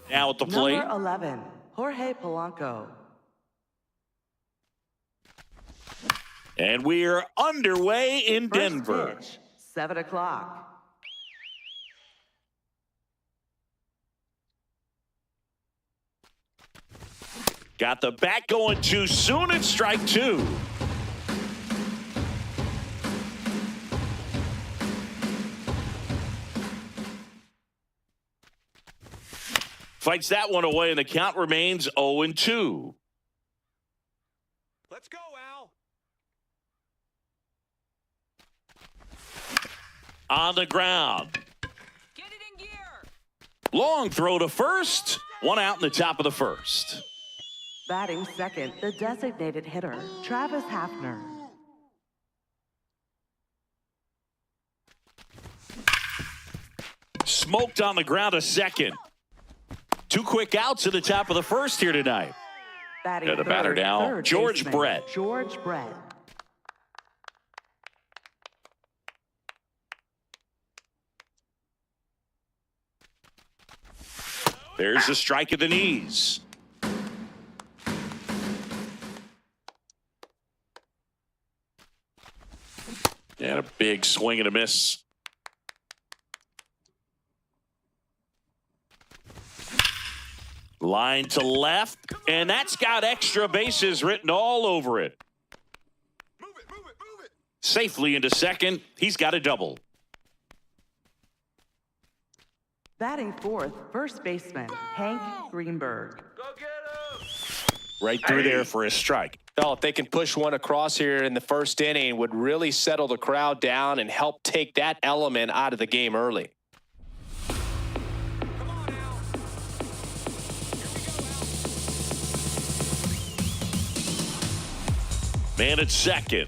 Now at the plate. Number 11, Jorge Polanco. And we're underway in First Denver. pitch, 7 o'clock. Got the bat going too soon at strike two. Fights that one away, and the count remains 0-2. Let's go, Al. On the ground. Get it in gear. Long throw to first. One out in the top of the first. Batting second, the designated hitter, Travis Hafner. Smoked on the ground to second. Two quick outs at the top of the first here tonight. Batting The batter now, third George baseman, Brett. George Brett. There's the strike at the knees. And a big swing and a miss. Line to left, and that's got extra bases written all over it. Move it, move it, move it. Safely into second. He's got a double. Batting fourth, first baseman, Hank Greenberg. Go get him. Right through there for a strike. Oh, if they can push one across here in the first inning, would really settle the crowd down and help take that element out of the game early. Come on, Al. Man at second.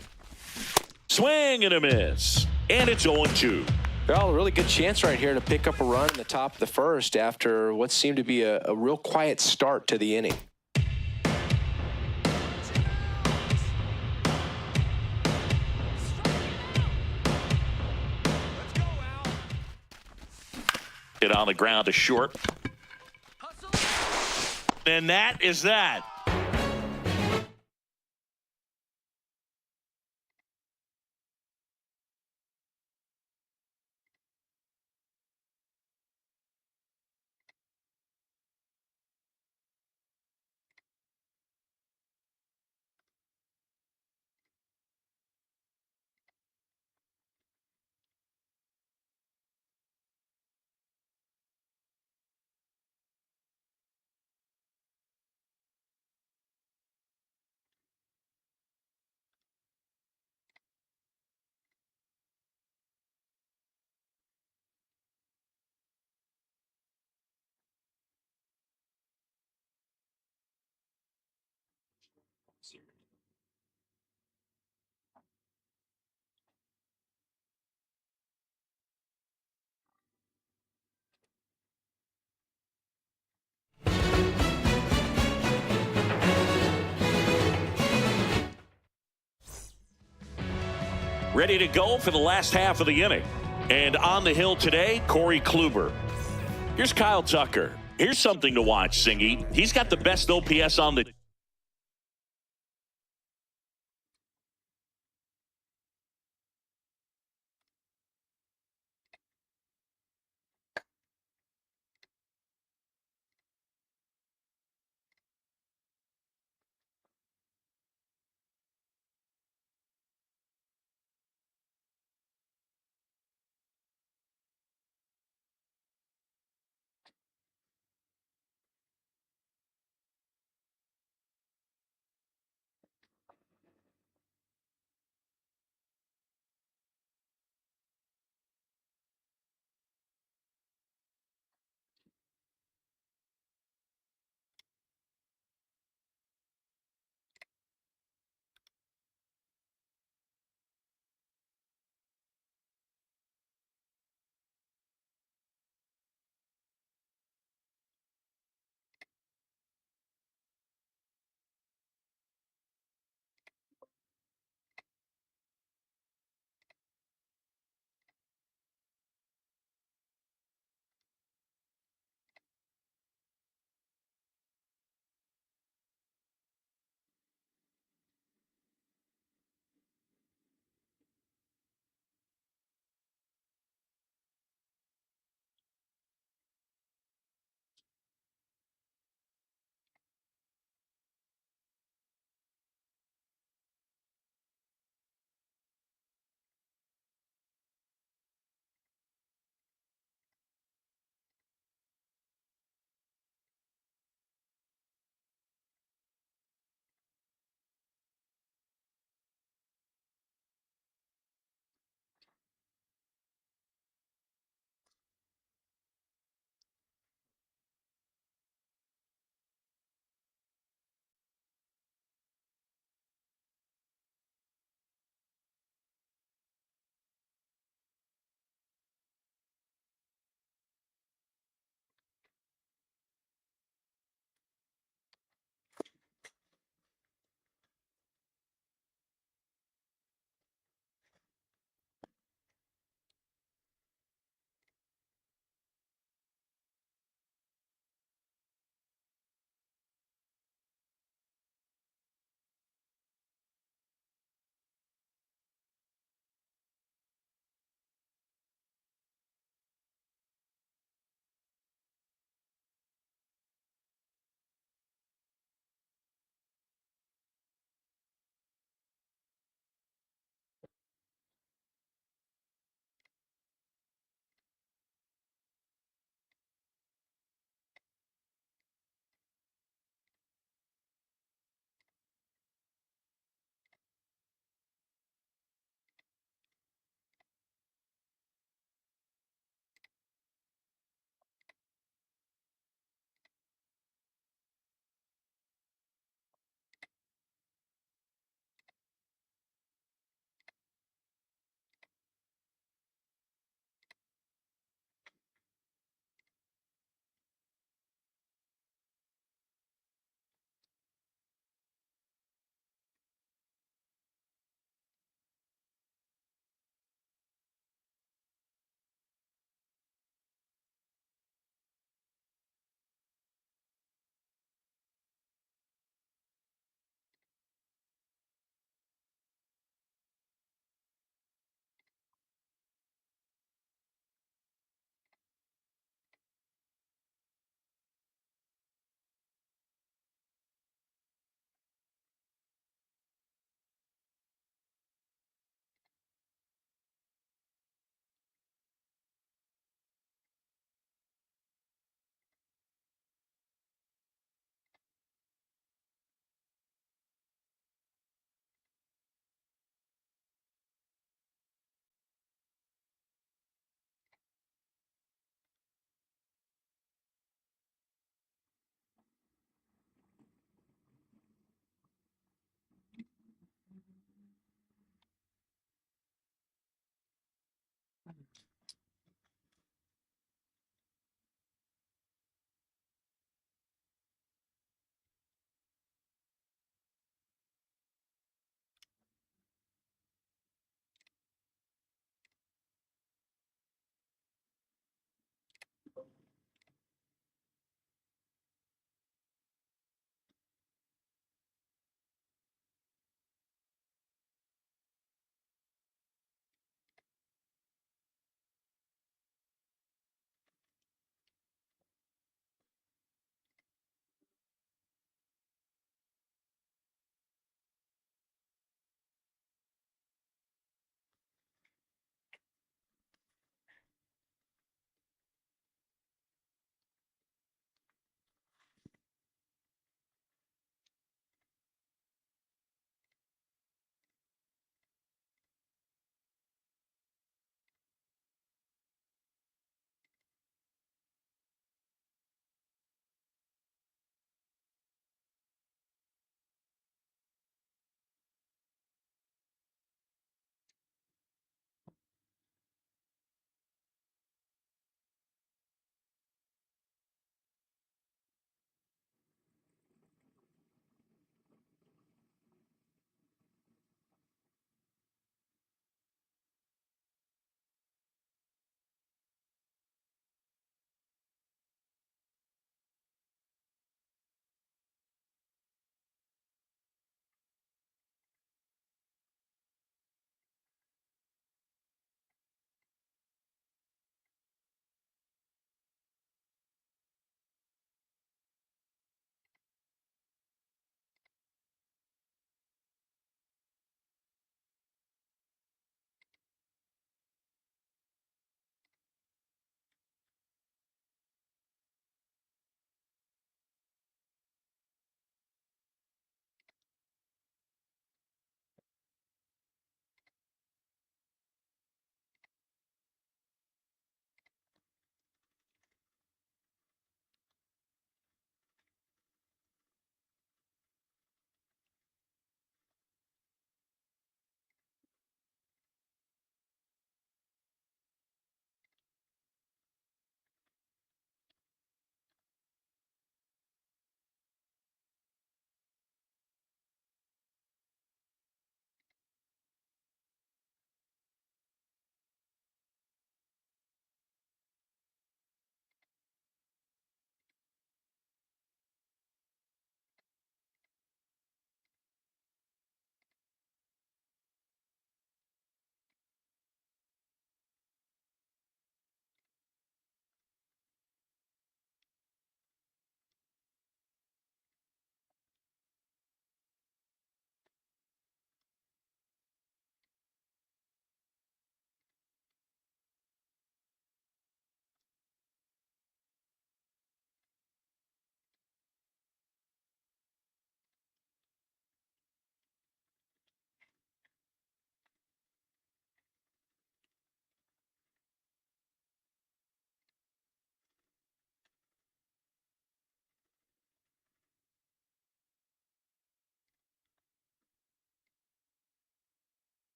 Swing and a miss. And it's 0-2. Well, a really good chance right here to pick up a run in the top of the first after what seemed to be a real quiet start to the inning. Let's go, Al. Hit on the ground to short. Hustle. And that is that. Ready to go for the last half of the inning. And on the hill today, Corey Kluber. Here's Kyle Tucker. Here's something to watch, Singy. He's got the best OPS on the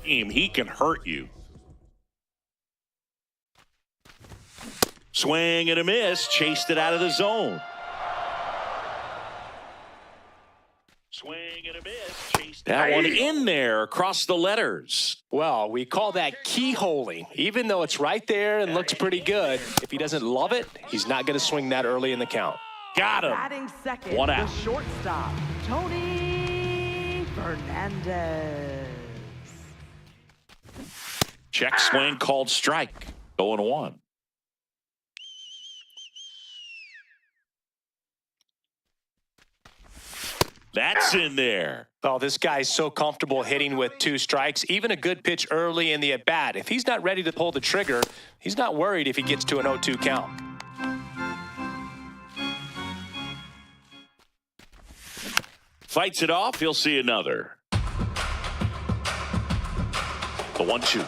team, he can hurt you. Swing and a miss. Chased it out of the zone. Swing and a miss. Chased that one in there across the letters. Well, we call that keyholing. Even though it's right there and looks pretty good, if he doesn't love it, he's not going to swing that early in the count. Got him. Batting second, One the out. shortstop, Tony Fernandez. Check swing called strike. 0-1. That's in there. Oh, this guy's so comfortable hitting with 2 strikes. Even a good pitch early in the at-bat. If he's not ready to pull the trigger, he's not worried if he gets to an 0-2 count. Fights it off. He'll see another. The 1-2.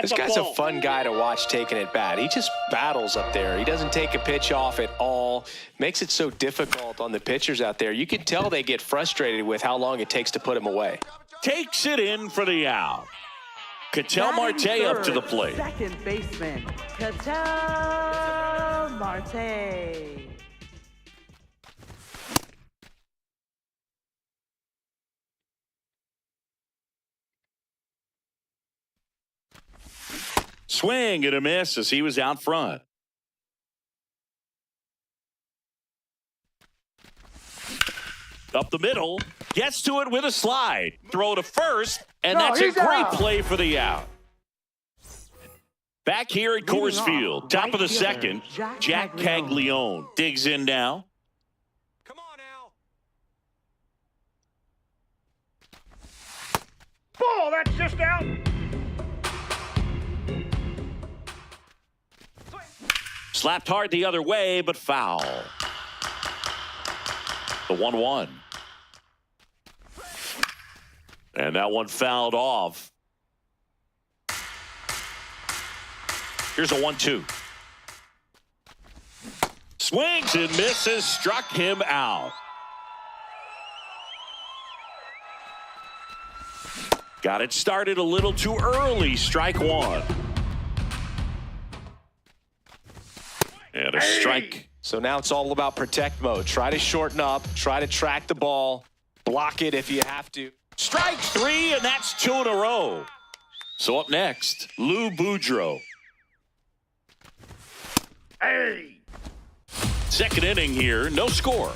This guy's a fun guy to watch taking at bat. He just battles up there. He doesn't take a pitch off at all. Makes it so difficult on the pitchers out there. You can tell they get frustrated with how long it takes to put him away. Takes it in for the out. Ketel Marte up to the plate. Second baseman, Ketel Marte. Swing and a miss as he was out front. Up the middle, gets to it with a slide. Throw to first, and that's a great play for the out. Back here at Coors Field, top of the second, Jack Caglione digs in now. Come on now. Ball, that's just out. Slapped hard the other way, but foul. The 1-1. And that one fouled off. Here's a 1-2. Swings and misses, struck him out. Got it started a little too early, strike one. And a strike. So now it's all about protect mode. Try to shorten up, try to track the ball, block it if you have to. Strike 3, and that's 2 in a row. So up next, Lou Boudreau. Hey. Second inning here, no score.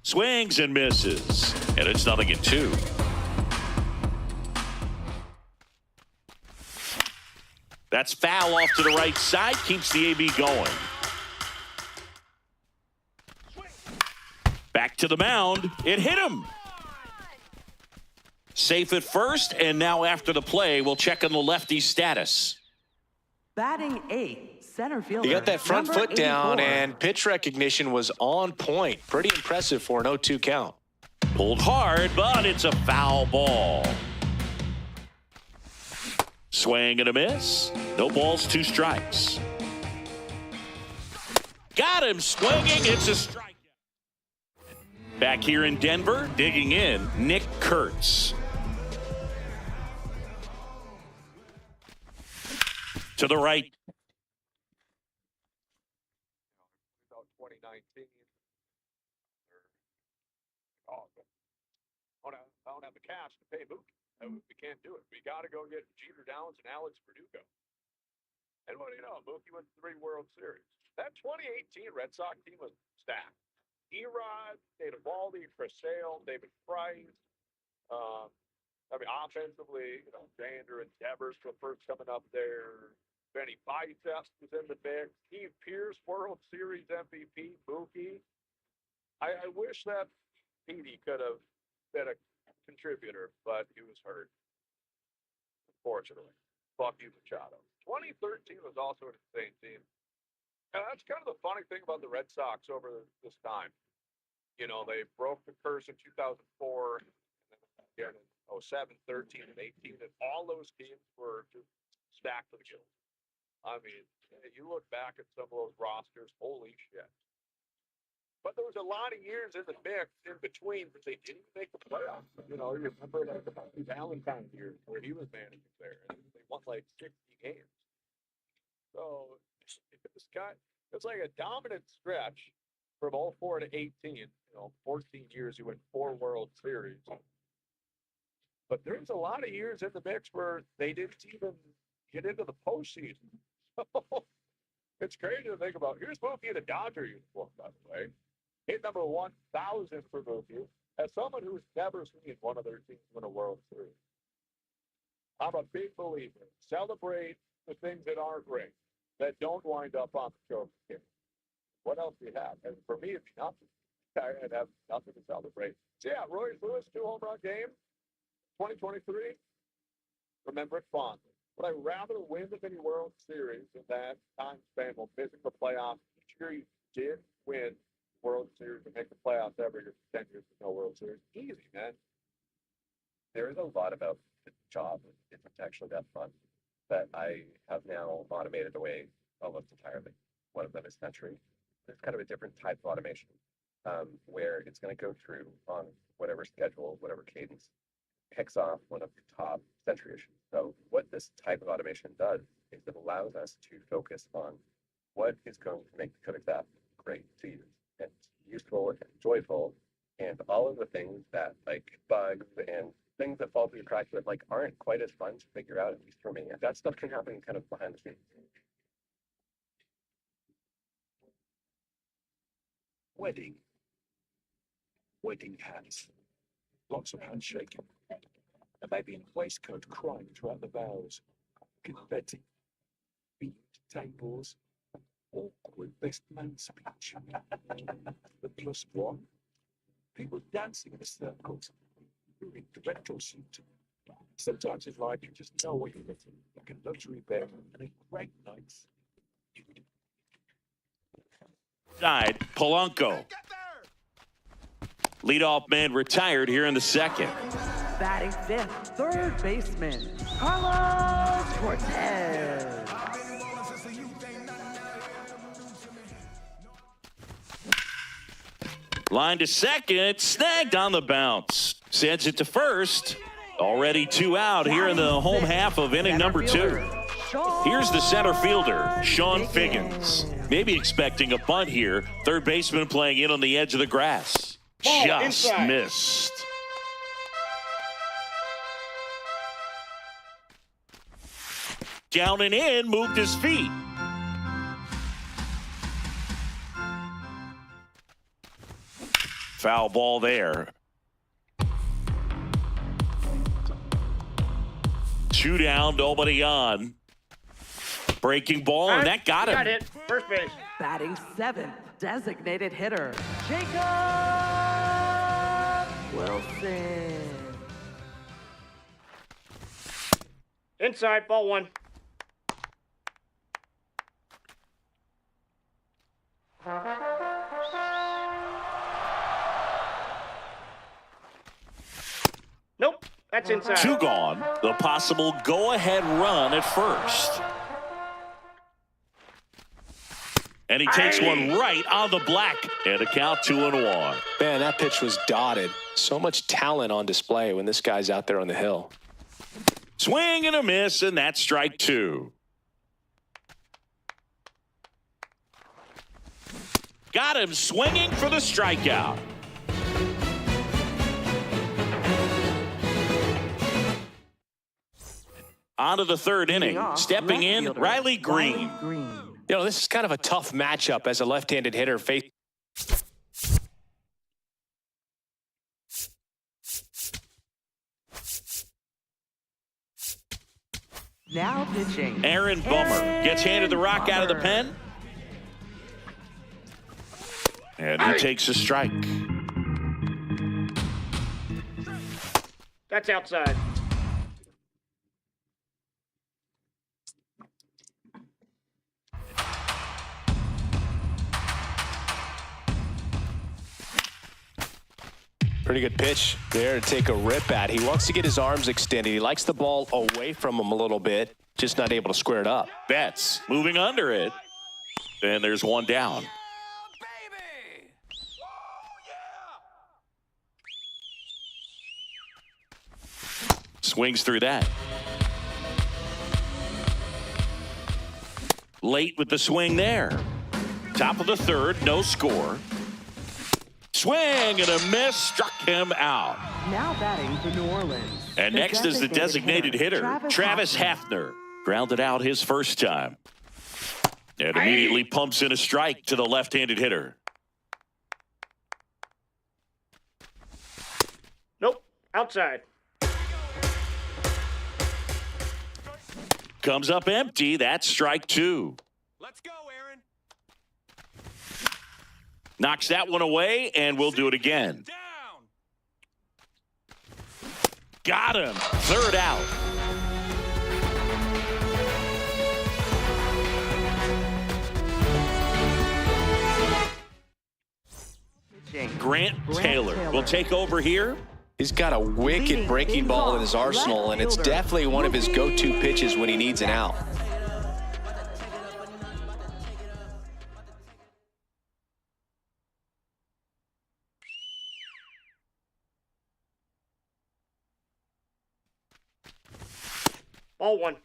Swings and misses, and it's 0-2. That's foul off to the right side, keeps the AB going. Back to the mound, it hit him. Safe at first, and now after the play, we'll check on the lefty's status. Batting 8, center fielder. He got that front number foot down, 84. and pitch recognition was on point. Pretty impressive for an 0-2 count. Pulled hard, but it's a foul ball. Swing and a miss. No balls, 2 strikes. Got him swinging. It's a strike. Back here in Denver, digging in, Nick Kurtz. To the right. About 2019. Oh, I don't have the cash to pay Mookie. We can't do it. We got to go get Jeter Downs and Alex Verdugo. And what do you know? Mookie went to 3 World Series. That 2018 Red Sox team was stacked. Erod, Dave Evaldi, Chris Sale, David Price. Offensively, Xander and Devers were first coming up there. Benny Biceps was in the mix. Steve Pierce, World Series MVP. Mookie. I wish that Petey could have been a contributor, but he was hurt, unfortunately. Bucky Machado. 2013 was also an insane team. And that's kind of the funny thing about the Red Sox over this time. They broke the curse in 2004, and then again in 07, 13, and 18, and all those teams were just stacked to the gills. I mean, you look back at some of those rosters, holy shit. But there was a lot of years in the mix in between that they didn't make the playoffs. You know, you remember like the Valentine years where he was managing there, and they won like 60 games. So this guy, it's like a dominant stretch from 04 to 18. You know, 14 years he went 4 World Series. But there's a lot of years in the mix where they didn't even get into the postseason. It's crazy to think about. Here's Mookie in a Dodger uniform, by the way. Hit number 1,000 for Mookie. As someone who's never seen one of their teams win a World Series, I'm a big believer. Celebrate the things that aren't great, that don't wind up on the trophy case. What else do you have? And for me, it'd be nothing. I'd have nothing to celebrate. So yeah, Roy Lewis, 2 home run game, 2023. Remember it fondly. Would I rather win the mini World Series in that time span while missing the playoffs? Each year you did win World Series and make the playoffs every year for 10 years with no World Series. Easy, man. There is a lot about the job. It's actually that fun that I have now automated away almost entirely. One of them is Century. There's kind of a different type of automation where it's going to go through on whatever schedule, whatever cadence, picks off one of the top Century issues. So what this type of automation does is it allows us to focus on what is going to make the Codex app great to use and useful and joyful, and all of the things that like bugs and things that fall through the cracks that like aren't quite as fun to figure out, at least for me. And that stuff can happen kind of behind the scenes. Wedding hats, lots of handshaking, a baby in a waistcoat crying throughout the vows, confetti, beat tables, awkward best man speech, the +1, people dancing in a circles, moving the retro suit. Sometimes in life you just know what you're getting, like a luxury bed and a great night's. Side, Polanco. Leadoff man retired here in the second. Batting 5th, third baseman, Carlos Cortez. Line to second, snagged on the bounce. Sends it to first. Already 2 out here in the home half of inning number 2. Here's the center fielder, Sean Figgins. Maybe expecting a bunt here. Third baseman playing in on the edge of the grass. Ball Just inside. missed. Down and in, moved his feet. Foul ball there. 2 down, nobody on. Breaking ball, and that got him. Got it. First base. Batting 7th, designated hitter, Jacob Wilson. Inside, ball 1. Nope, that's inside. 2 gone. The possible go-ahead run at first. And he takes one right on the black. And a count 2-1. Man, that pitch was dotted. So much talent on display when this guy's out there on the hill. Swing and a miss, and that's strike 2. Got him swinging for the strikeout. On to the third inning. Stepping in, Riley Green. You know, this is kind of a tough matchup as a left-handed hitter. Now pitching, Aaron Bummer gets handed the rock out of the pen. And he takes a strike. That's outside. Pretty good pitch there to take a rip at. He wants to get his arms extended. He likes the ball away from him a little bit, just not able to square it up. Betts moving under it. And there's one down. Swings through that. Late with the swing there. Top of the third, no score. Swing and a miss, struck him out. Now batting for New Orleans. And next is the designated hitter, Travis Hafner. Grounded out his first time. And immediately pumps in a strike to the left-handed hitter. Nope. Outside. Comes up empty. That's strike two. Let's go, Aaron. Knocks that one away, and we'll do it again. Down. Got him. Third out. Grant Taylor will take over here. He's got a wicked breaking ball in his arsenal, and it's definitely one of his go-to pitches when he needs an out. Ball one.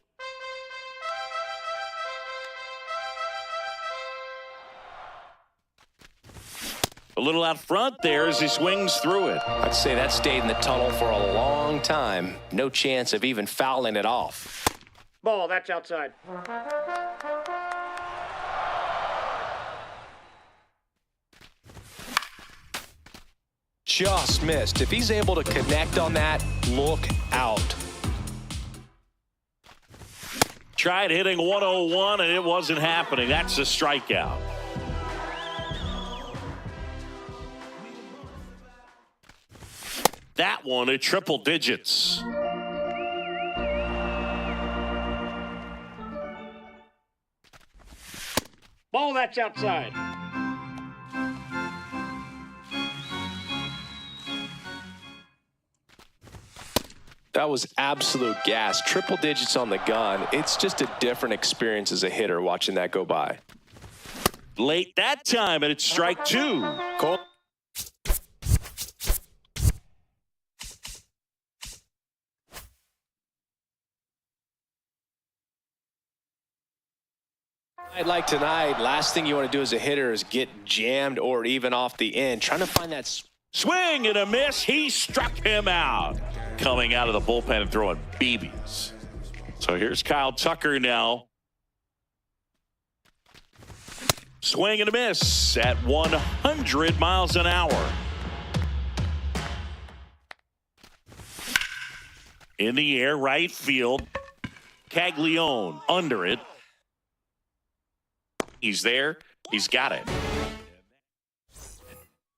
A little out front there as he swings through it. I'd say that stayed in the tunnel for a long time. No chance of even fouling it off. Ball, that's outside. Just missed. If he's able to connect on that, look out. Tried hitting 101, and it wasn't happening. That's a strikeout. That one at triple digits. Ball, that's outside. That was absolute gas. Triple digits on the gun. It's just a different experience as a hitter watching that go by. Late that time, and it's strike two. Cole. Like tonight, last thing you want to do as a hitter is get jammed or even off the end. Trying to find that swing and a miss. He struck him out. Coming out of the bullpen and throwing BBs. So here's Kyle Tucker now. Swing and a miss at 100 miles an hour. In the air, right field. Caglione under it. He's there. He's got it.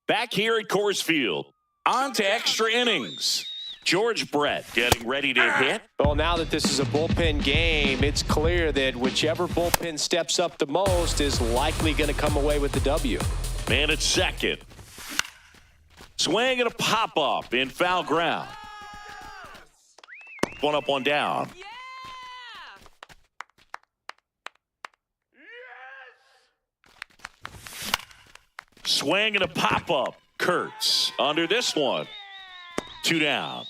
Back here at Coors Field. On to extra innings. George Brett getting ready to hit. Well, now that this is a bullpen game, it's clear that whichever bullpen steps up the most is likely going to come away with the W. Man at second. Swing and a pop-up in foul ground. One up, one down. Yeah! Swing and a pop-up. Kurtz under this one. Two down.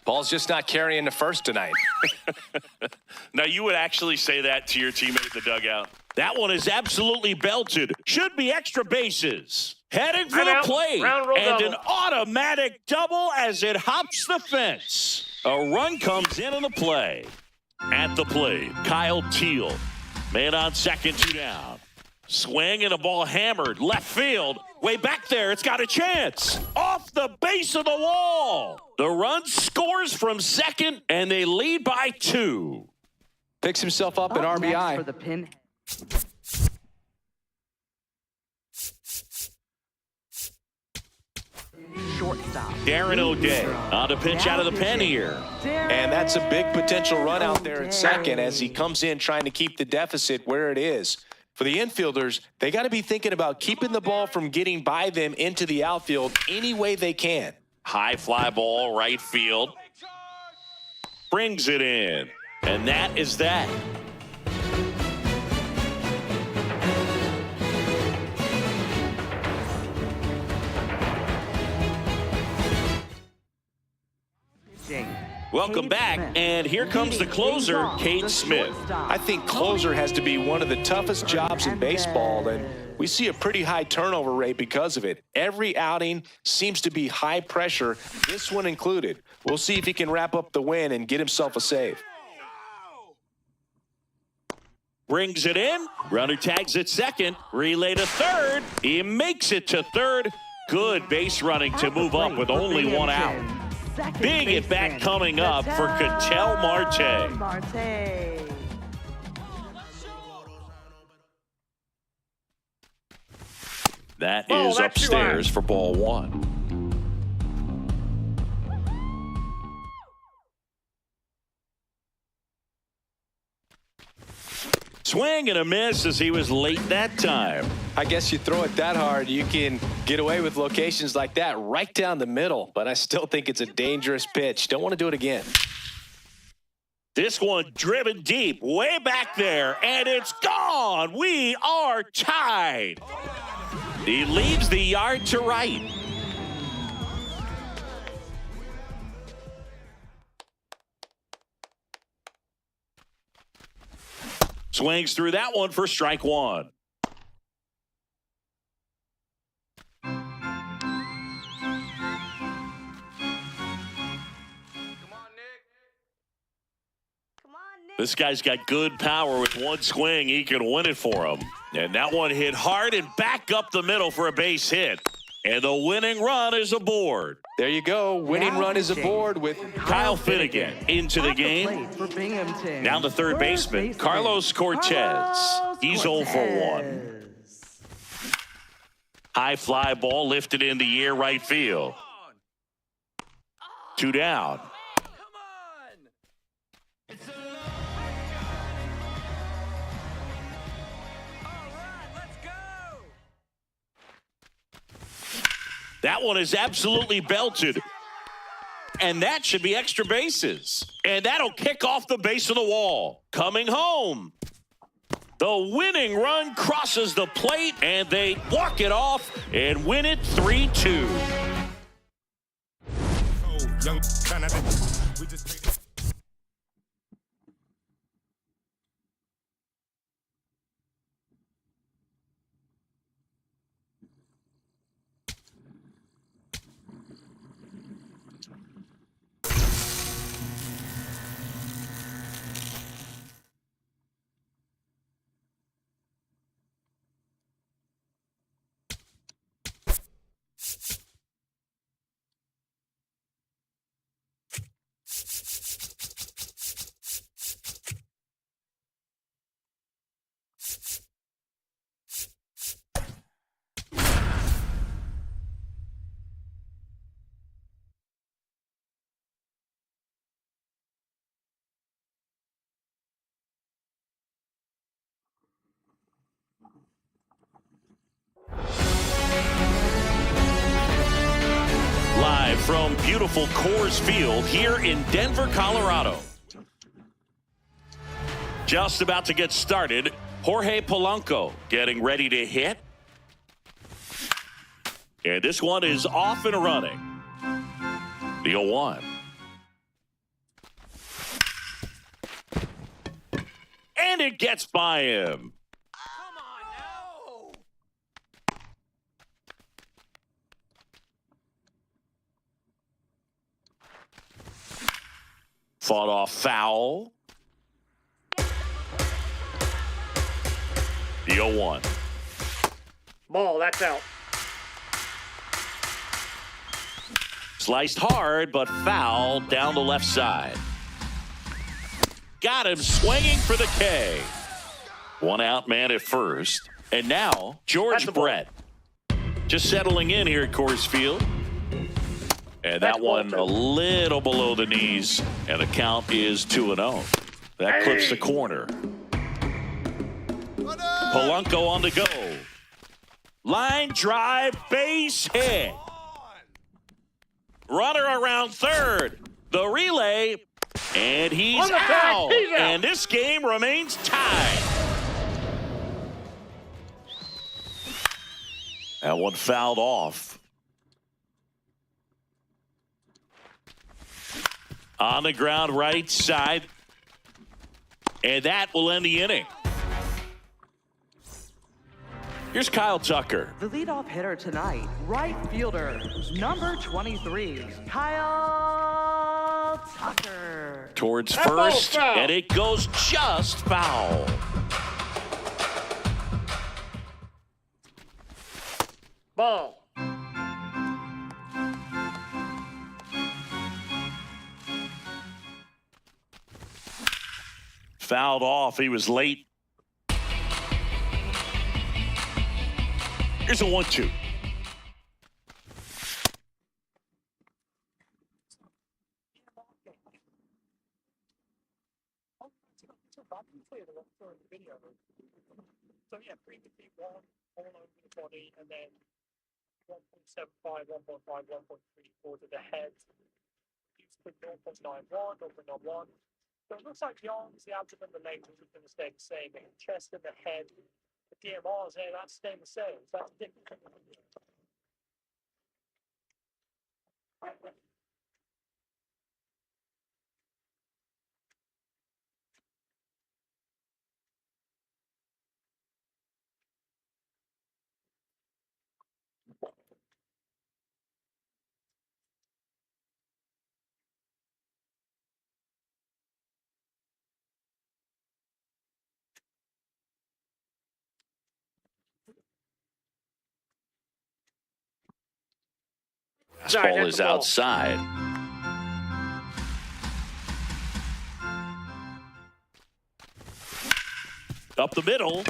Ball's just not carrying the first tonight. Now, you would actually say that to your teammate in the dugout. That one is absolutely belted. Should be extra bases. Heading for the plate. And an automatic double as it hops the fence. A run comes in on the play. At the plate, Kyle Teal. Man on second, two down. Swing and a ball hammered. Left field. Way back there. It's got a chance. Off the base of the wall. The run scores from second, and they lead by 2. Picks himself up at Next RBI. for the pin. Shortstop. Darren O'Day on a pitch out of the pen here. And that's a big potential run out there at second as he comes in trying to keep the deficit where it is. For the infielders, they got to be thinking about keeping the ball from getting by them into the outfield any way they can. High fly ball, right field. Brings it in. And that is that. Welcome back, and here comes the closer, Cade Smith. I think closer has to be one of the toughest jobs in baseball, and we see a pretty high turnover rate because of it. Every outing seems to be high pressure, this one included. We'll see if he can wrap up the win and get himself a save. Brings it in. Runner tags at second. Relay to third. He makes it to third. Good base running to move up with only one out. Big at bat coming up for Ketel Marte. That is upstairs for ball one. Swing and a miss as he was late that time. I guess you throw it that hard, you can get away with locations like that right down the middle, but I still think it's a dangerous pitch. Don't want to do it again. This one driven deep, way back there, and it's gone. We are tied. He leaves the yard to right. Swings through that one for strike one. This guy's got good power. With one swing, he can win it for him. And that one hit hard and back up the middle for a base hit. And the winning run is aboard. There you go. Winning run is aboard with Kyle Finnegan into the game. Down to third baseman, Carlos Cortez. He's 0 for 1. High fly ball lifted in the air right field. 2 down. That one is absolutely belted. And that should be extra bases. And that'll kick off the base of the wall. Coming home. The winning run crosses the plate, and they walk it off and win it 3-2. Live from beautiful Coors Field here in Denver, Colorado. Just about to get started. Jorge Polanco getting ready to hit. And this one is off and running. The 0-1. And it gets by him. Fought off foul. The 0-1. Ball, that's out. Sliced hard, but foul down the left side. Got him swinging for the K. One out man at first. And now, George Brett. Just settling in here at Coors Field. And that one a little below the knees, and the count is 2-0. That clips the corner. Polanco on the go. Line drive, base hit. Runner around third. The relay, and he's out. And this game remains tied. That one fouled off. On the ground, right side. And that will end the inning. Here's Kyle Tucker. The leadoff hitter tonight, right fielder, number 23, Kyle Tucker. Towards That ball's first, foul. and it goes just foul. Ball. Fouled off. He was late. Here's a 1-2. So yeah, previously 1 all over the body, and then 1.75, 1.5, 1.34 to the head. Used to 0.91, 0.91. So it looks like the arms, the abdomen, the legs are going to stay the same. The chest and the head, the DMRs there, that's staying the same. So that's different. Fastball hit is the ball. outside. Up the middle.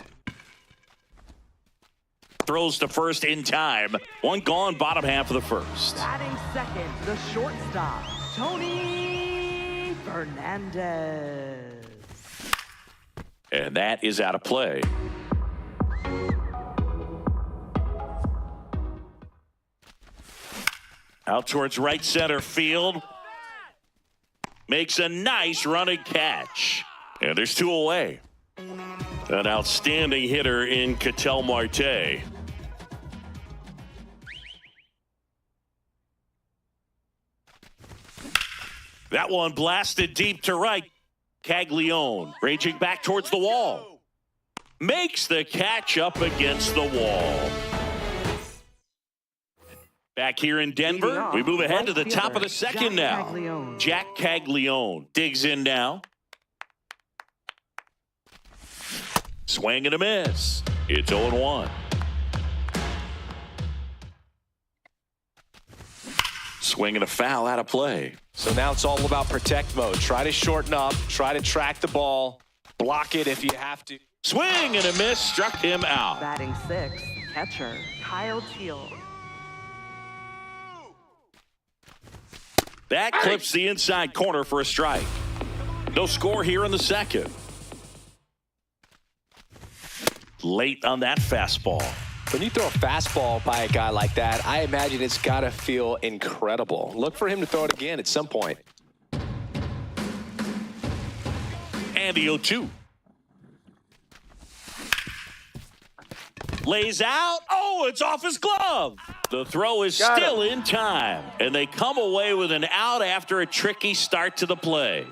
Throws to first in time. One gone, bottom half of the first. Batting second, the shortstop, Tony Fernandez. And that is out of play. Out towards right center field. Makes a nice running catch. And there's 2 away. An outstanding hitter in Ketel Marte. That one blasted deep to right. Caglione raging back towards the wall. Makes the catch up against the wall. Back here in Denver, we move ahead to the top of the second now. Jack Caglione digs in now. Swing and a miss. It's 0-1. Swing and a foul out of play. So now it's all about protect mode. Try to shorten up. Try to track the ball. Block it if you have to. Swing and a miss. Struck him out. Batting sixth, catcher, Kyle Teal. That clips the inside corner for a strike. No score here in the second. Late on that fastball. When you throw a fastball by a guy like that, I imagine it's got to feel incredible. Look for him to throw it again at some point. And the 0-2. Lays out. Oh, it's off his glove. The throw is still in time. And they come away with an out after a tricky start to the play.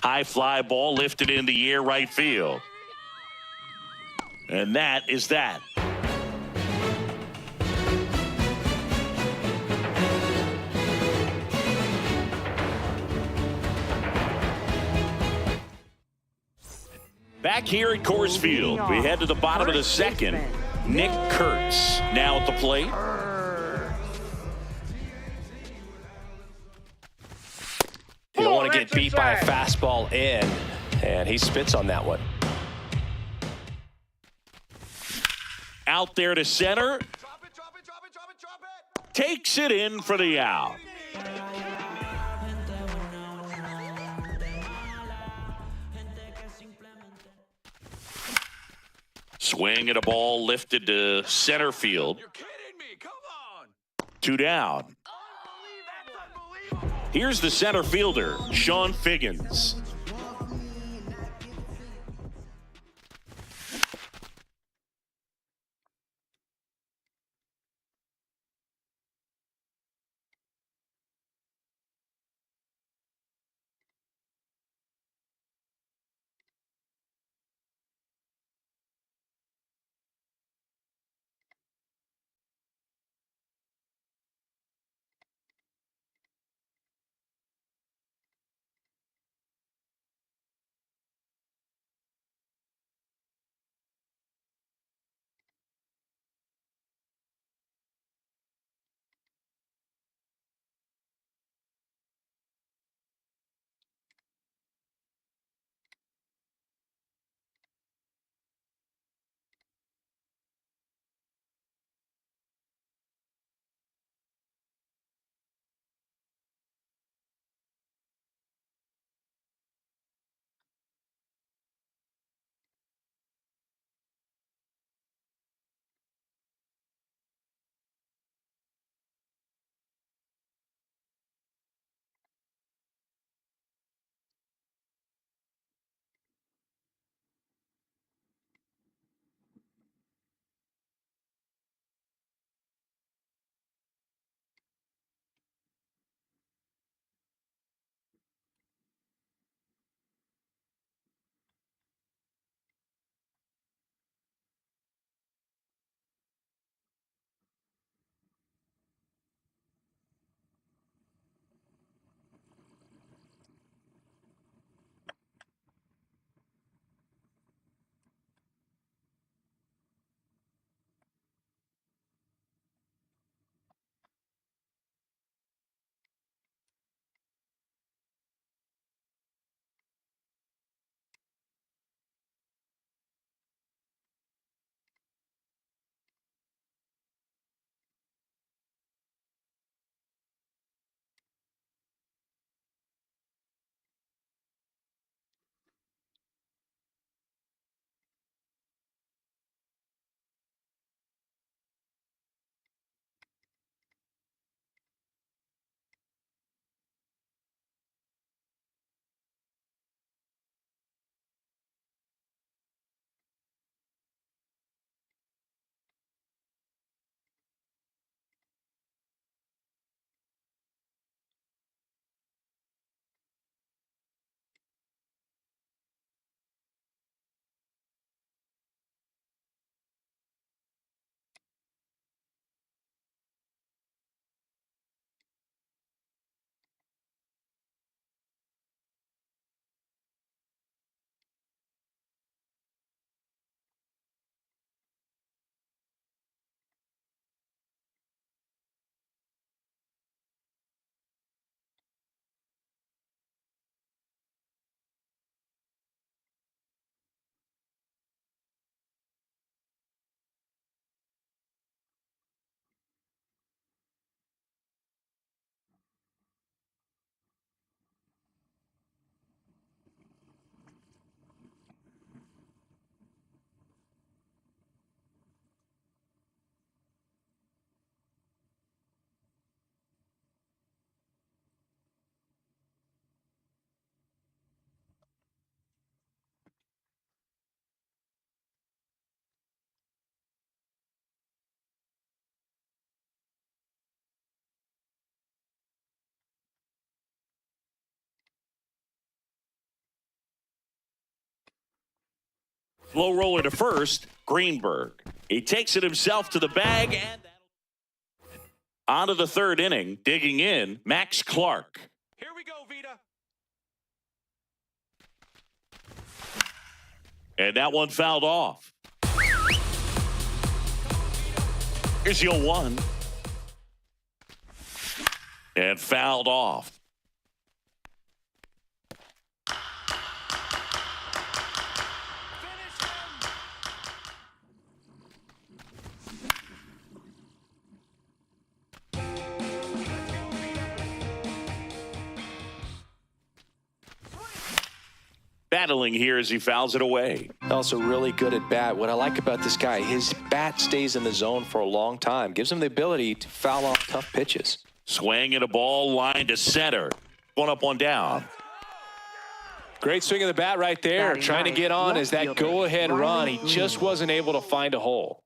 High fly ball lifted in the air right field. And that is that. Back here at Coors Field, we head to the bottom of the second. Nick Kurtz now at the plate. You don't want to get beat by a fastball in, and he spits on that one. Out there to center. Takes it in for the out. Swing at a ball lifted to center field. You're kidding me. Come on. 2 down. Here's the center fielder, Sean Figgins. Low roller to first, Greenberg. He takes it himself to the bag, and on to the third inning, digging in, Max Clark. Here we go, Vita. And that one fouled off. Here's your 1. And fouled off. Battling here as he fouls it away. Also really good at bat. What I like about this guy, his bat stays in the zone for a long time. Gives him the ability to foul off tough pitches. Swing and a ball line to center. One up, one down. Great swing of the bat right there. Batting Trying to ninth, get on left as that fielder, go-ahead run. He Ryan just Green. wasn't able to find a hole.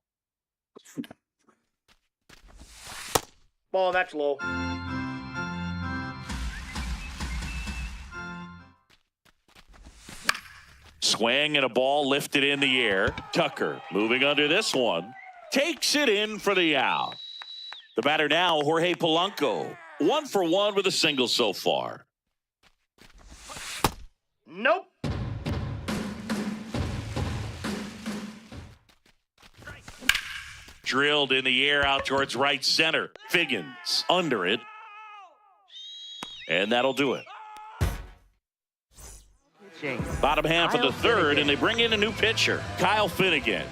Ball, that's low. Swing and a ball lifted in the air. Tucker moving under this one. Takes it in for the out. The batter now, Jorge Polanco. 1 for 1 with a single so far. Nope. Drilled in the air out towards right center. Figgins under it. And that'll do it. Bottom half of the third, and they bring in a new pitcher, Kyle Finnegan.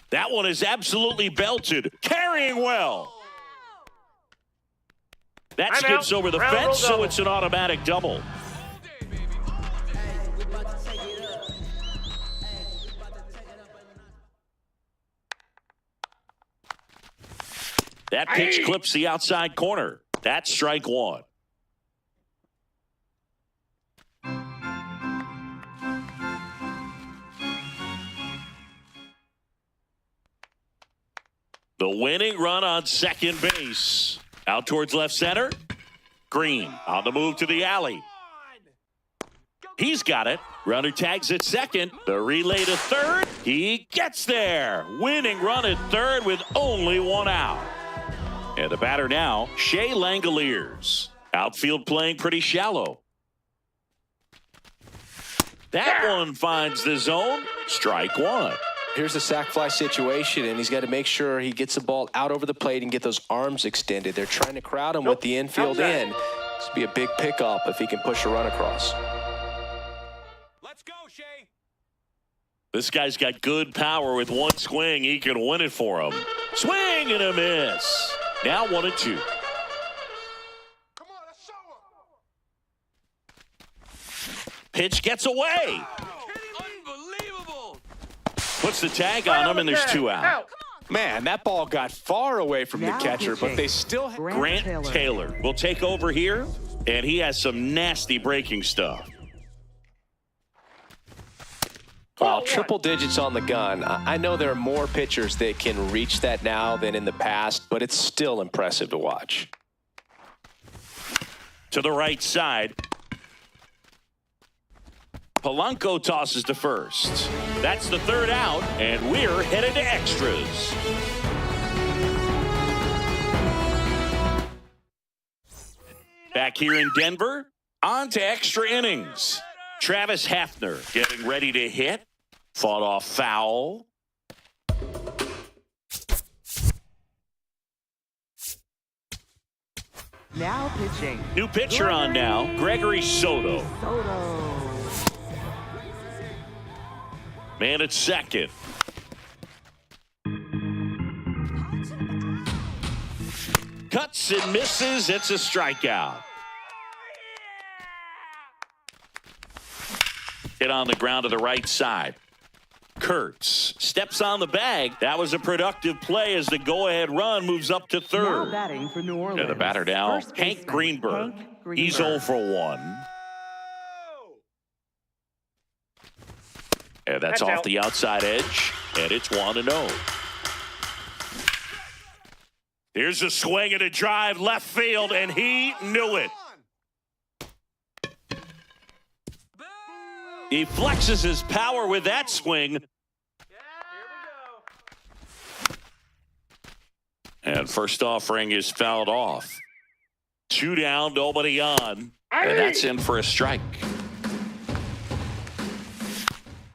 That one is absolutely belted, carrying well. That I'm skips out. over the Round fence, roll so double. it's an automatic double. That pitch clips the outside corner. That's strike 1. The winning run on second base. Out towards left center. Green on the move to the alley. He's got it. Runner tags at second. The relay to third. He gets there. Winning run at third with only 1 out. And the batter now, Shea Langoliers. Outfield playing pretty shallow. That one finds the zone. Strike 1. Here's the sac fly situation, and he's got to make sure he gets the ball out over the plate and get those arms extended. They're trying to crowd him with the infield in. This would be a big pickup if he can push a run across. Let's go, Shea. This guy's got good power. With one swing, he can win it for him. Swing and a miss. Now 1 and 2. Come on, let's show him. Pitch gets away. Unbelievable. Puts the tag on him, and there's 2 out. Man, that ball got far away from the Now catcher, but pitching. they still have Grant Taylor will take over here, and he has some nasty breaking stuff. Wow, triple digits on the gun. I know there are more pitchers that can reach that now than in the past, but it's still impressive to watch. To the right side. Polanco tosses to first. That's the 3rd out, and we're headed to extras. Back here in Denver, on to extra innings. Travis Hafner getting ready to hit. Fought off foul. Now pitching. New pitcher on now, Gregory Soto. Man at second. Cuts and misses. It's a strikeout. Hit on the ground to the right side. Kurtz steps on the bag. That was a productive play as the go-ahead run moves up to Now third. batting for New Orleans. And the batter now, First Hank baseman, Greenberg. Hank He's 0 for 1. And that's off out. the outside edge, and it's 1-0. Here's a swing and a drive left field, and he knew it. He flexes his power with that swing. And first offering is fouled off. 2 down, nobody on. And that's in for a strike.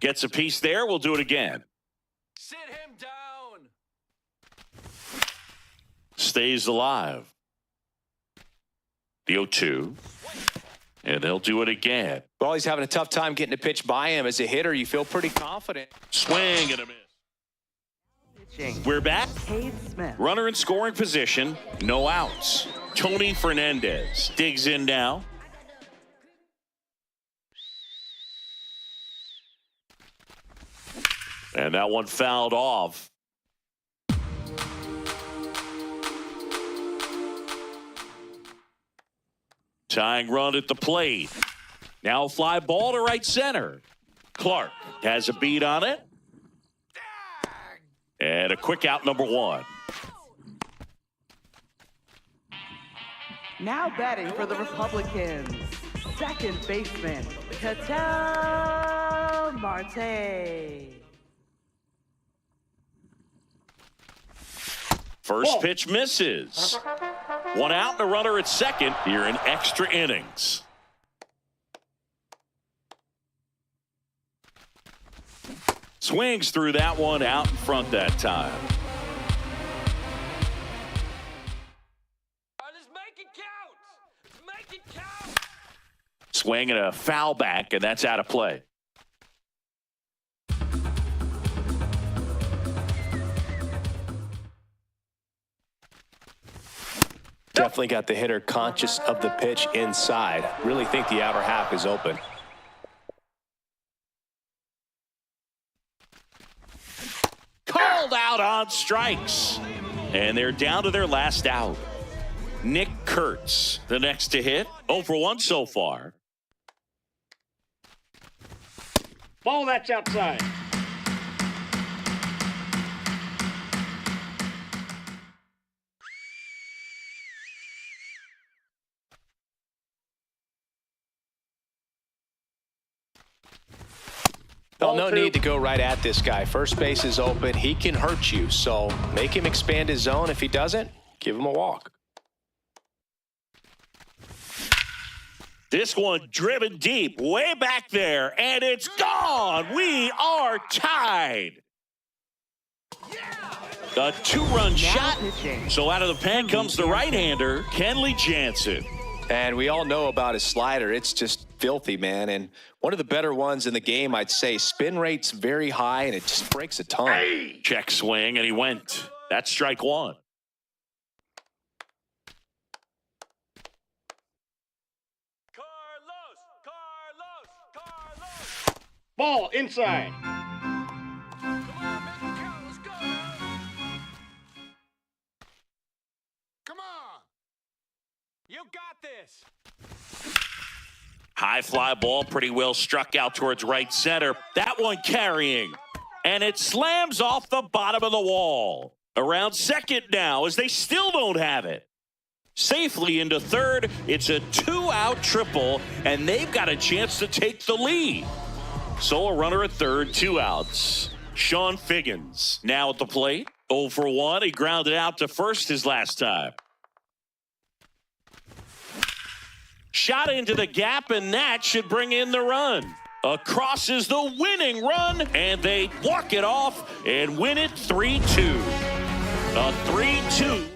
Gets a piece there. We'll do it again. Sit him down. Stays alive. The 0-2. And they'll do it again. Well, he's having a tough time getting a pitch by him. As a hitter, you feel pretty confident. Swing and a miss. Pitching. We're back. Cade Smith. Runner in scoring position. No outs. Tony Fernandez digs in now. And that one fouled off. Tying run at the plate. Now a fly ball to right center. Clark has a beat on it. And a quick out, number 1. Now batting for the Republicans, second baseman, Victor Martinez. First pitch misses. 1 out and a runner at second here in extra innings. Swings through that one out in front that time. Just make it count. Make it count. Swing and a foul back, and that's out of play. Definitely got the hitter conscious of the pitch inside. Really think the outer half is open. Called out on strikes. And they're down to their last out. Nick Kurtz, the next to hit. 0 for 1 so far. Ball, that's outside. Well, no need to go right at this guy. First base is open. He can hurt you. So make him expand his zone. If he doesn't, give him a walk. This one driven deep, way back there, and it's gone. We are tied. A 2-run shot. Pitching. So out of the pen comes the right-hander, Kenley Jansen. And we all know about his slider. It's just filthy, man. And one of the better ones in the game, I'd say. Spin rate's very high, and it just breaks a ton. Check swing, and he went. That's strike 1. Carlos. Ball, inside. Come on, make it count. Let's go. Come on. You got this. High fly ball, pretty well struck out towards right center. That one carrying. And it slams off the bottom of the wall. Around second now as they still don't have it. Safely into third. It's a 2-out triple, and they've got a chance to take the lead. So a runner at third, 2 outs. Sean Figgins now at the plate. 0 for 1. He grounded out to first his last time. Shot into the gap, and that should bring in the run. Across is the winning run, and they walk it off and win it 3-2. A 3-2.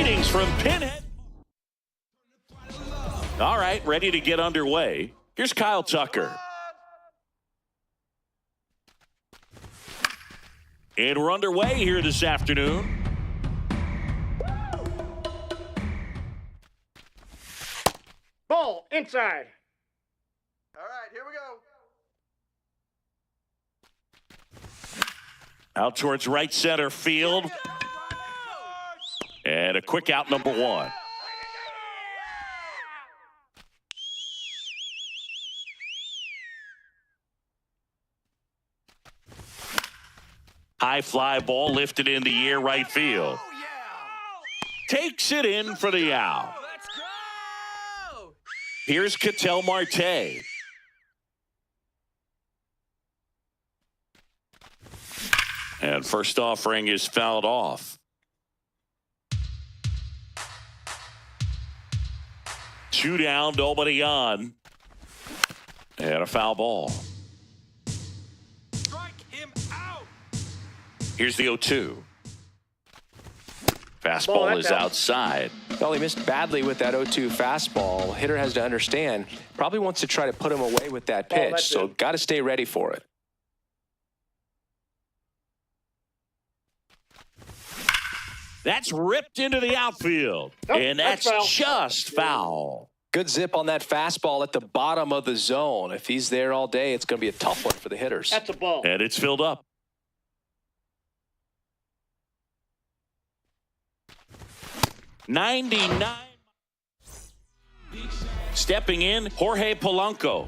Greetings from Pinhead. All right, ready to get underway. Here's Kyle Tucker. And we're underway here this afternoon. Ball inside. All right, here we go. Out towards right center field. And a quick out, number one. High fly ball lifted in the air, right field. Takes it in for the out. Let's go! Here's Victor Martinez. And first offering is fouled off. 2 down, nobody on. And a foul ball. Strike him out! Here's the 0-2. Fastball is outside. Well, he missed badly with that 0-2 fastball. Hitter has to understand, probably wants to try to put him away with that pitch, so got to stay ready for it. That's ripped into the outfield. And that's just foul. Good zip on that fastball at the bottom of the zone. If he's there all day, it's going to be a tough one for the hitters. That's a ball. And it's filled up. '99. Stepping in, Jorge Polanco.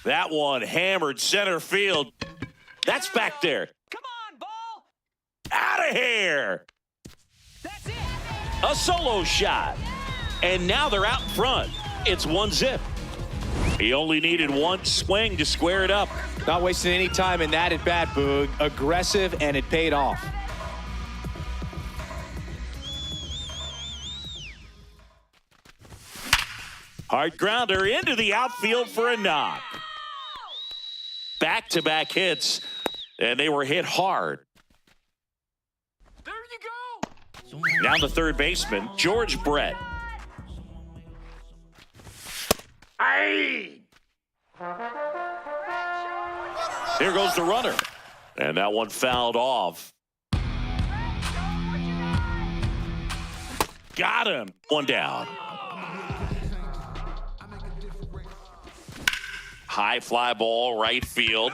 That one hammered center field. That's back there. Come on, ball! Out of here. That's it! A solo shot. And now they're out front. It's 1-0. He only needed one swing to square it up. Not wasting any time in that at bat, Boog. Aggressive, and it paid off. Hard grounder into the outfield for a knock. Back-to-back hits, and they were hit hard. There you go! Now the third baseman, George Brett. Aye. Here goes the runner. And that one fouled off. Got him. One down. High fly ball, right field.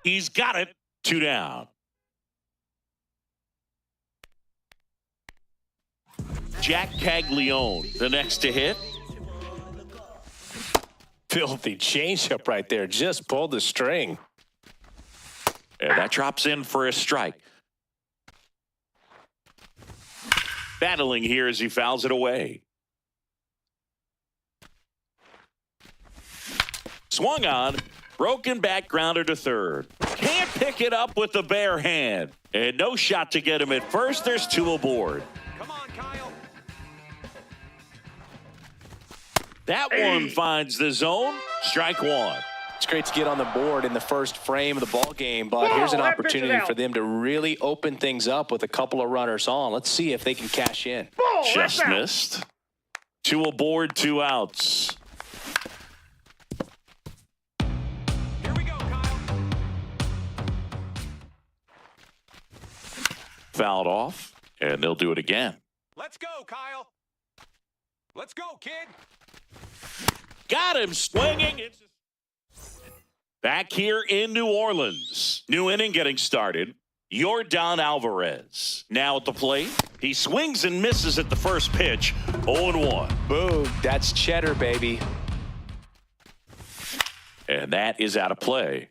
He's got it. 2 down. Jack Caglione, the next to hit. Filthy changeup right there. Just pulled the string. And that drops in for a strike. Battling here as he fouls it away. Swung on, broken back grounder to third. Can't pick it up with the bare hand. And no shot to get him at first. There's 2 aboard. Come on, Kyle. That one finds the zone. Strike 1. It's great to get on the board in the first frame of the ball game, but here's an opportunity for them to really open things up with a couple of runners on. Let's see if they can cash in. Just missed. 2 aboard, 2 outs. Here we go, Kyle. Fouled off, and they'll do it again. Let's go, Kyle. Let's go, kid. Got him swinging. Back here in New Orleans. New inning getting started. Yordan Alvarez. Now at the plate. He swings and misses at the first pitch. 0-1. Boom. That's cheddar, baby. And that is out of play.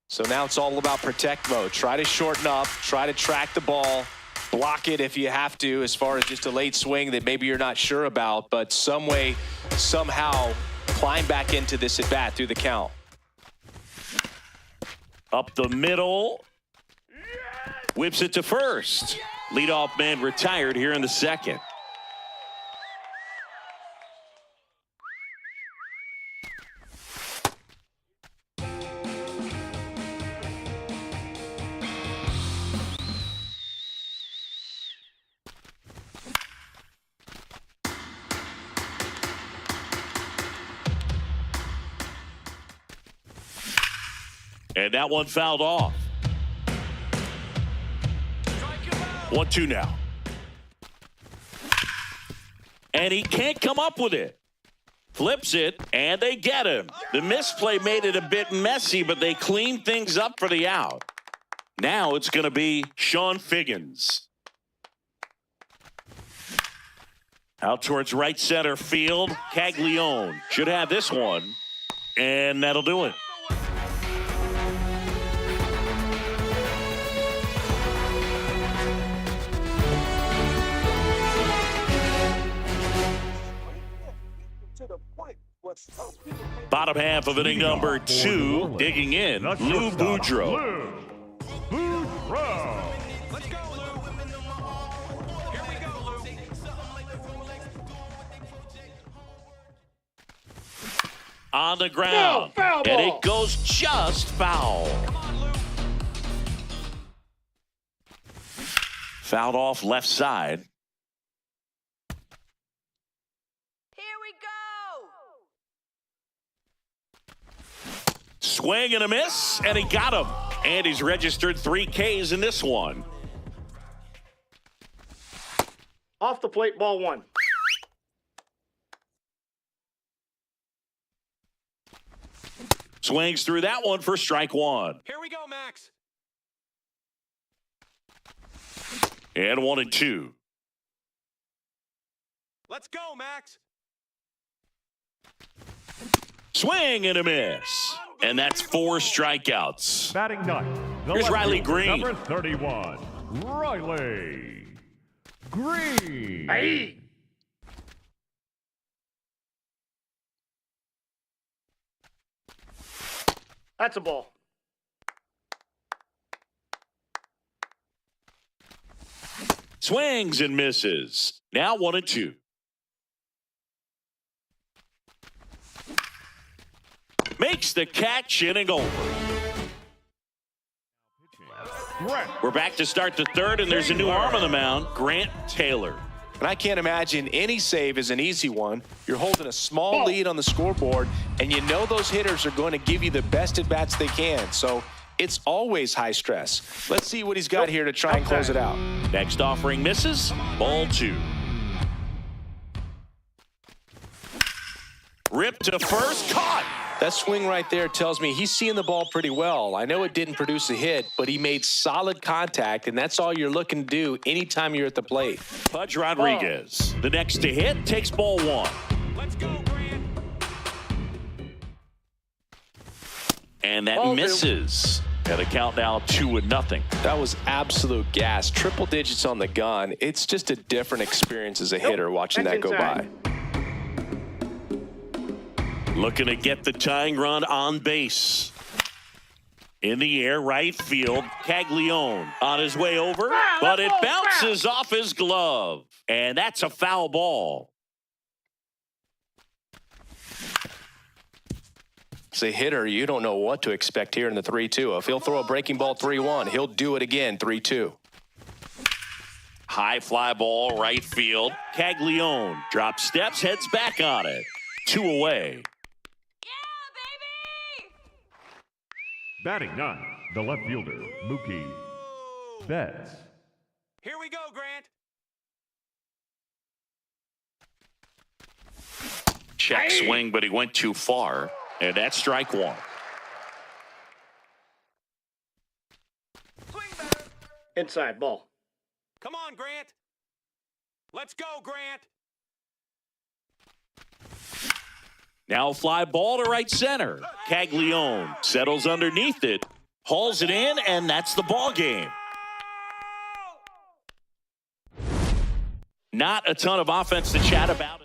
So now it's all about protect mode. Try to shorten up. Try to track the ball. Block it if you have to, as far as just a late swing that maybe you're not sure about. But some way, somehow, climb back into this at bat through the count. Up the middle. Whips it to first. Leadoff man retired here in the second. And that one fouled off. 1-2 now. And he can't come up with it. Flips it, and they get him. The misplay made it a bit messy, but they cleaned things up for the out. Now it's going to be Sean Figgins. Out towards right center field. Caglione should have this one, and that'll do it. Bottom half of inning number 2, digging in, Lou Boudreau. Let's go, Lou. Here we go, Lou. On the ground, foul ball. and it goes just foul. Come on, Lou. Fouled off left side. Here we go. Swing and a miss, and he got him. And he's registered 3 Ks in this one. Off the plate, ball 1. Swings through that one for strike 1. Here we go, Max. And 1-2. Let's go, Max. Swing and a miss. And that's 4 strikeouts. Batting ninth. Here's Riley Green. Number 31, Riley Green. Hey. That's a ball. Swings and misses. Now 1-2. Makes the catch, inning over. We're back to start the third, and there's a new arm on the mound, Grant Taylor. And I can't imagine any save is an easy one. You're holding a small lead on the scoreboard, and you know those hitters are going to give you the best at-bats they can. So it's always high stress. Let's see what he's got here to try and close it out. Next offering misses, ball 2. Ripped to first, caught. That swing right there tells me he's seeing the ball pretty well. I know it didn't produce a hit, but he made solid contact, and that's all you're looking to do anytime you're at the plate. Pudge Rodriguez, the next to hit, takes ball 1. Let's go, Grant. And that misses. And the count now 2-0. That was absolute gas. Triple digits on the gun. It's just a different experience as a hitter watching that go by. Looking to get the tying run on base. In the air, right field, Caglione on his way over, but it bounces off his glove. And that's a foul ball. As a hitter, you don't know what to expect here in the 3-2. If he'll throw a breaking ball 3-1, he'll do it again 3-2. High fly ball, right field. Caglione drops steps, heads back on it. 2 away. Batting ninth, the left fielder, Mookie Betts. Here we go, Grant. Check swing, but he went too far. And that's strike 1. Swing better. Inside, ball. Come on, Grant. Let's go, Grant. Now fly ball to right center. Caglione settles underneath it, hauls it in, and that's the ball game. Not a ton of offense to chat about.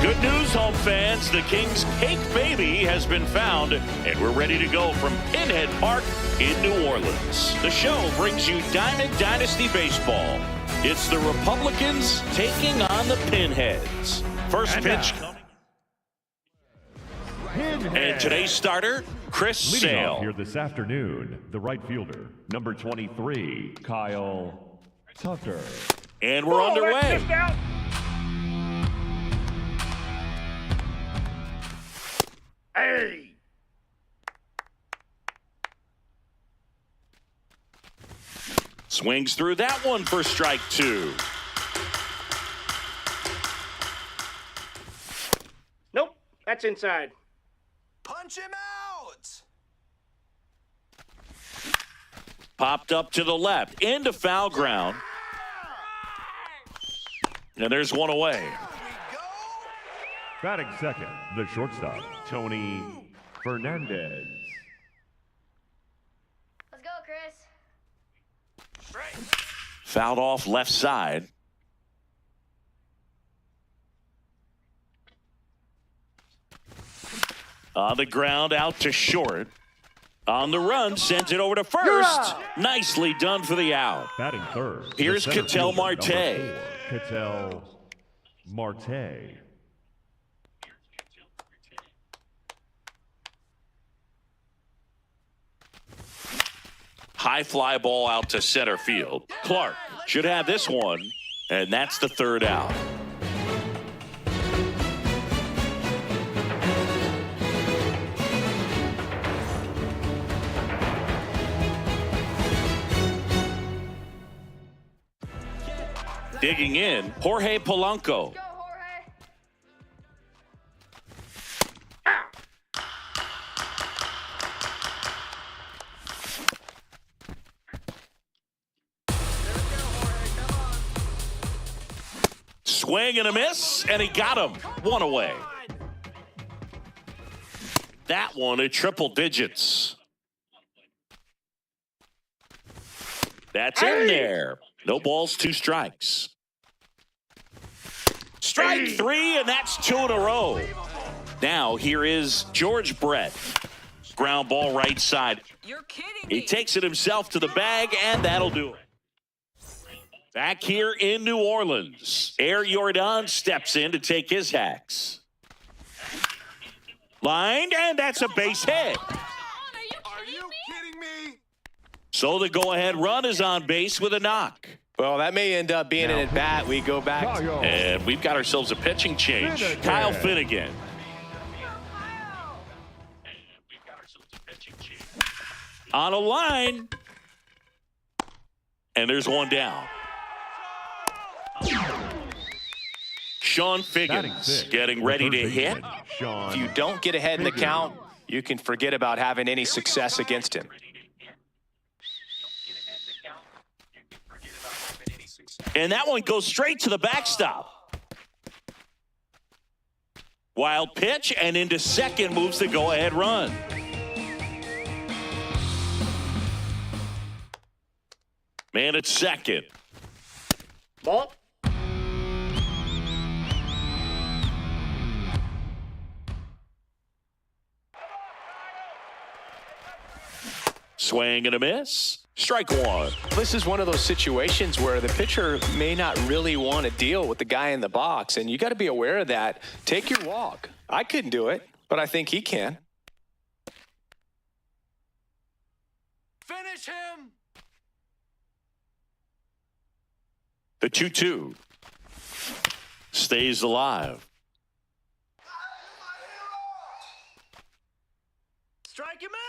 Good news, home fans. The Kings' cake baby has been found, and we're ready to go from Pinhead Park in New Orleans. The show brings you Diamond Dynasty Baseball. It's the Republicans taking on the Pinheads. First pitch coming. And today's starter, Chris Leading Sale. off here this afternoon, the right fielder, number 23, Kyle Tucker. And we're underway. Hey! Swings through that one for strike two. Nope, that's inside. Punch him out! Popped up to the left, into foul ground. And there's one away. Batting second, the shortstop, Tony Fernandez. Let's go, Chris. Fouled off left side. On the ground, out to short. On the run, sends it over to first. Nicely done for the out. Batting third. Here's Ketel Marte. Ketel Marte. High fly ball out to center field. Clark should have this one, and that's the third out. Digging in, Jorge Polanco. Go, Jorge. Swing and a miss, and he got him. One away. That one at triple digits. That's in there. No balls, two strikes. Strike three, and that's two in a row. Now, here is George Brett. Ground ball right side. You're kidding He me. takes it himself to the bag, and that'll do it. Back here in New Orleans, Air Jordan steps in to take his hacks. Lined, and that's a base hit. Are you kidding me? So the go-ahead run is on base with a knock. Well, that may end up being an at-bat. We go back. And we've got ourselves a pitching change. Kyle Finnegan. On a line. And there's one down. Sean Figgins getting ready to hit. If you don't get ahead in the count, you can forget about having any success against him. And that one goes straight to the backstop. Wild pitch, and into second moves the go-ahead run. Man at second. Ball. Swing and a miss. Strike one. This is one of those situations where the pitcher may not really want to deal with the guy in the box, and you got to be aware of that. Take your walk. I couldn't do it, but I think he can. Finish him! The 2-2 stays alive. Strike him out!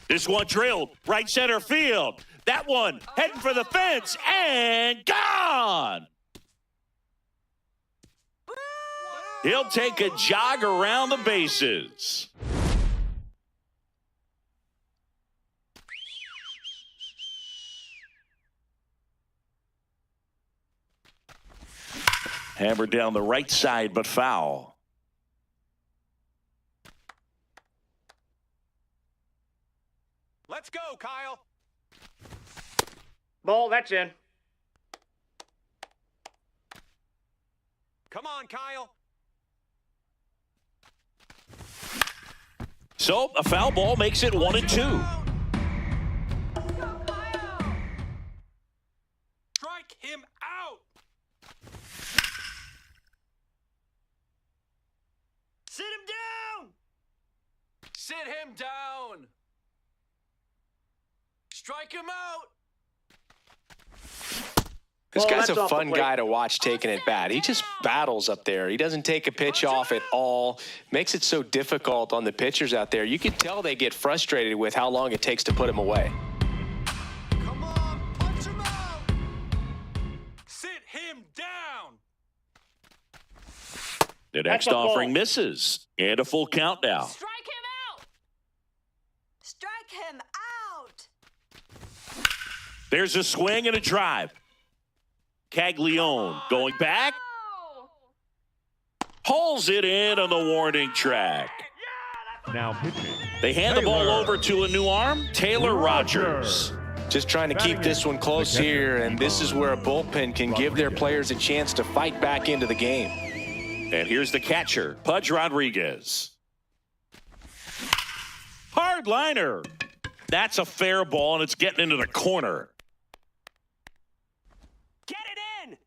This one drilled right center field. That one heading for the fence and gone. He'll take a jog around the bases. Hammered down the right side, but foul. Let's go, Kyle. Ball, that's in. Come on, Kyle. So a foul ball makes it 1-2. Strike him out. Sit him down. Sit him down. Strike him out. This Well, guy's that's a off the fun plate. guy to watch taking it bat. He just battles up there. He doesn't take a pitch off at all. Makes it so difficult on the pitchers out there. You can tell they get frustrated with how long it takes to put him away. Come on, punch him out. Sit him down. The next That's a ball. offering misses. And a full count now. Strike him out. Strike him out. There's a swing and a drive. Caglione going back. Hauls it in on the warning track. Now pitching. They hand the ball Taylor over to a new arm, Taylor Rogers. Just trying to keep this one close here, and this is where a bullpen can give their players a chance to fight back into the game. And here's the catcher, Pudge Rodriguez. Hard liner. That's a fair ball, and it's getting into the corner. Get it in.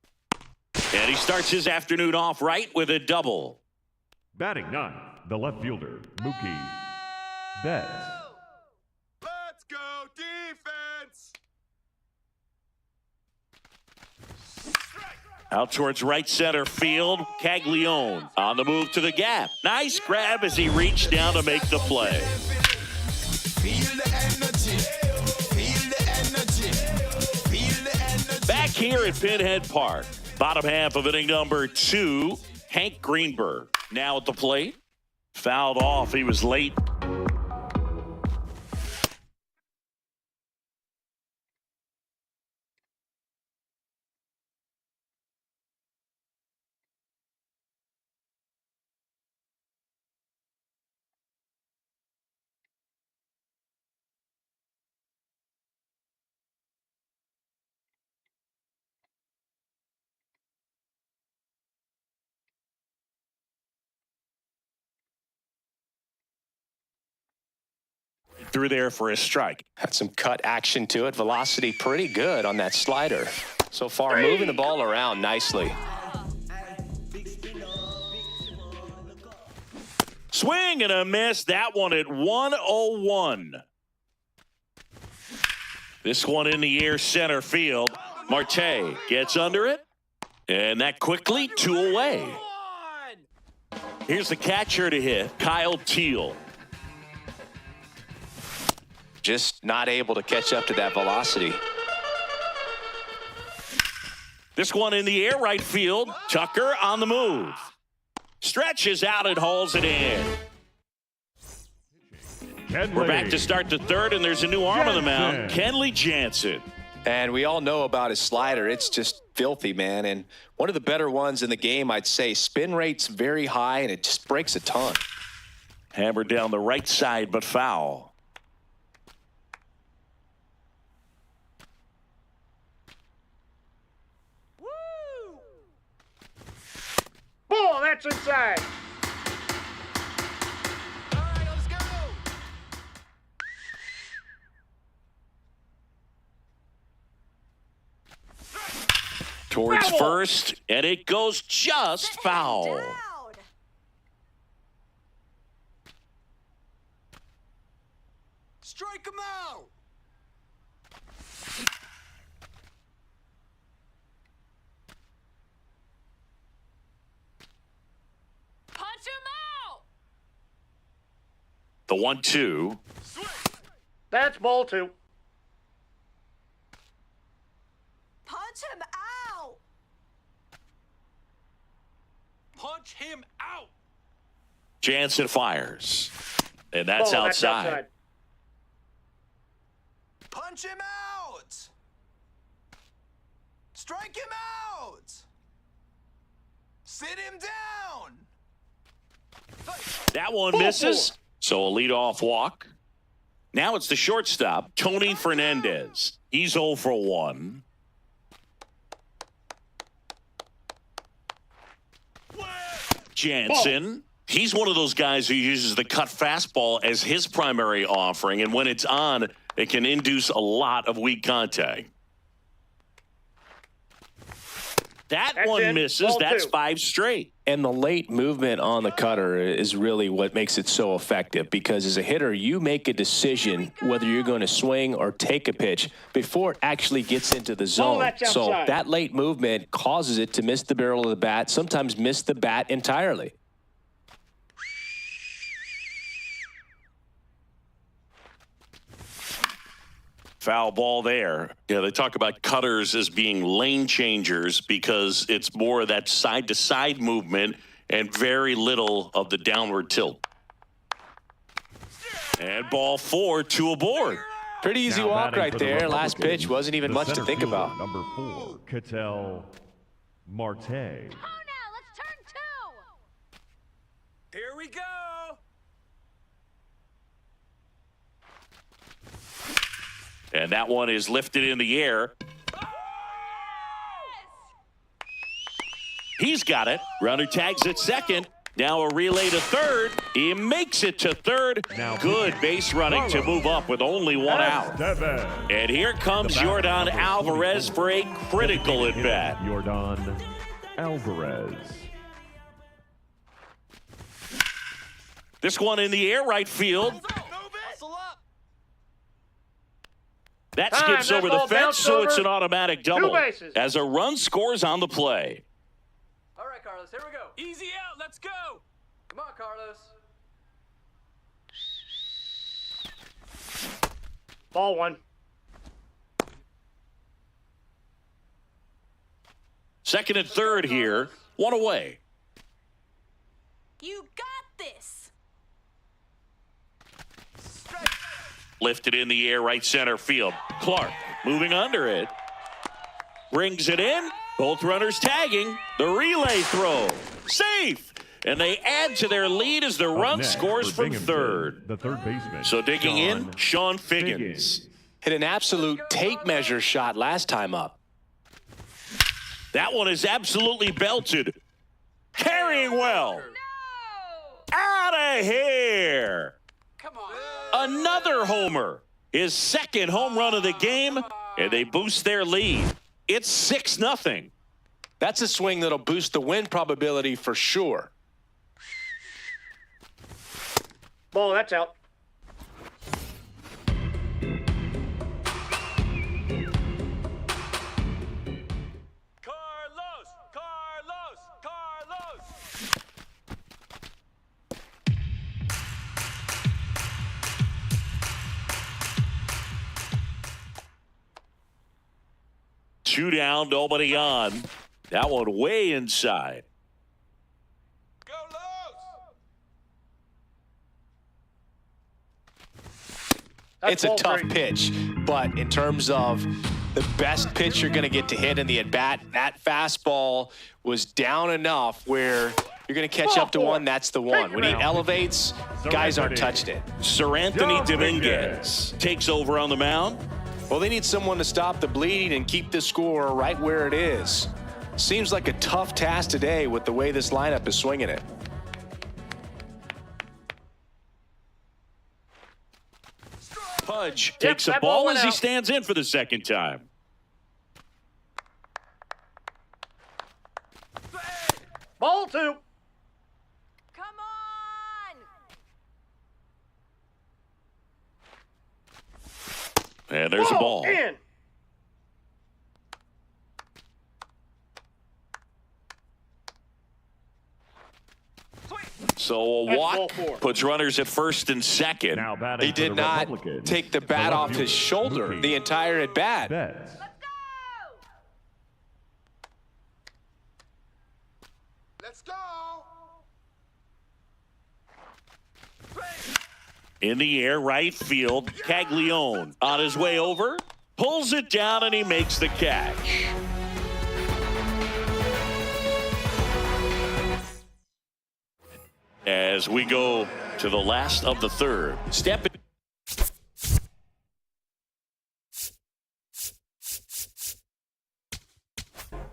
And he starts his afternoon off right with a double. Batting ninth, the left fielder, Mookie Betts. Let's go, defense. Out towards right center field, Caglione on the move to the gap. Nice grab as he reached down to make the play. Back here at Pinhead Park, bottom half of inning number 2, Hank Greenberg now at the plate. Fouled off, he was late. Through there for a strike. Had some cut action to it. Velocity pretty good on that slider. So far, moving the ball around nicely. Swing and a miss. That one at 101. This one in the air center field. Marte gets under it. And that quickly 2 away. Here's the catcher to hit, Kyle Teal. Just not able to catch up to that velocity. This one in the air right field. Tucker on the move. Stretches out and hauls it in. We're back to start the third, and there's a new arm on the mound, Kenley Jansen. And we all know about his slider. It's just filthy, man. And one of the better ones in the game, I'd say. Spin rate's very high, and it just breaks a ton. Hammered down the right side, but foul. Ball, that's inside. All right, let's go. Towards Foul. first, and it goes just foul. Down. Strike him out. Punch him out. The 1-2. That's ball 2. Punch him out. Punch him out. Jansen fires. And that's Ball, outside. Punch him out. Strike him out. Sit him down. That one misses. So a leadoff walk. Now it's the shortstop, Tony Fernandez. He's 0 for 1. Jansen. He's one of those guys who uses the cut fastball as his primary offering, and when it's on, it can induce a lot of weak contact. That one misses. That's 5 straight. And the late movement on the cutter is really what makes it so effective, because as a hitter, you make a decision whether you're going to swing or take a pitch before it actually gets into the zone. So that late movement causes it to miss the barrel of the bat, sometimes miss the bat entirely. Foul ball there. Yeah, they talk about cutters as being lane changers because it's more of that side-to-side movement and very little of the downward tilt. And ball 4, 2 aboard. Pretty easy walk right there. Last pitch wasn't even much to think about. Number 4, Ketel Marte. Oh, now let's turn 2. Here we go. And that one is lifted in the air. He's got it. Runner tags at second. Now a relay to third. He makes it to third. Good base running to move up with only 1 out. And here comes Yordan Alvarez for a critical at bat. Yordan Alvarez. This one in the air, right field. That skips over the fence, so it's an automatic double as a run scores on the play. All right, Carlos, here we go. Easy out. Let's go. Come on, Carlos. Ball 1. Second and third here. 1 away. You got this. Lifted in the air, right center field. Clark moving under it. Brings it in. Both runners tagging. The relay throw. Safe. And they add to their lead as the run scores from third. The third baseman. So digging in, Sean Figgins. Hit an absolute tape measure shot last time up. That one is absolutely belted. Carrying well. Out of here. Come on. Another homer. His second home run of the game, and they boost their lead. It's 6-0. That's a swing that'll boost the win probability for sure. Ball, that's out. Carlos. Two down, nobody on. That one way inside. Go Los. It's a tough pitch, but in terms of the best pitch you're going to get to hit in the at-bat, that fastball was down enough where you're going to catch up to one, that's the one. When he elevates, guys aren't touched it. Sir Anthony Dominguez takes over on the mound. Well, they need someone to stop the bleeding and keep the score right where it is. Seems like a tough task today with the way this lineup is swinging it. Pudge takes a ball as he stands in for the second time. Ball 2. Come on. And there's a ball. In. So a walk puts runners at first and second. He did not take the bat off his shoulder the entire at bat. Let's go. Let's go. In the air, right field. Caglione on his way over, pulls it down, and he makes the catch. As we go to the last of the third. Step it.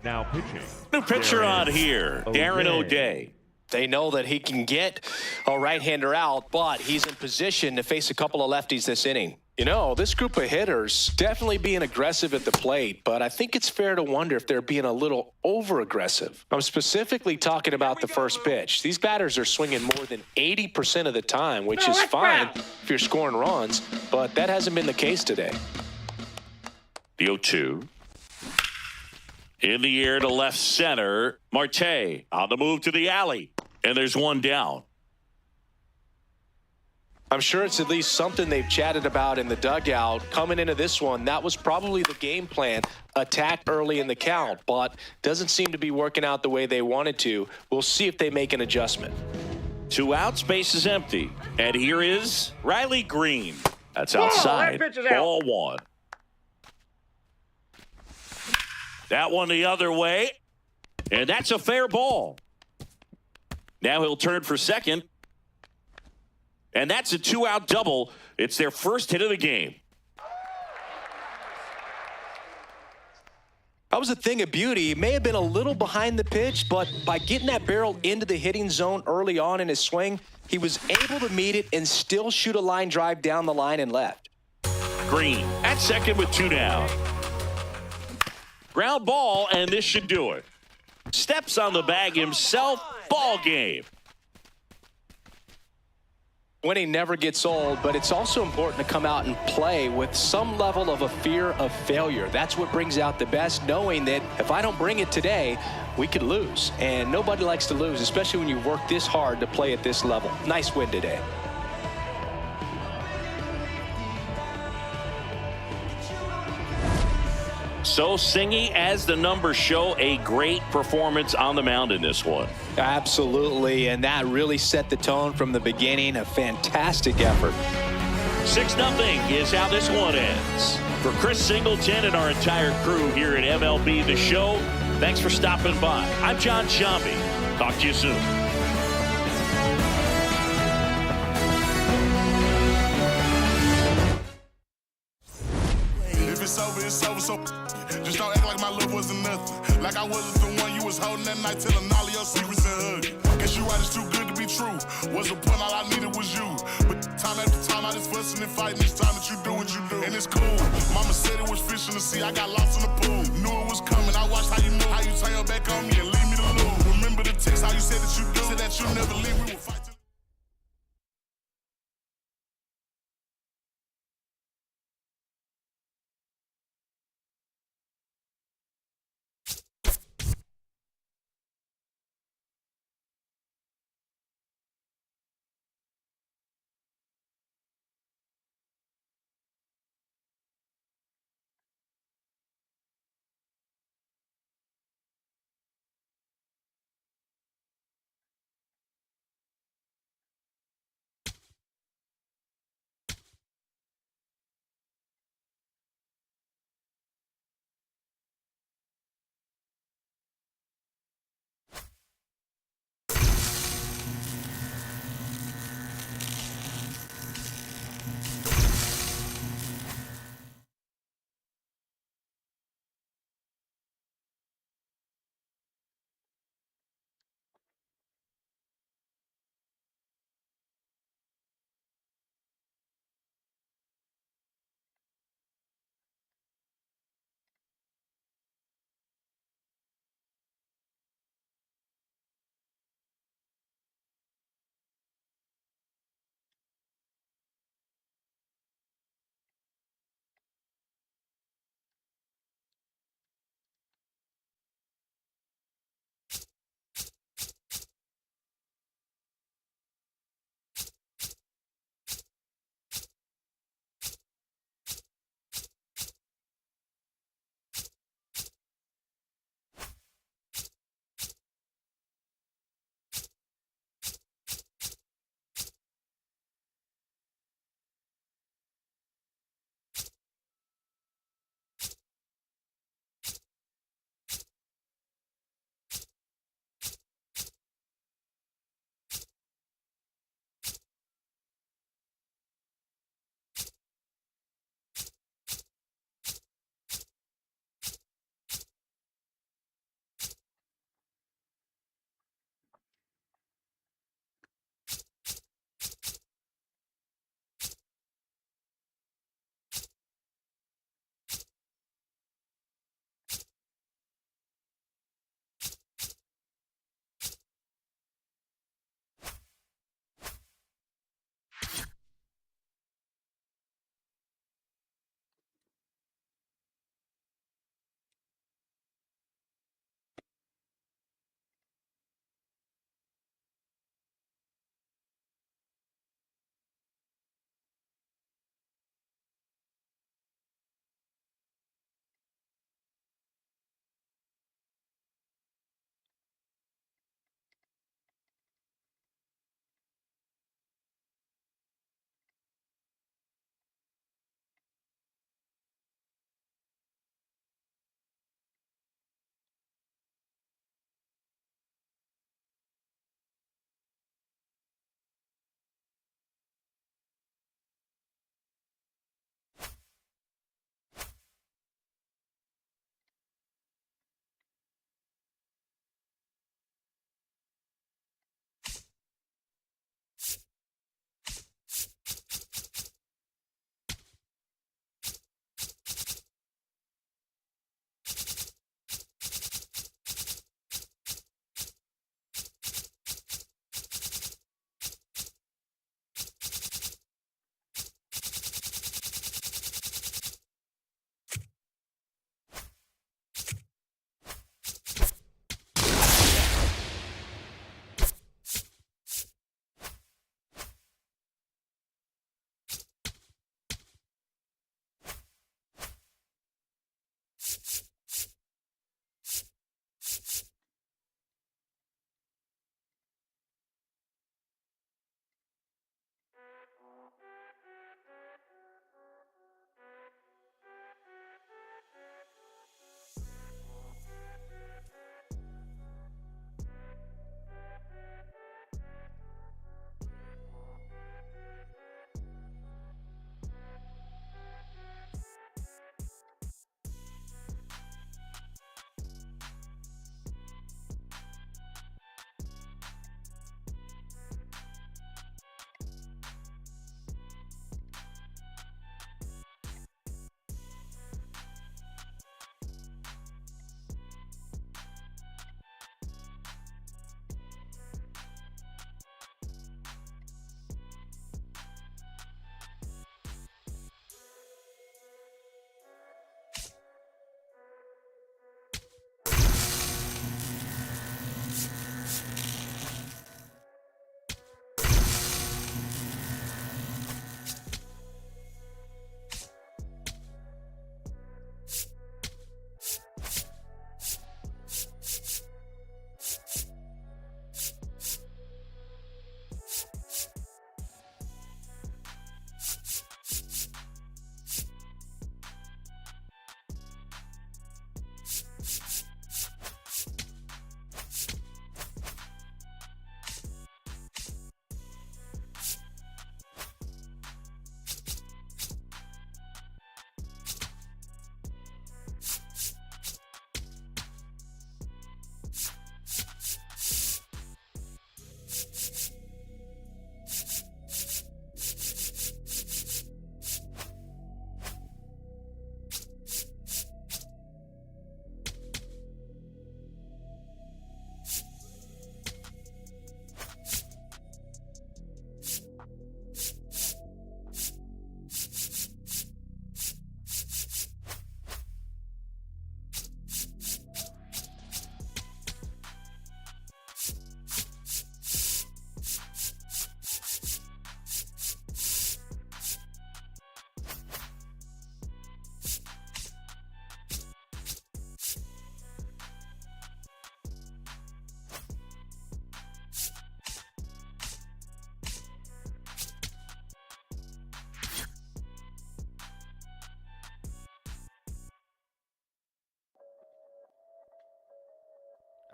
Now pitching. New pitcher on here, Darren O'Day. They know that he can get a right-hander out, but he's in position to face a couple of lefties this inning. You know, this group of hitters definitely being aggressive at the plate, but I think it's fair to wonder if they're being a little over-aggressive. I'm specifically talking about the first pitch. These batters are swinging more than 80% of the time, which is fine if you're scoring runs, but that hasn't been the case today. The 0-2. In the air to left center. Marte on the move to the alley. And there's one down. I'm sure it's at least something they've chatted about in the dugout. Coming into this one, that was probably the game plan. Attack early in the count, but doesn't seem to be working out the way they wanted to. We'll see if they make an adjustment. 2 out, space is empty. And here is Riley Green. That's outside. That pitch is out. Ball 1. That one the other way. And that's a fair ball. Now he'll turn for second. And that's a 2-out double. It's their first hit of the game. That was a thing of beauty. He may have been a little behind the pitch, but by getting that barrel into the hitting zone early on in his swing, he was able to meet it and still shoot a line drive down the line and left. Green at second with 2 down. Ground ball, and this should do it. Steps on the bag himself. Ball game. Winning never gets old, but it's also important to come out and play with some level of a fear of failure. That's what brings out the best, knowing that if I don't bring it today, we could lose. And nobody likes to lose, especially when you work this hard to play at this level. Nice win today. So, Singy, as the numbers show, a great performance on the mound in this one. Absolutely, and that really set the tone from the beginning. A fantastic effort. 6-0 is how this one ends. For Chris Singleton and our entire crew here at MLB The Show, thanks for stopping by. I'm John Shambi. Talk to you soon. It's over, so just don't act like my love wasn't nothing. Like I wasn't the one you was holding that night, telling all of your secrets and hugging. Guess you right, it's too good to be true. Was a point, all I needed was you. But time after time, I just fussing and fighting. It's time that you do what you do. And it's cool. Mama said it was fish in the sea, I got lost in the pool. Knew it was coming, I watched how you move, how you turn your back on me and leave me to lose. Remember the text, how you said that you do, said that you never leave, we would fight.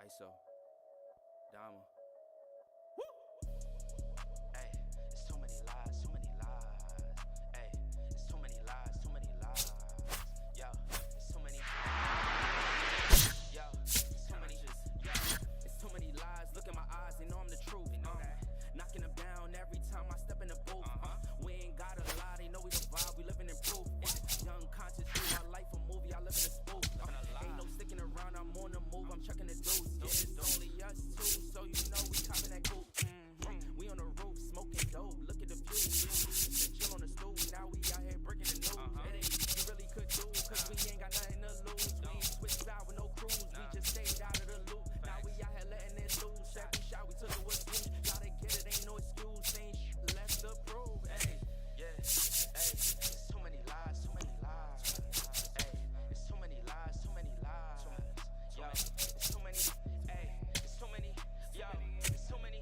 ISO. Dama. Woo! Hey, it's too many lies, too many lies. Hey, it's too many lies, too many lies. Yo, it's too many. Yo, it's too many. It's too many lies. Look in my eyes, they know I'm the truth. Knocking them down every time I step in the booth. We ain't got a lie, they know we the vibe, we living in proof. Young conscious, do my life a movie, I live in a spoof. Ain't no sticking around, I'm on the move, I'm checking the dudes. Yeah, it's only us two, so you know we copping that coupe. We on the roof, smoking dope, look at the view. Chill on the stool, now we out here breaking the news. It ain't you really could do, cause we ain't got nothing to lose. We ain't switched out with no crews, we just stayed out of the loop. Now we out here letting it loose, every shot we took it was huge. Gotta get it, ain't no excuse, ain't left to prove. Hey, yeah, hey, it's too many lies, too many lies. Hey, it's too many lies, too many lies. Yo, it's too many, hey, it's too many, yo, it's too many.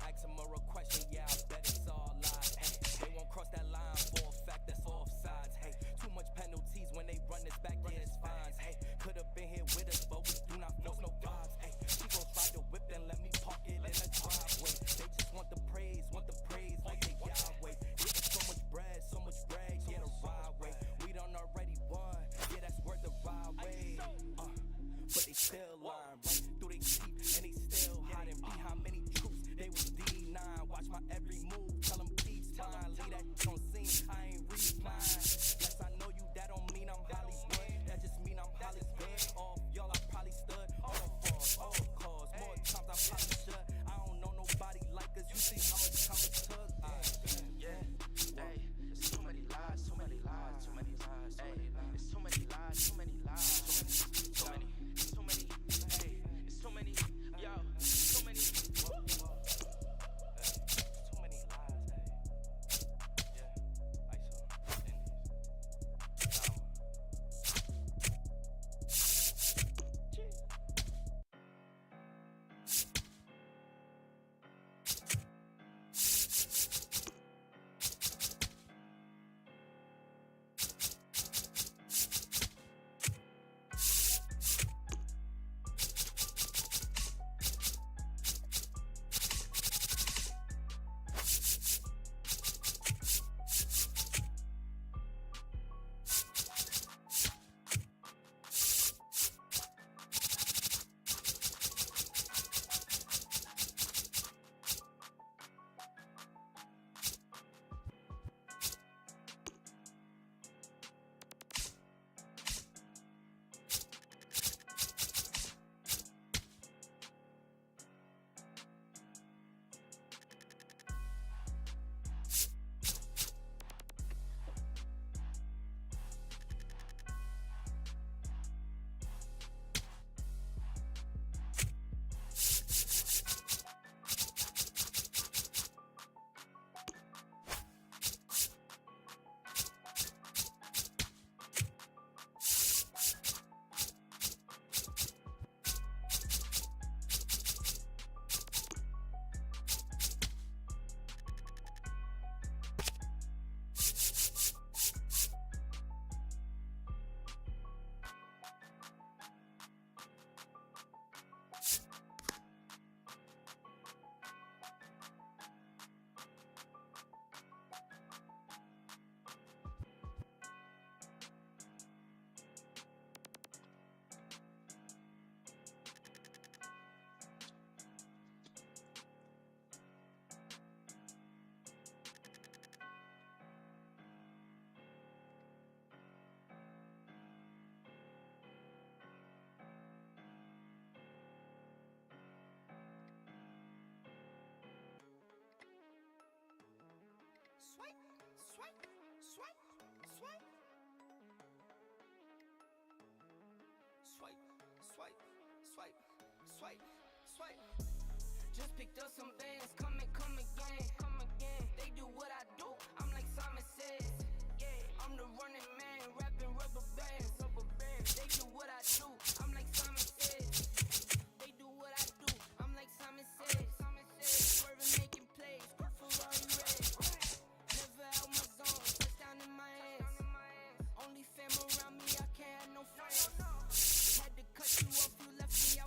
Ask them a real question, yeah, I bet it's all lies. Hey, they won't cross that line for a fact, that's offsides. Hey, too much penalties when they run this back, yeah, it's fines. Hey, could have been here with us, but we do not force no vibes. Hey, she gon' try to whip and let me park it in the driveway. They just want the praise like they Yahweh. Getting so much bread, yeah, the ride way. We done already won, yeah, that's worth the ride way. But they still lying, right through they teeth, and they still hiding behind many truths. They was D9, watch my every move, tell them keep fine. Leave that on scene, I ain't replying. Yes, I know you, that don't mean I'm Hollywood, that just mean I'm Hollywood. Off y'all, I probably stood all falls, all cause. More times I probably should. I don't know nobody like us, you see how much time it took. Yeah, hey, it's too many lies, too many lies, too many lies, hey, it's too many lies, too many lies, too many, it's too many, hey, it's too many, yo, it's too many, too many lies, hey, yeah, ISO, Indies, Swipe, swipe, swipe, swipe. Swipe, swipe, swipe, swipe, swipe. Just picked up some bands, come again, come again. They do what I do, I'm like Simon says. Yeah, I'm the running man, rapping rubber bands. They do what I do, I'm like Simon says. They do what I do, I'm like Simon says. Swerving, making plays, good Ferrari red. Never out my zone, touchdown in my hands. Only fam around me, I can't have no friends. Had to cut you off, you left me, I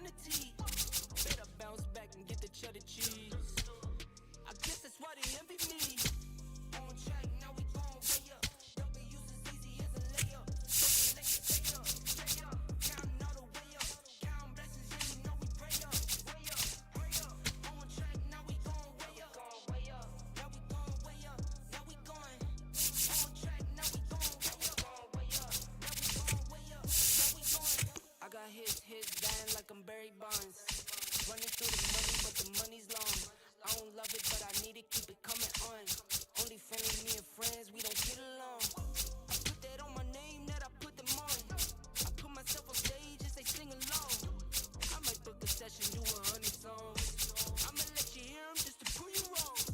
eternity. Better bounce back and get the cheddar cheese. I guess that's why they envy me. On track, now we gon' way up. W's as easy as a layup. Stay up, stay up. Counting all the way up. Count blessings, yeah, you know we pray up. Way up, pray up. On track, now we gon' way up. Way up. Now we gon' way up. Now we going. On track, now we gon' way up. Way up. Now we gon' way up. Now we going. I got hits dying like I'm Barry Bonds. Running through the money, but the money's long. I don't love it, but I need it, keep it coming on. Only friendly, me and friends, we don't get along. I put that on my name, that I put them on. I put myself on stage as they sing along. I might book a session, do 100 songs. I'ma let you hear them just to prove you wrong.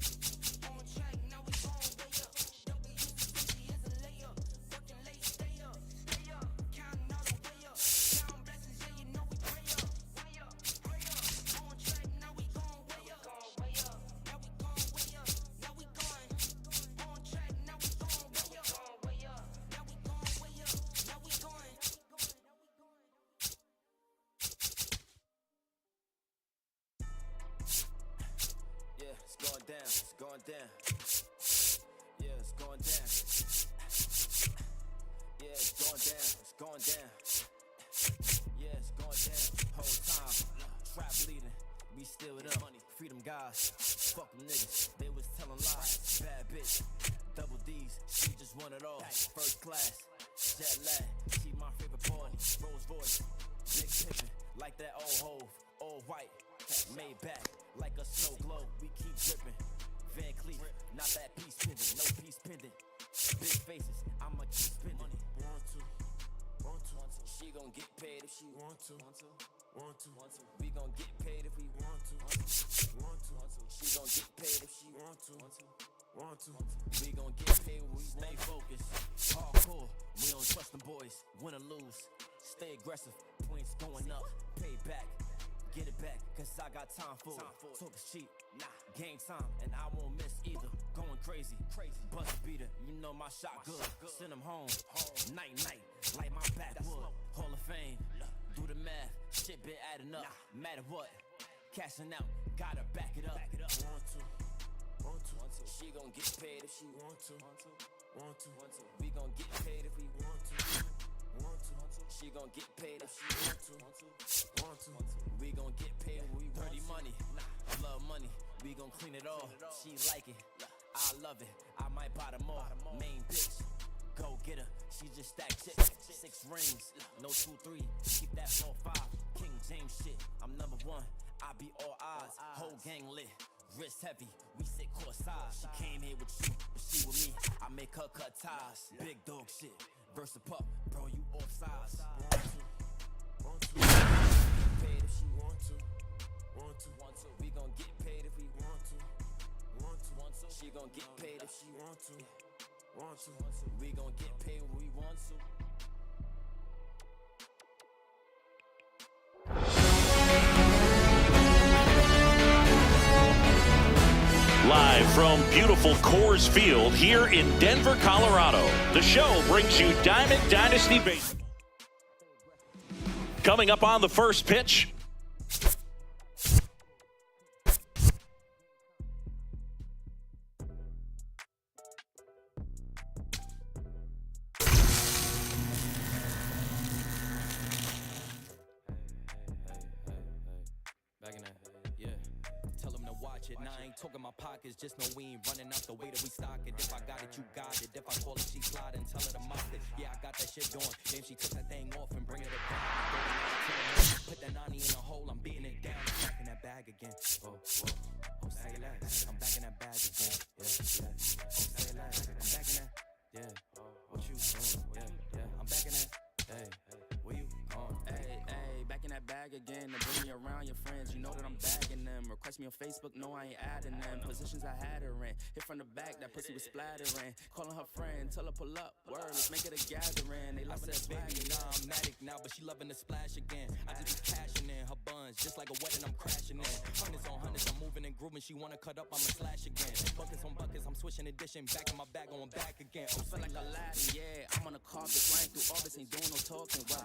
On track, now we gon' way up. W's as easy as a layup. Working late, stay up, stay up. Counting all the way up. Count blessings, yeah, you know we pray up. Way up, pray up. On track, now we gon' way up. Way up. Now we gon' way up. Now we going. On track, now we gon' way up. Way up. Now we gon' way up. Now we going. Yeah, it's going down. It's going down. Yeah, it's going down. Yeah, it's going down. It's going down. Yeah, it's going down. Whole time, trap leading. We still with them. Freedom guys. Fuck them niggas. They was telling lies. Bad bitch. Double D's. She just want it all. First class. Jet lag. She my favorite boy. Rolls Royce. Big pimpin'. Like that old hove. All white. Made back. Like a snow globe. We keep dripping. Van Cleef. Not that peace pendant. No peace pendant. Big faces. I'ma keep spending. Want to. She gon' get paid if she want to. We gon' get paid if we want to. She gon' get paid if she want to. We gon' get paid when we stay focused. Hardcore, we don't trust them boys. Win or lose, stay aggressive. Points going up, pay back. Get it back, cause I got time for it. Talk is cheap, nah, game time, and I won't miss either. Going crazy, bust a beater, you know my shot good. Send them home, night, like my backwood. Hall of Fame, do the math, shit been adding up. Matter what, cashing out, gotta back it up. Want to. She gon' get paid if she want to. We gon' get paid if we want to. She gon' get paid if she want to. We gon' get paid when we dirty money. Love money, we gon' clean it all. She like it, I love it. I might buy them all. Main bitch, go get her. She just stack chips. 6 rings, no 2-3. Keep that 4-5. King James shit. I'm number 1. I be all odds. Whole gang lit. Wrist heavy, we sit courtside. She came here with you, but she with me. I make her cut ties. Big dog shit, versa pup, bro, you offsides. Want to. Paid if she want to. We gon' get paid if we want to. She gon' get paid if she want to. We gon' get paid when we want to. Live from beautiful Coors Field here in Denver, Colorado, the show brings you Diamond Dynasty Baseball. Coming up on the first pitch. Back in that, yeah. Tell them to watch it. Now I ain't talking my pockets. Just know we ain't running out the way that we stock it. If I got it, you got it. If I call it, she slide and tell her to mop it. Yeah, I got that shit going. Then she took that thing off and bring it down. Put that 90 in a hole. I'm beating it down. I'm back in that bag again. Oh, say that. I'm back in that bag again. Yeah. Say that. I'm back in that. Yeah. What you doing? Yeah. I'm back in that. Hey. Where you going? Hey, back in that bag again. To bring me around your friends. You know that I'm bagging them. Request me on Facebook. No, I ain't adding them. Positions I had her in. Hit from the back. That pussy was splattering. Calling her friend. Tell her pull up. Word. Let's make it a gathering. They loving that baby. Nah, I'm Matic now, but she loving the splash again. I just be cashing in her bun. ones, just like a wedding, I'm crashing in. Hundreds on hundreds, I'm moving and grooving. She wanna cut up, I'ma slash again. Buckets on buckets, I'm switching edition. Back in my bag, going back again. I feel like Aladdin, yeah. I'm on the carpet, flying through orbits, ain't doing no talking. Wow.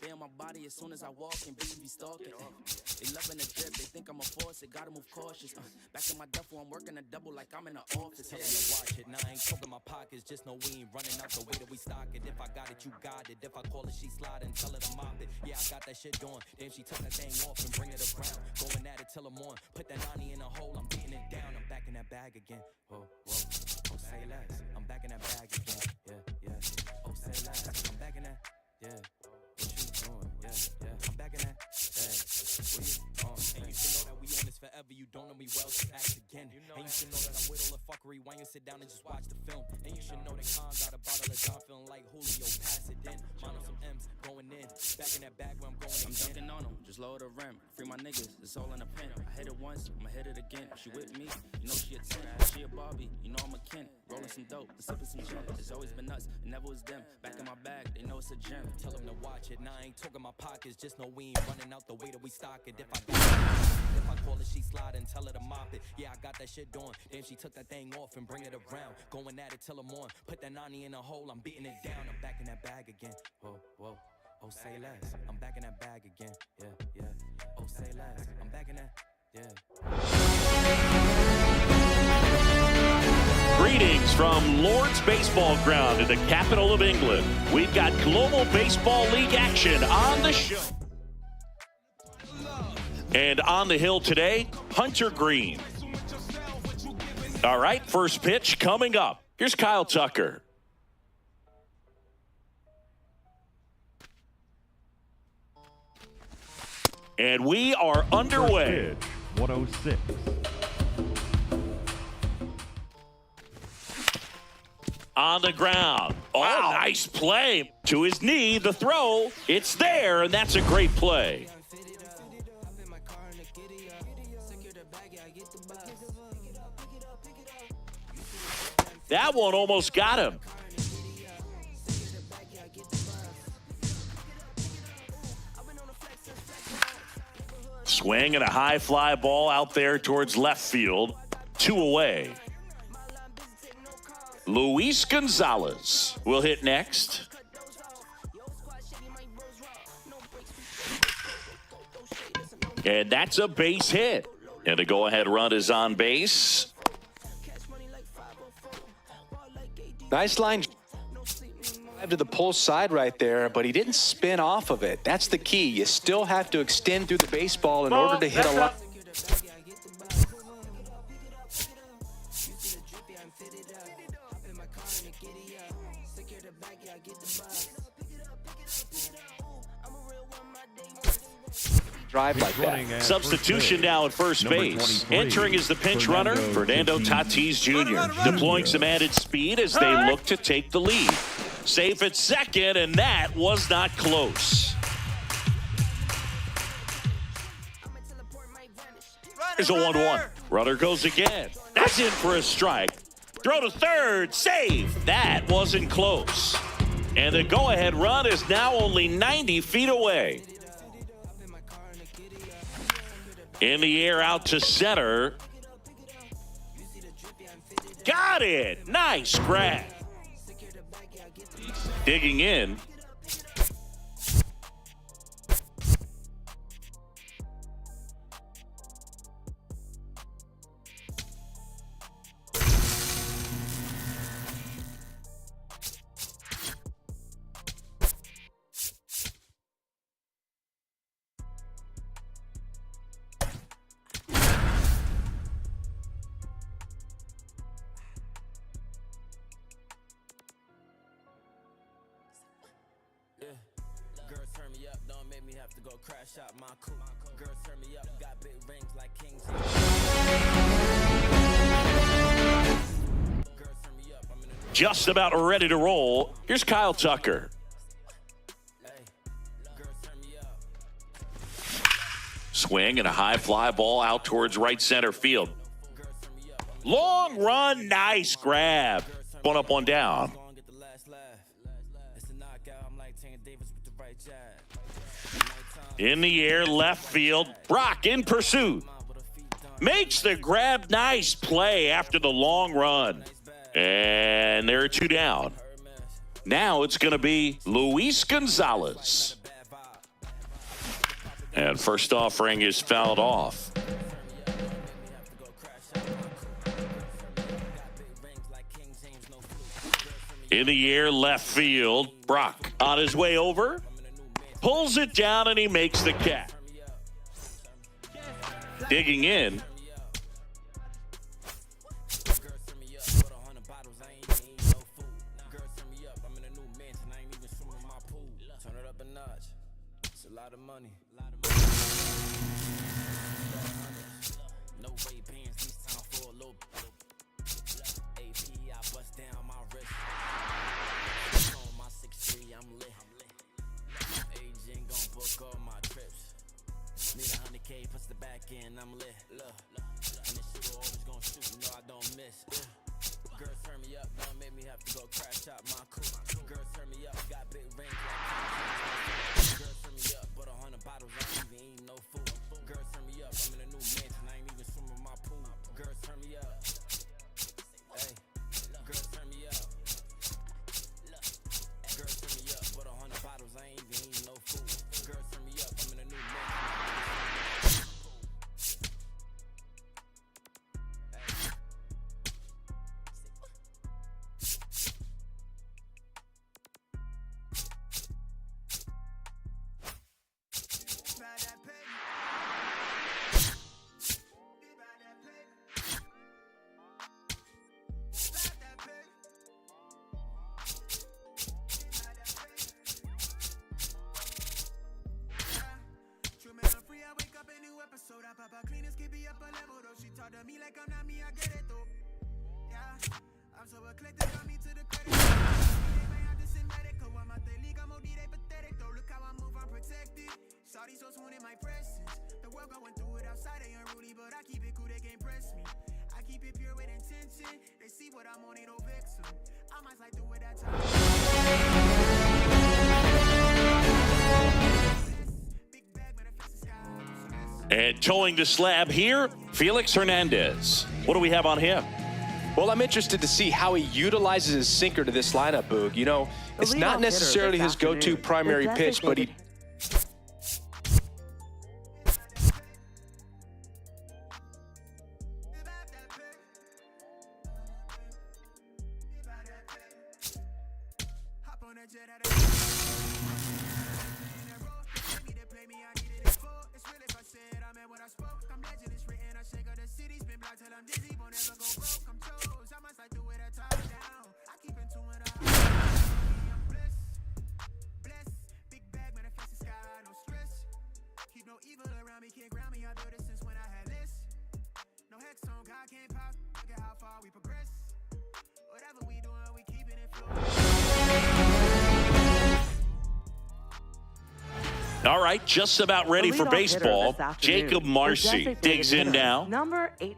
They on my body as soon as I walk in, bitches be stalking. They loving the drip, they think I'm a force, they gotta move cautious. Back in my duffel, I'm working a double like I'm in the office. Tell them to watch it, now I ain't talking my pockets, just know we ain't running out the way that we stock it. If I got it, you got it. If I call it, she slide and tell her to mop it. Yeah, I got that shit doing. Damn, she took that thing off and bring it around. Going at it till I'm on. Put that 90 in a hole, I'm beating it down. I'm back in that bag again. Whoa, whoa, oh say less. I'm back in that bag again. Yeah. Oh say less. I'm back in that. Yeah. What you doing? Yeah. I'm back in that. Hey, what you on? And you should know that we on this forever. You don't know me well, just ask again. And you should know that I'm with all the fuckery. Why you sit down and just watch the film? And you should know that Khan got a bottle of Don feeling like Julio. Pass it in. Mine on some M's going in. Back in that bag where I'm going. I'm dunking on them. Just lower the rim. Free my niggas. It's all in a pen. I hit it once. I'ma hit it again. She with me. You know she a 10. She a Barbie. You know I'm a Ken. Rolling some dope. Sipping some gin. It's always been nuts. It never was them. Back in my bag. They know it's a gem. Tell them to watch it. Now I ain't talking my pockets. Just know we ain't running out the way that we stock it. If I call it, she slide and tell her to mop it. Yeah, I got that shit doing. Damn, she took that thing off and bring it around. Going at it till I'm on. Put that 90 in a hole, I'm beating it down. I'm back in that bag again. Whoa, whoa. Oh, say less. I'm back in that bag again. Yeah. Oh, say less. I'm back in that. Yeah. Greetings from Lord's Baseball Ground in the capital of England. We've got Global Baseball League action on the show. And on the hill today, Hunter Green. All right, first pitch coming up. Here's Kyle Tucker. And we are underway. Pitch, 106. On the ground. Oh, wow. Nice play. To his knee, the throw. It's there, and that's a great play. That one almost got him. Swing and a high fly ball out there towards left field. 2 away. Luis Gonzalez will hit next. And that's a base hit. And the go-ahead run is on base. Nice line to the pull side right there, but he didn't spin off of it. That's the key. You still have to extend through the baseball in order to hit a line. Drive like that. Substitution now at first base. Entering is the pinch runner, Fernando Tatis Jr. Deploying some added speed as they look to take the lead. Safe at second, and that was not close. Here's a 1-1. Runner goes again. That's in for a strike. Throw to third. Save. That wasn't close. And the go-ahead run is now only 90 feet away. In the air out to center. Got it. Nice grab. Digging in. Just about ready to roll. Here's Kyle Tucker. Swing and a high fly ball out towards right center field. Long run, nice grab. One up, one down. In the air, left field. Brock in pursuit. Makes the grab. Nice play after the long run. And there are two down. Now it's going to be Luis Gonzalez. And first offering is fouled off. In the air, left field. Brock on his way over. Pulls it down and he makes the catch. Digging in. I'm lit, look, and this shit always gonna shoot, you know I don't miss. Girls turn me up, don't make me have to go crash out my coupe. Girls turn me up, got big rings like girls turn me up, but 100 bottles, I ain't even eating no food. Girls turn me up, I'm in a new mansion, I ain't even swimming my pool. Girls turn me up, hey, girls turn me up. Girls turn me up, but 100 bottles, I ain't even eating no food. Girls turn me up, I'm in a new mansion. And towing the slab here, Felix Hernandez. What do we have on him? Well, I'm interested to see how he utilizes his sinker to this lineup, Boog. You know, it's not necessarily his go-to primary pitch, but he... All right, just about ready for baseball. Jacob Marcy digs in now. Number 8.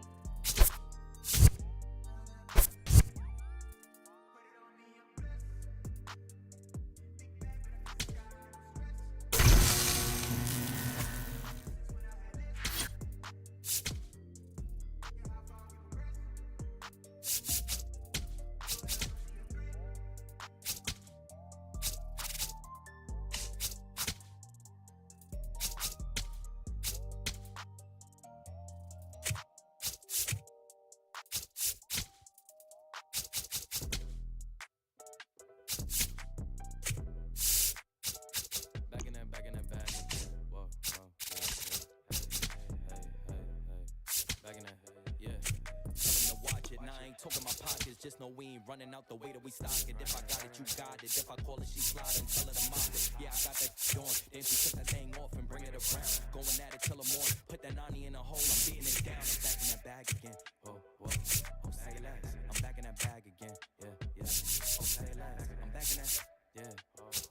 Just know we ain't running out the way that we stock it. If I got it, you got it. If I call it, she slide and tell her to mop it. Yeah, I got that on. Then she took that thing off and bring it around. Going at it till I'm on. Put that 90 in a hole, I'm beating it down. I'm back in that bag again. Oh, say less. I'm back in that bag again. Yeah. Oh, say less. I'm back in that. Yeah.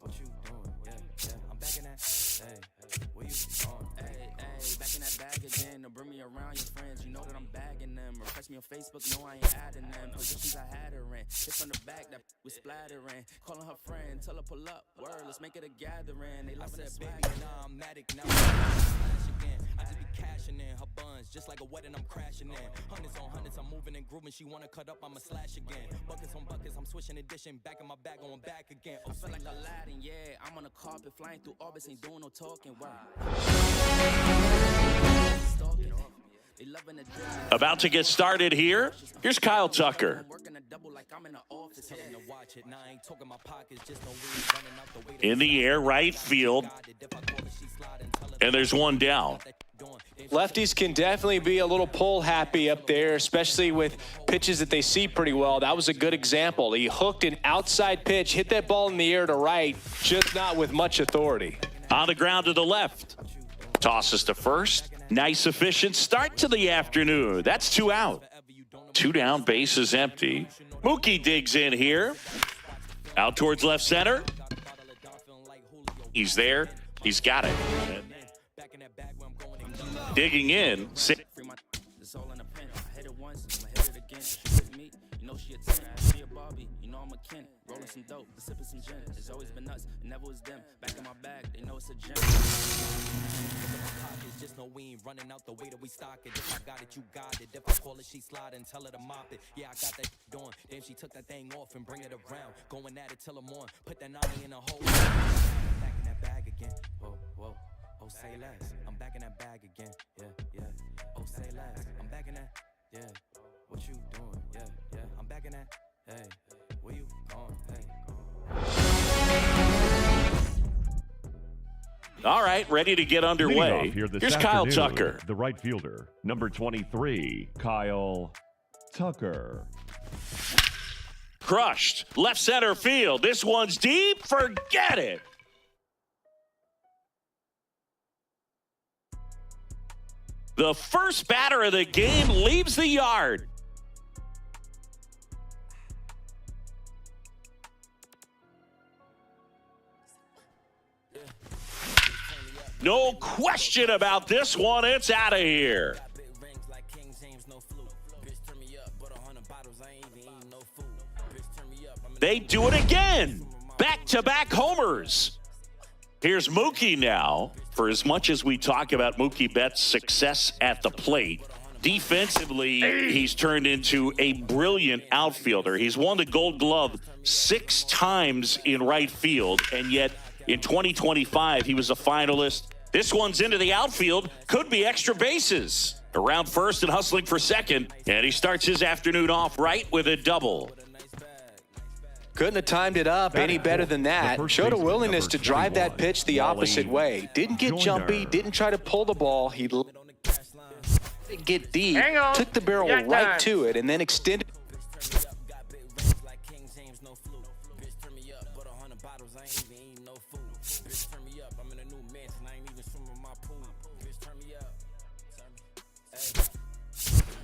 What you doing? Yeah. I'm back in that. Hey, where you on? Hey, back in that bag again. To bring me around your friends. You know that I'm bagging them. Refresh me me on Facebook, no, I ain't adding them. Positions I had her in. Hit from the back, that was splattering. Calling her friend, tell her pull up. Word, let's make it a gathering. They love that baby, and I'm matic now. I just be cashing in her buns, just like a wedding, I'm crashing in. Hundreds on hundreds, I'm moving and grooving. She wanna cut up, I'ma slash again. Buckets on buckets, I'm switching and dishing. Back in my bag, going back again. I feel like Aladdin, yeah. I'm on a carpet, flying through orbits, ain't doing no talking. Wow. About to get started here. Here's Kyle Tucker. In the air, right field. And there's one down. Lefties can definitely be a little pull happy up there, especially with pitches that they see pretty well. That was a good example. He hooked an outside pitch, hit that ball in the air to right, just not with much authority. On the ground to the left. Tosses to first. Nice, efficient start to the afternoon. That's 2 out. 2 down, base is empty. Mookie digs in here. Out towards left center. He's there. He's got it. Digging in. Rolling some dope, sipping some gin. It's always been nuts, it never was them. Back in my bag, they know it's a gem. Just know we ain't running out the way that we stock it. If I got it, you got it. If I call it, she slide and tell her to mop it. Yeah, I got that doing. Damn, she took that thing off and bring it around. Going at it till I'm on. Put that 90 in a hole. Back in that bag again. Whoa, whoa. Oh, say less. I'm back in that bag again. Yeah, yeah. Oh, say less. I'm back in that. Yeah. What you doing? Yeah, yeah. I'm back in that. Hey. Where you going? Hey. All right, ready to get underway. Here's Kyle Tucker. The right fielder, number 23, Kyle Tucker. Crushed. Left center field. This one's deep. Forget it. The first batter of the game leaves the yard. No question about this one. It's out of here. They do it again. Back-to-back homers. Here's Mookie now. For as much as we talk about Mookie Betts' success at the plate, defensively, he's turned into a brilliant outfielder. He's won the Gold Glove 6 times in right field, and yet in 2025, he was a finalist. This one's into the outfield. Could be extra bases. Around first and hustling for second. And he starts his afternoon off right with a double. Couldn't have timed it up any better than that. Showed a willingness to drive that pitch the opposite way. Didn't get jumpy. Didn't try to pull the ball. He didn't get deep. Took the barrel right to it and then extended.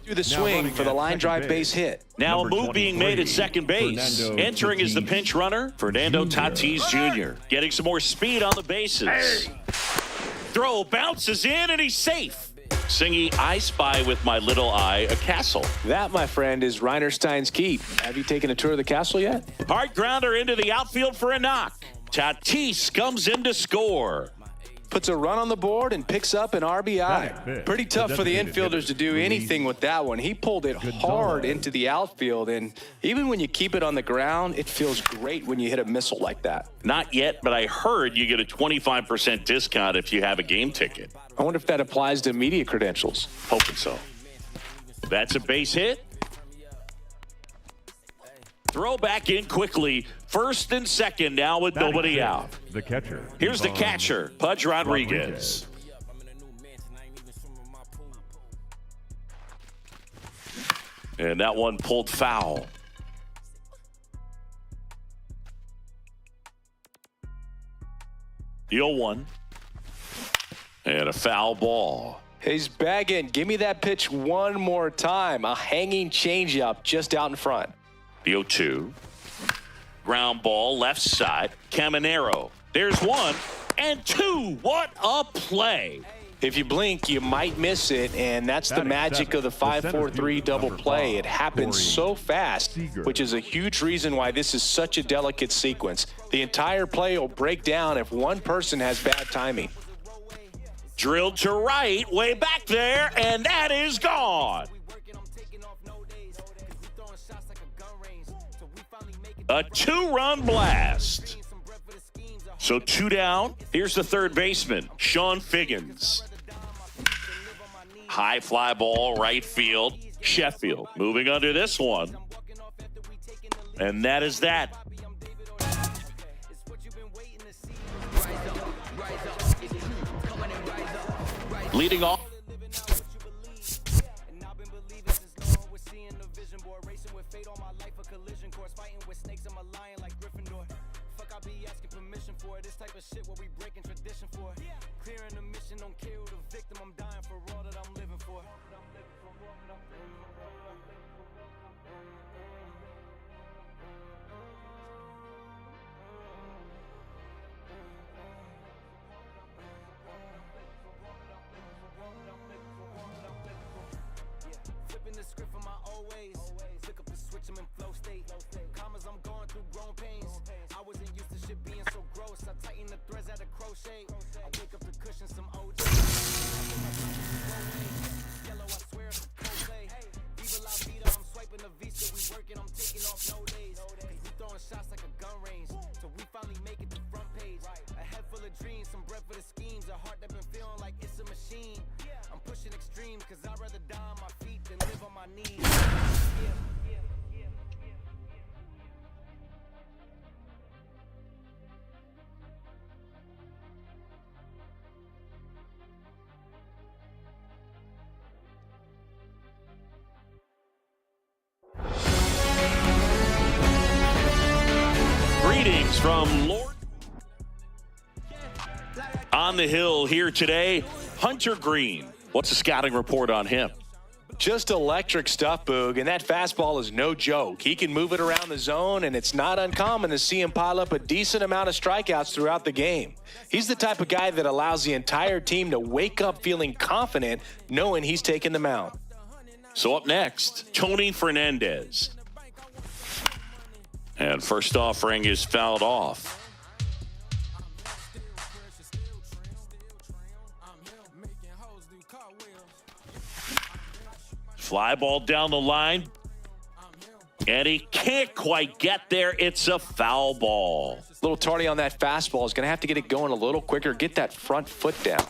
Through the swing for the line drive base hit. Now a move being made at second base. Entering is the pinch runner, Fernando Tatis Jr. Getting some more speed on the bases. Throw bounces in and he's safe. Singy, I spy with my little eye a castle. That, my friend, is Reinerstein's Keep. Have you taken a tour of the castle yet? Hard grounder into the outfield for a knock. Tatis comes in to score. Puts a run on the board and picks up an RBI. Pretty tough for the infielders to do anything with that one. He pulled it hard into the outfield, and even when you keep it on the ground, it feels great when you hit a missile like that. Not yet, but I heard you get a 25% discount if you have a game ticket. I wonder if that applies to media credentials. Hoping so. That's a base hit. Throw back in quickly. First and second now with nobody out. The catcher. Here's the catcher, Pudge Rodriguez. And that one pulled foul. The 0-1. And a foul ball. He's bagging. Give me that pitch one more time. A hanging changeup just out in front. The 0-2. Ground ball, left side. Caminero. There's 1 and 2. What a play. If you blink, you might miss it, and that's the magic of the 5-4-3 double play. It happens so fast, which is a huge reason why this is such a delicate sequence. The entire play will break down if one person has bad timing. Drilled to right, way back there, and that is gone. A 2-run blast. So 2 down. Here's the third baseman, Sean Figgins. High fly ball, right field. Sheffield moving under this one. And that is that. Leading off. Greetings from Lord. On the hill here today, Hunter Green. What's the scouting report on him? Just electric stuff, Boog, and that fastball is no joke. He can move it around the zone, and it's not uncommon to see him pile up a decent amount of strikeouts throughout the game. He's the type of guy that allows the entire team to wake up feeling confident, knowing he's taking the mound. So up next, Tony Fernandez. And first offering is fouled off. Fly ball down the line. And he can't quite get there. It's a foul ball. A little tardy on that fastball. Is going to have to get it going a little quicker. Get that front foot down.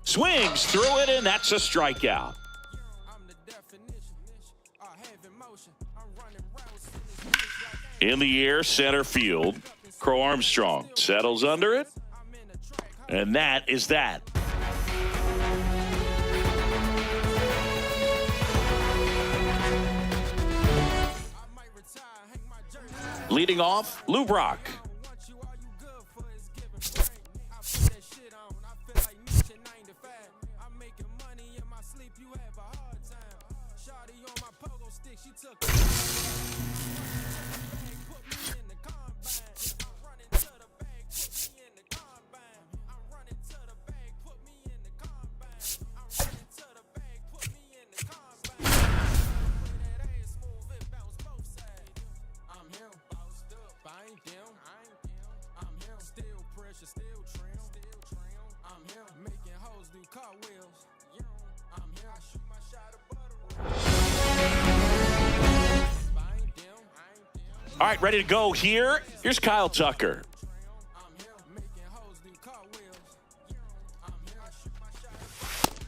Swings through it, and that's a strikeout. In the air, center field. Crow Armstrong settles under it. And that is that. Leading off, Lou Brock. All right, ready to go here. Here's Kyle Tucker.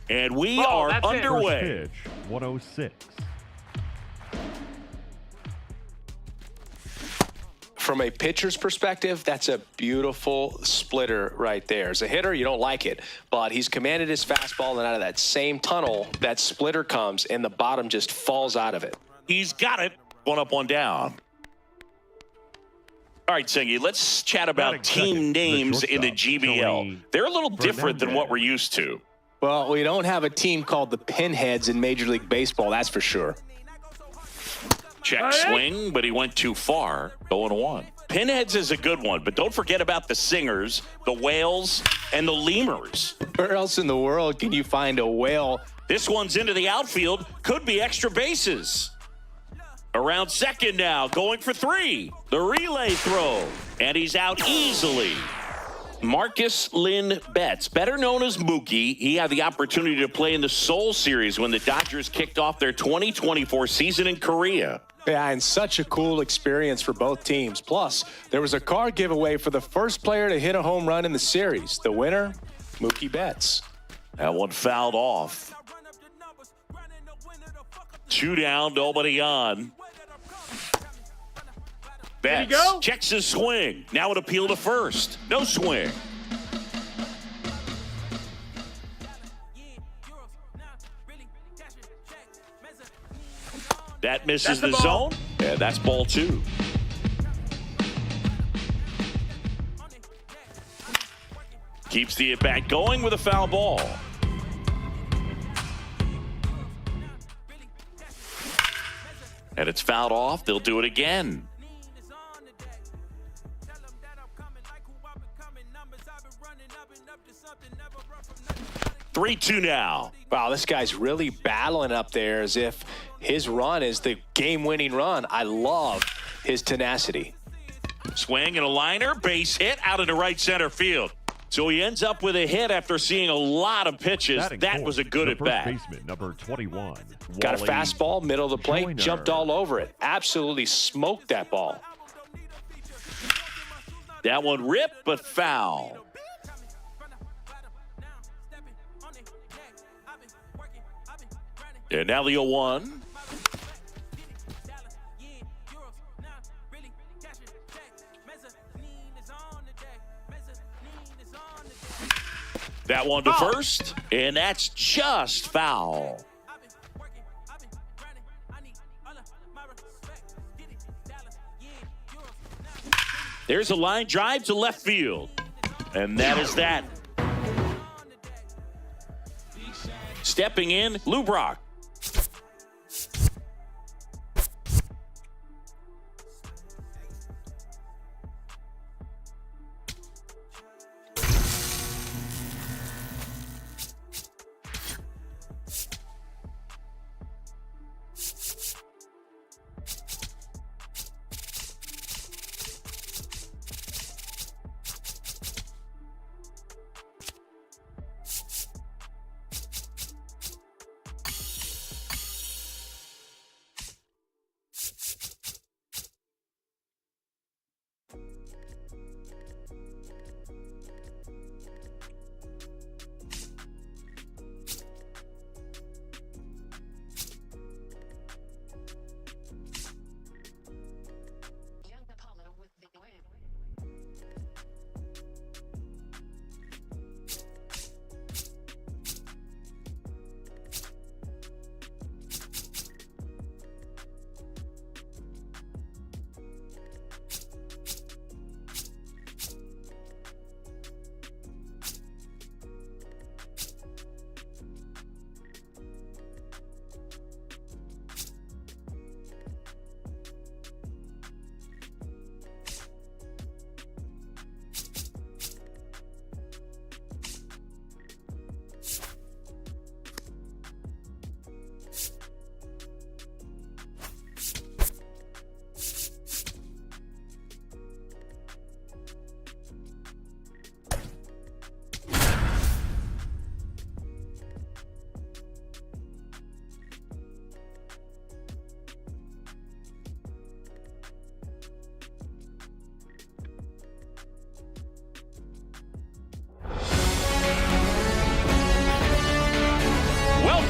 And we are underway. First pitch, 106. From a pitcher's perspective, that's a beautiful splitter right there. As a hitter, you don't like it, but he's commanded his fastball, and out of that same tunnel, that splitter comes, and the bottom just falls out of it. He's got it. One up, one down. All right, Singy, let's chat about team names in the GBL. They're a little different than what we're used to. Well, we don't have a team called the Pinheads in Major League Baseball, that's for sure. Check swing, but he went too far. 0-1. Pinheads is a good one, but don't forget about the singers, the whales, and the lemurs. Where else in the world can you find a whale? This one's into the outfield. Could be extra bases. Around second now, going for 3. The relay throw, and he's out easily. Marcus Lynn Betts, better known as Mookie, he had the opportunity to play in the Seoul Series when the Dodgers kicked off their 2024 season in Korea. Yeah, and such a cool experience for both teams. Plus, there was a car giveaway for the first player to hit a home run in the series. The winner, Mookie Betts. That one fouled off. 2 down, nobody on. Betts checks his swing. Now an appeal to first. No swing. That misses the zone. Yeah, that's ball 2. Keeps the at-bat going with a foul ball. And it's fouled off. They'll do it again. 3-2 now. Wow, this guy's really battling up there as if his run is the game-winning run. I love his tenacity. Swing and a liner, base hit out into right center field. So he ends up with a hit after seeing a lot of pitches. That was a good at-bat. Baseman, number 21. Got a fastball, middle of the plate, Joyner. jumped all over it. Absolutely smoked that ball. That one ripped, but foul. And now the 0-1. That one to first, and that's just foul. There's a line drive to left field, and that is that. Stepping in, Lou Brock.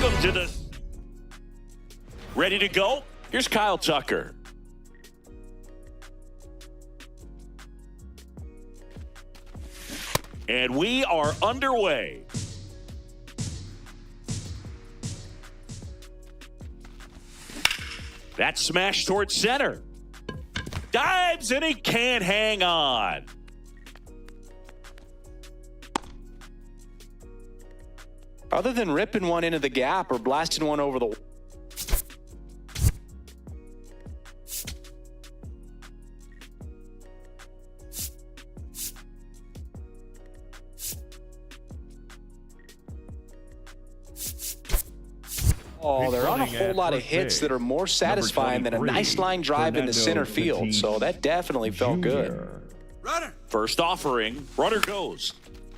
Welcome to the ready to go. Here's Kyle Tucker. And we are underway. That smash towards center. Dives and he can't hang on. Other than ripping one into the gap or blasting one over the... Oh, there aren't a whole lot of hits that are more satisfying than a nice line drive into center field, so that definitely felt good. First offering, runner goes.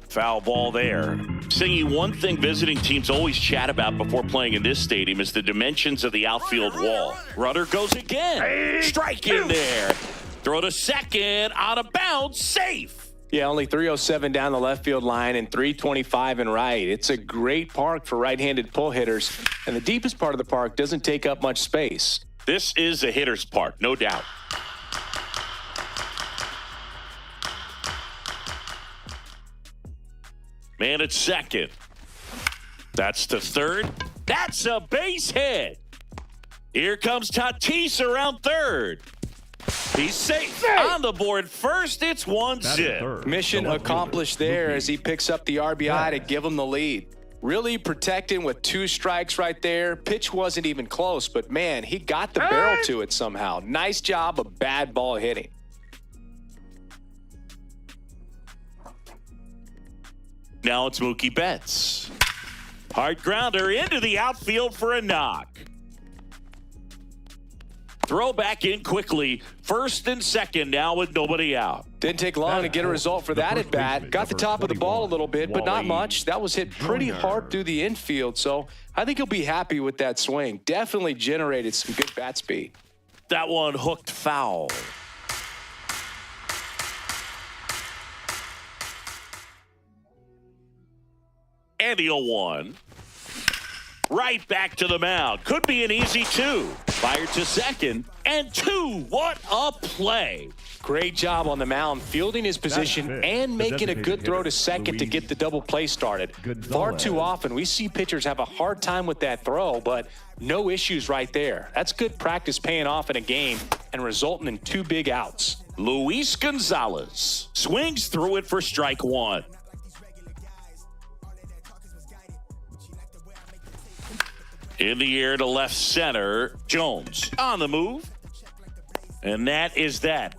Foul ball there. Singy, one thing visiting teams always chat about before playing in this stadium is the dimensions of the outfield wall. Runner goes again. Strike in there. Throw to second, out of bounds, safe. Yeah, only 307 down the left field line and 325 in right. It's a great park for right-handed pull hitters, and the deepest part of the park doesn't take up much space. This is a hitter's park, no doubt. Man at second. That's to third. That's a base hit. Here comes Tatis around third. He's safe on the board first. It's 1-0. Mission accomplished there as he picks up the RBI to give him the lead. Really protecting with 2 strikes right there. Pitch wasn't even close, but man, he got the barrel to it somehow. Nice job of bad ball hitting. Now it's Mookie Betts. Hard grounder into the outfield for a knock. Throw back in quickly. First and second now with nobody out. Didn't take long to get a result for that at bat. Got the top of the ball a little bit, but not much. That was hit pretty hard through the infield, so I think he'll be happy with that swing. Definitely generated some good bat speed. That one hooked foul. And the 0-1. Right back to the mound. Could be an easy 2. Fired to second. And 2. What a play. Great job on the mound, fielding his position and making a good throw to second to get the double play started. Far too often, we see pitchers have a hard time with that throw, but no issues right there. That's good practice paying off in a game and resulting in 2 big outs. Luis Gonzalez swings through it for strike 1. In the air to left center, Jones on the move. And that is that.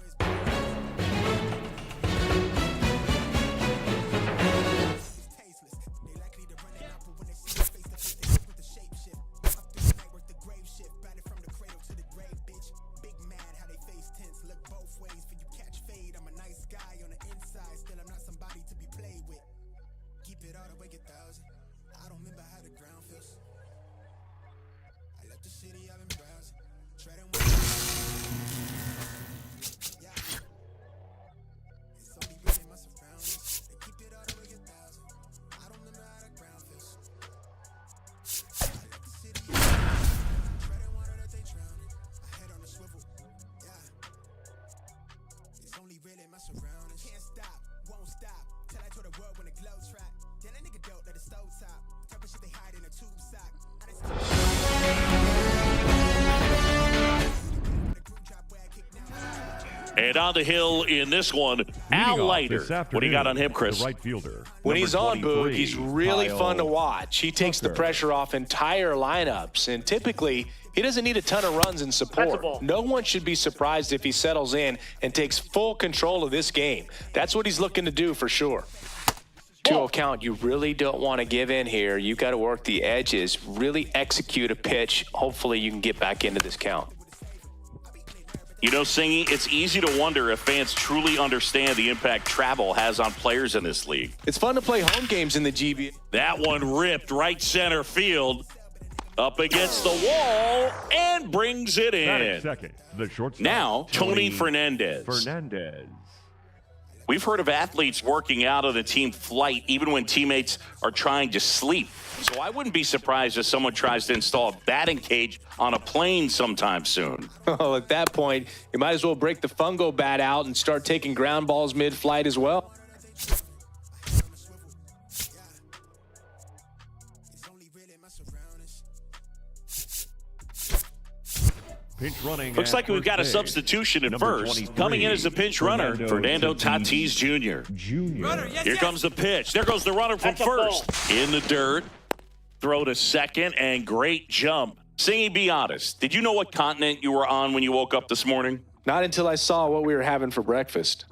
And on the hill in this one, Al Leiter. What do you got on him, Chris? The right fielder. When he's on, Boog, he's really fun to watch. He takes the pressure off entire lineups, and typically he doesn't need a ton of runs in support. No one should be surprised if he settles in and takes full control of this game. That's what he's looking to do for sure. 2-0 count, you really don't want to give in here. You got to work the edges, really execute a pitch. Hopefully you can get back into this count. You know, Singy, it's easy to wonder if fans truly understand the impact travel has on players in this league. It's fun to play home games in the GB. That one ripped right center field, up against the wall, and brings it in. Second, the shortstop. Now, Tony Fernandez. We've heard of athletes working out on the team flight even when teammates are trying to sleep. So I wouldn't be surprised if someone tries to install a batting cage on a plane sometime soon. Well, at that point, you might as well break the fungo bat out and start taking ground balls mid-flight as well. Pinch running. Looks like we've got a substitution at first. Coming in as a pinch runner, Fernando Tatis Jr. Here comes the pitch. There goes the runner from first. In the dirt. Throw to second, and great jump. Singy, be honest. Did you know what continent you were on when you woke up this morning? Not until I saw what we were having for breakfast.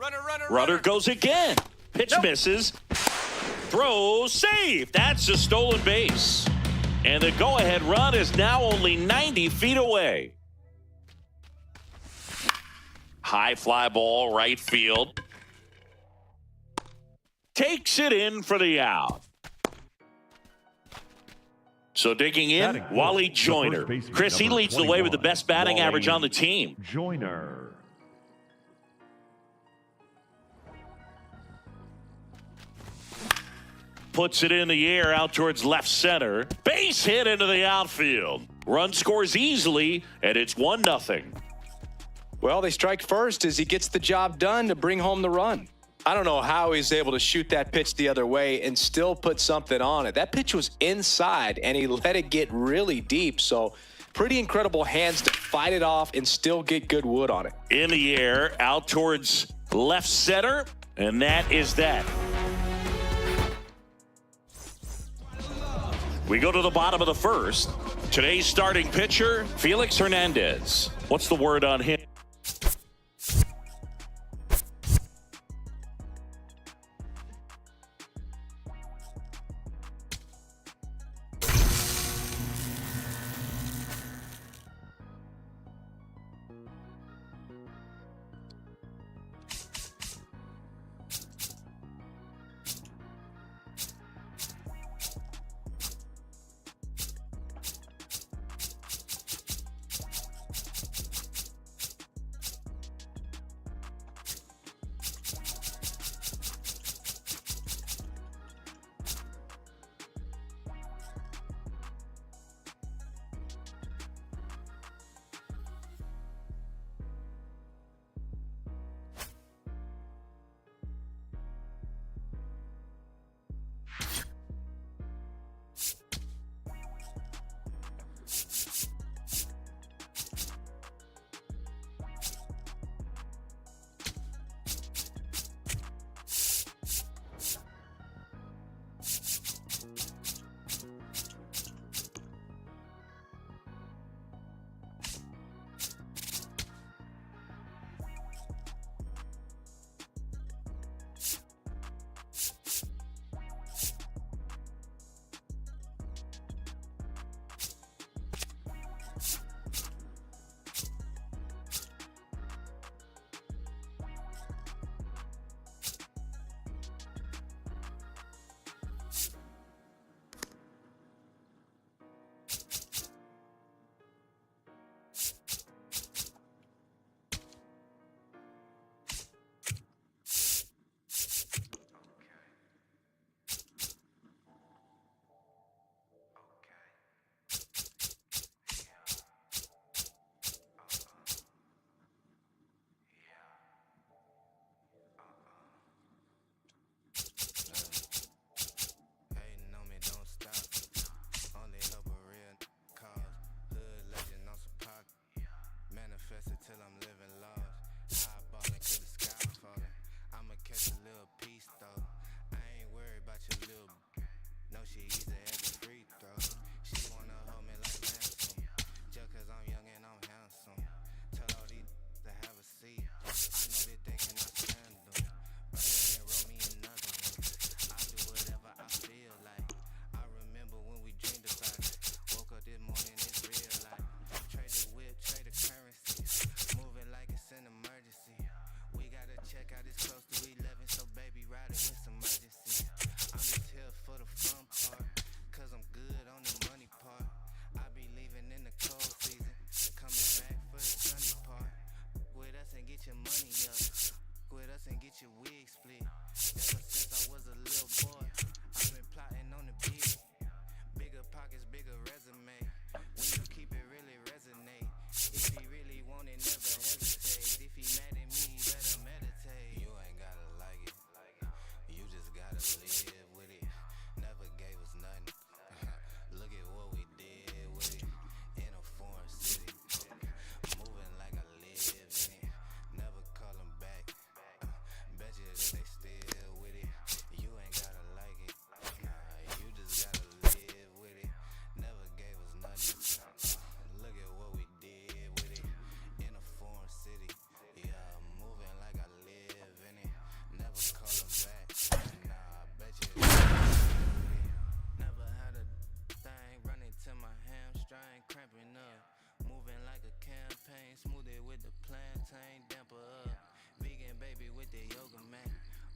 Runner goes again. Pitch misses. Throw safe. That's a stolen base. And the go-ahead run is now only 90 feet away. High fly ball, right field. Takes it in for the out. So digging in, Wally Joyner. Chris, he leads the way with the best batting average on the team. Joyner. Puts it in the air out towards left center. Base hit into the outfield. Run scores easily, and it's 1-0. Well, they strike first as he gets the job done to bring home the run. I don't know how he's able to shoot that pitch the other way and still put something on it. That pitch was inside, and he let it get really deep. So pretty incredible hands to fight it off and still get good wood on it. In the air, out towards left center, and that is that. We go to the bottom of the first. Today's starting pitcher, Felix Hernandez. What's the word on him? champagne, smooth it with the plantain, damper up. Vegan baby with the yoga mat.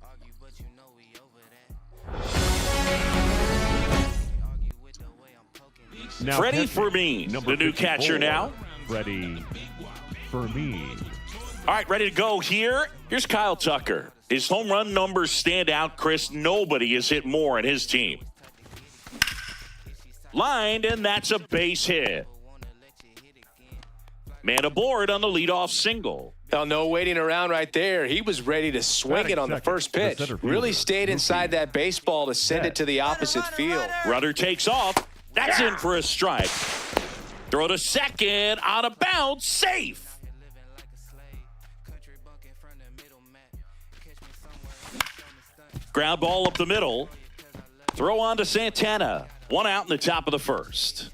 Argue, but you know we over that. Argue with the way I'm poking. Now Freddie Fermin, the new catcher now. Freddie Fermin. All right, ready to go here. Here's Kyle Tucker. His home run numbers stand out, Chris. Nobody has hit more in his team. Lined, and that's a base hit. Man aboard on the leadoff single. Well, no waiting around right there. He was ready to swing it on the first pitch. Really stayed inside that baseball to send it to the opposite field. Runner takes off. That's in for a strike. Throw to second, on a bounce, safe. Ground ball up the middle. Throw on to Santana. One out in the top of the first.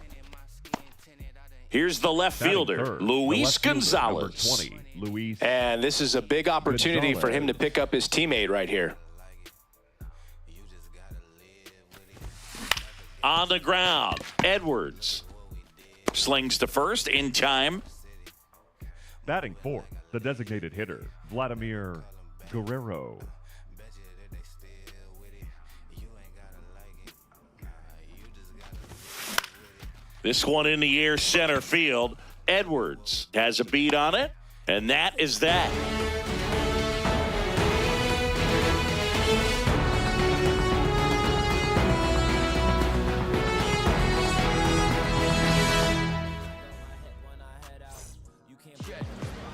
Here's the left fielder, Luis Gonzalez. 20, Luis. And this is a big opportunity for him to pick up his teammate right here. On the ground, Edwards slings to first in time. Batting fourth, the designated hitter, Vladimir Guerrero. This one in the air center field. Edwards has a beat on it, and that is that.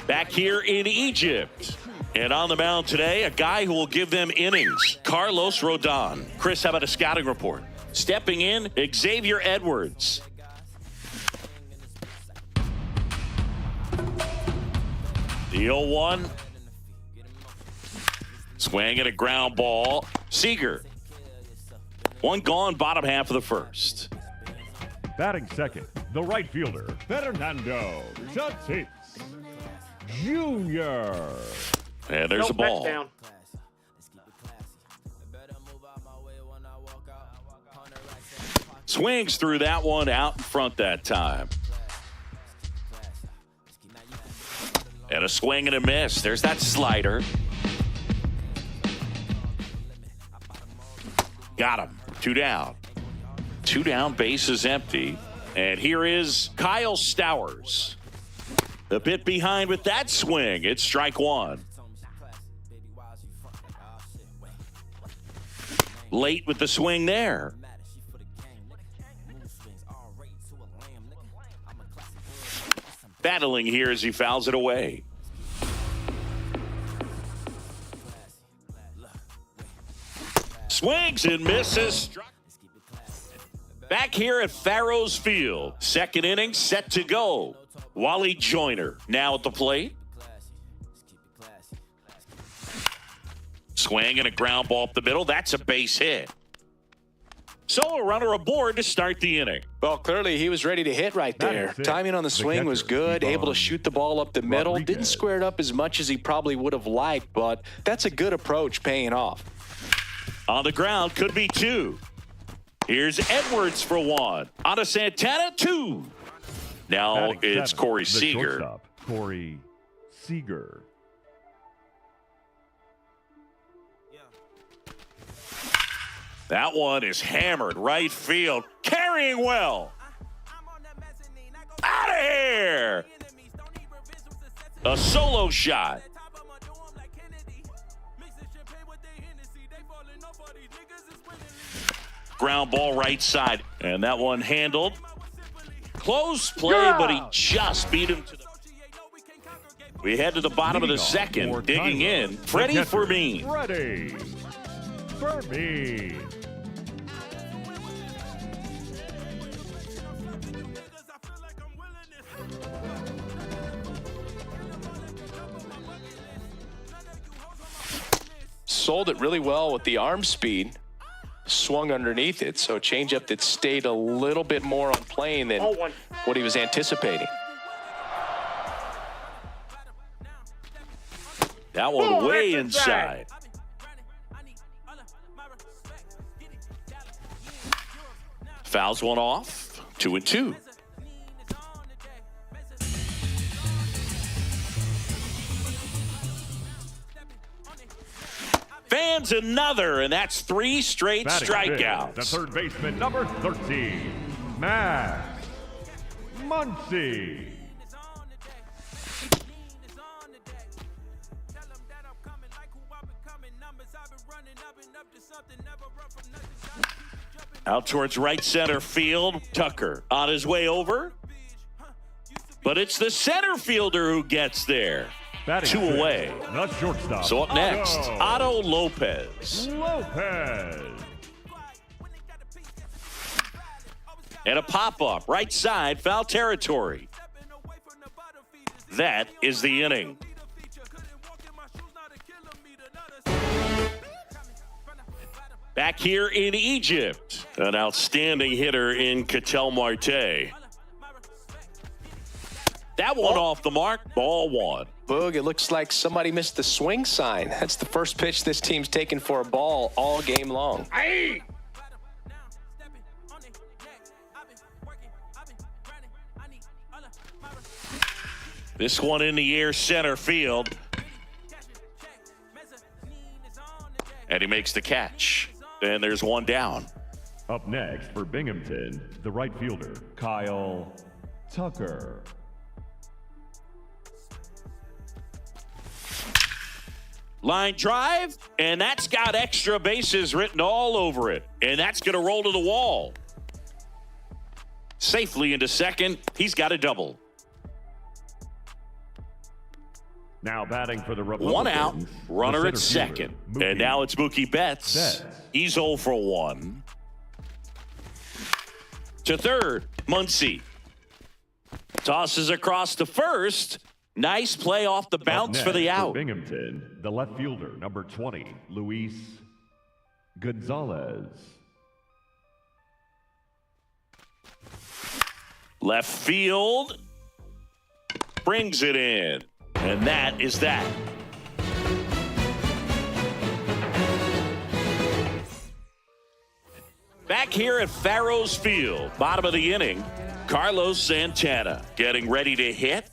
Back here in Egypt. And on the mound today, a guy who will give them innings, Carlos Rodon. Chris, how about a scouting report? Stepping in, Xavier Edwards. The 0-1. Swing and a ground ball. Seager. One gone, bottom half of the first. Batting second, the right fielder, Fernando Tatis Jr. And there's a ball. Down. Swings through that one out in front that time. And a swing and a miss. There's that slider. Got him. 2 down. 2 down, base is empty. And here is Kyle Stowers. A bit behind with that swing. It's strike one. Late with the swing there. Battling here as he fouls it away. Swings and misses. Back here at Farrows Field. Second inning set to go. Wally Joyner now at the plate. Swing and a ground ball up the middle. That's a base hit. So a runner aboard to start the inning. Well, clearly he was ready to hit right there. Timing on the swing was good, able to shoot the ball up the middle. Didn't square it up as much as he probably would have liked, but that's a good approach paying off. On the ground, could be 2. Here's Edwards for 1. On to Santana, 2. Now it's Corey Seager. Corey Seager. That one is hammered right field. Carrying well. Out of here. A solo shot. Ground ball right side. And that one handled. Close play, but he just beat him to the... We head to the bottom of the second. Digging in, Freddie Fermin. Freddie Fermin. Sold it really well with the arm speed. Swung underneath it, so changeup that stayed a little bit more on plane than what he was anticipating. That one way inside. Fouls one off. 2-2. fans another, and that's 3 straight Batting strikeouts. fifth, the third baseman, number 13, Max Muncy. Out towards right center field. Tucker on his way over. But it's the center fielder who gets there. Batting 2 fifth, away. the shortstop. So up next, Otto Lopez. And a pop-up, right side, foul territory. That is the inning. Back here in Egypt, an outstanding hitter in Ketel Marte. That one off the mark, ball 1. Boog, it looks like somebody missed the swing sign. That's the first pitch this team's taken for a ball all game long. Hey! This one in the air, center field. And he makes the catch. And there's one down. Up next for Binghamton, the right fielder, Kyle Tucker. Line drive, and that's got extra bases written all over it. And that's going to roll to the wall. Safely into second. He's got a double. Now batting for the Republicans. 1 out, runner the at center second. fielder, And now it's Mookie Betts. He's 0 for 1. To third, Muncy. Tosses across to first. Nice play off the bounce for the out. Binghamton, the left fielder, number 20, Luis Gonzalez. Left field. Brings it in. And that is that. Back here at Farrows Field, bottom of the inning, Carlos Santana getting ready to hit.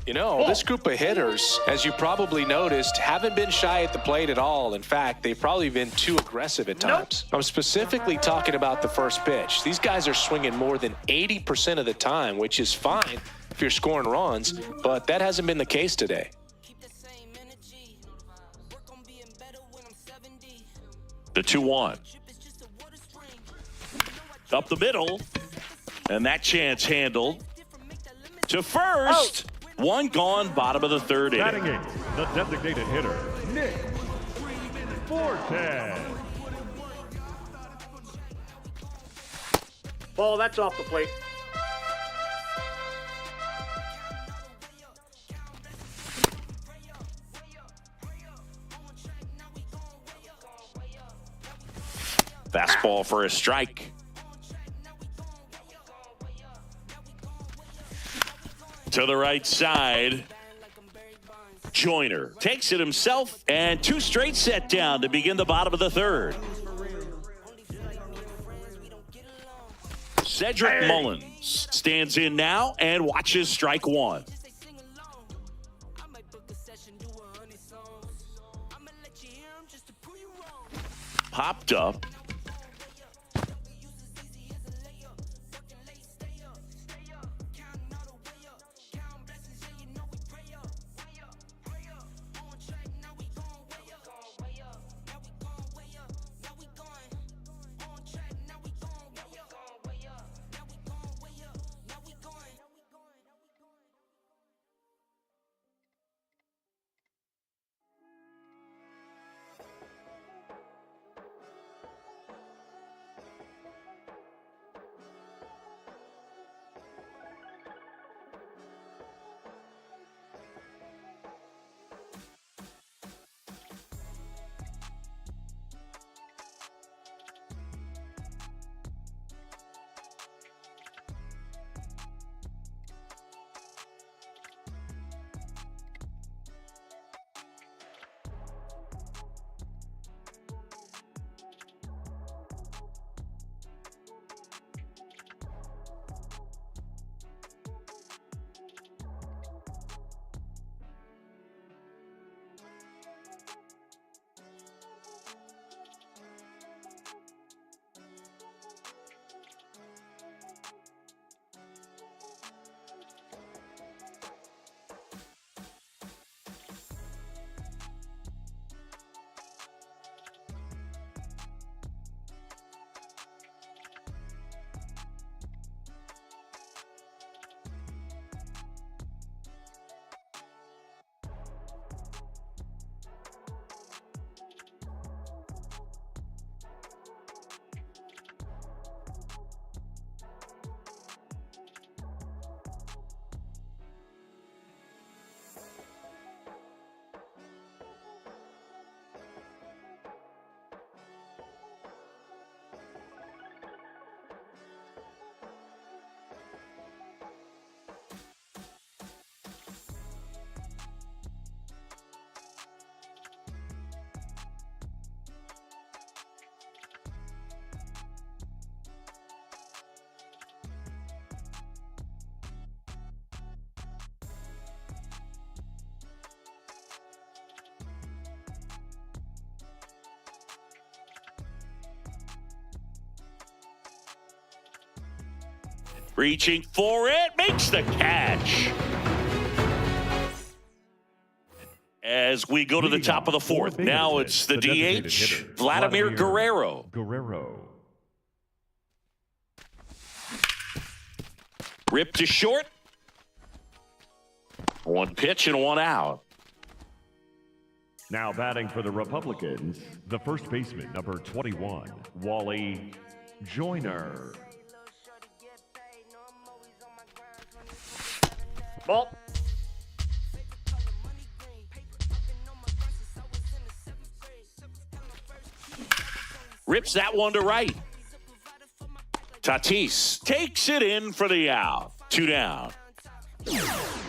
You know, this group of hitters, as you probably noticed, haven't been shy at the plate at all. In fact, they've probably been too aggressive at times. I'm specifically talking about the first pitch. These guys are swinging more than 80% of the time, which is fine if you're scoring runs, but that hasn't been the case today. The 2-1. Up the middle, and that chance handled. To first. One gone, bottom of the third inning. Batting eighth, the designated hitter, Nick Forte. Ball, that's off the plate. Fastball for a strike. To the right side, Joyner takes it himself, and 2 straight set down to begin the bottom of the third. Cedric Mullins stands in now and watches strike 1. Popped up. Reaching for it, makes the catch. As we go to the top of the fourth, now it's the DH, Vladimir Guerrero. Ripped to short. One pitch and one out. Now batting for the Republicans, the first baseman, number 21, Wally Joyner. Ball. Rips that one to right. Tatis takes it in for the out. 2 down.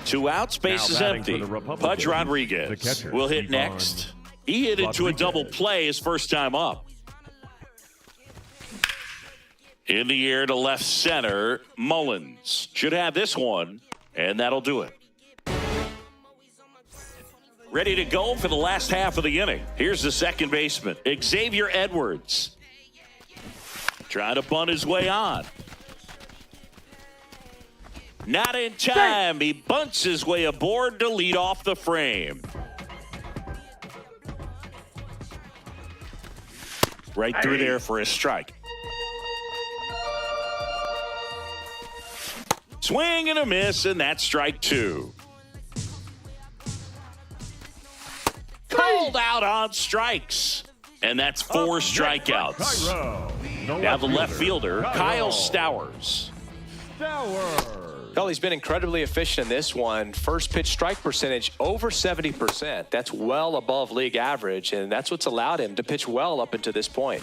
2 outs, base is empty. Pudge Rodriguez will hit next. He hit into a double play his first time up. In the air to left center, Mullins should have this one, and that'll do it. Ready to go for the last half of the inning. Here's the second baseman, Xavier Edwards. Trying to bunt his way on. Not in time. He bunts his way aboard to lead off the frame. Right through there for a strike. Swing and a miss, and that's strike 2. Called out on strikes. And that's 4 strikeouts. Now the left fielder, Kyle Stowers. Well, he's been incredibly efficient in this one. First pitch strike percentage over 70%. That's well above league average, and that's what's allowed him to pitch well up until this point.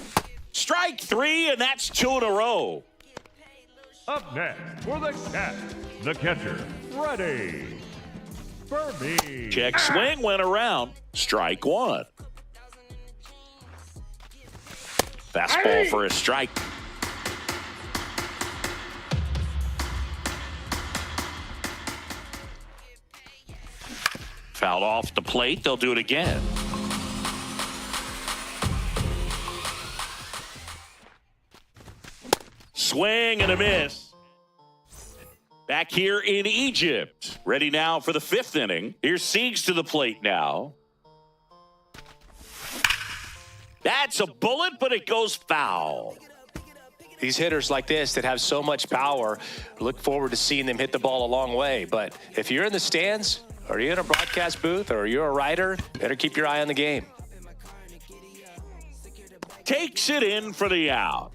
Strike 3, and that's 2 in a row. Up next for the catch, the catcher, ready. Burby. Check swing went around. Strike 1. Fastball for a strike. Fouled off the plate. They'll do it again. Swing and a miss. Back here in Egypt. Ready now for the 5th inning. Here's Siegs to the plate now. That's a bullet, but it goes foul. These hitters like this that have so much power, look forward to seeing them hit the ball a long way. But if you're in the stands, or you're in a broadcast booth, or you're a writer, better keep your eye on the game. Takes it in for the out.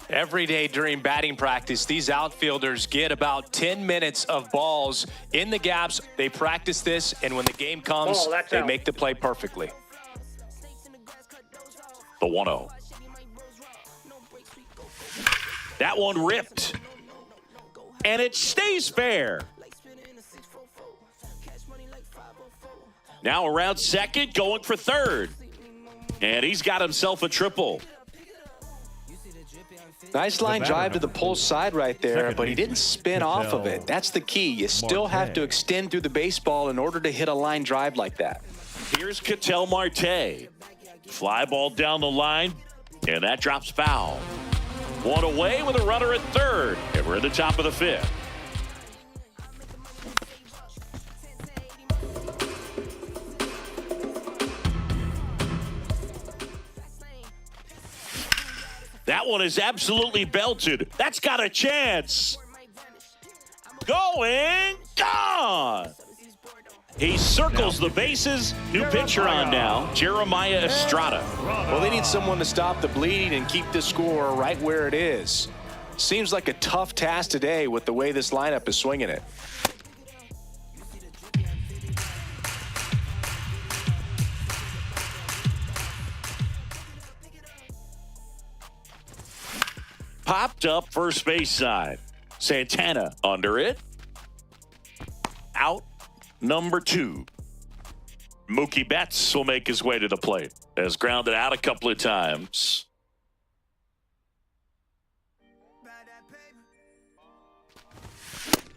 Every day during batting practice, these outfielders get about 10 minutes of balls in the gaps. They practice this, and when the game comes, they make the play perfectly. The 1-0. That one ripped. And it stays fair. Now around second, going for third. And he's got himself a triple. Nice line drive to the pull side right there, but he didn't spin off of it. That's the key. You still have to extend through the baseball in order to hit a line drive like that. Here's Ketel Marte. Fly ball down the line, and that drops foul. One away with a runner at third, and we're at the top of the 5th. That one is absolutely belted. That's got a chance. Going, gone. He circles the bases. New pitcher on now, Jeremiah Estrada. Well, they need someone to stop the bleeding and keep the score right where it is. Seems like a tough task today with the way this lineup is swinging it. Popped up first base side. Santana under it. Out number 2. Mookie Betts will make his way to the plate. Has grounded out a couple of times.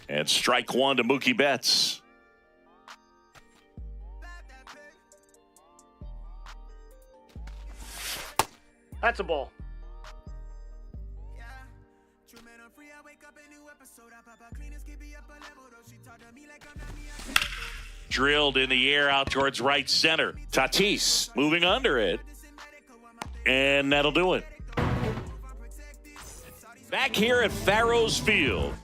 And strike 1 to Mookie Betts. That's a ball. Drilled in the air out towards right center. Tatis moving under it. And that'll do it. Back here at Farrows Field.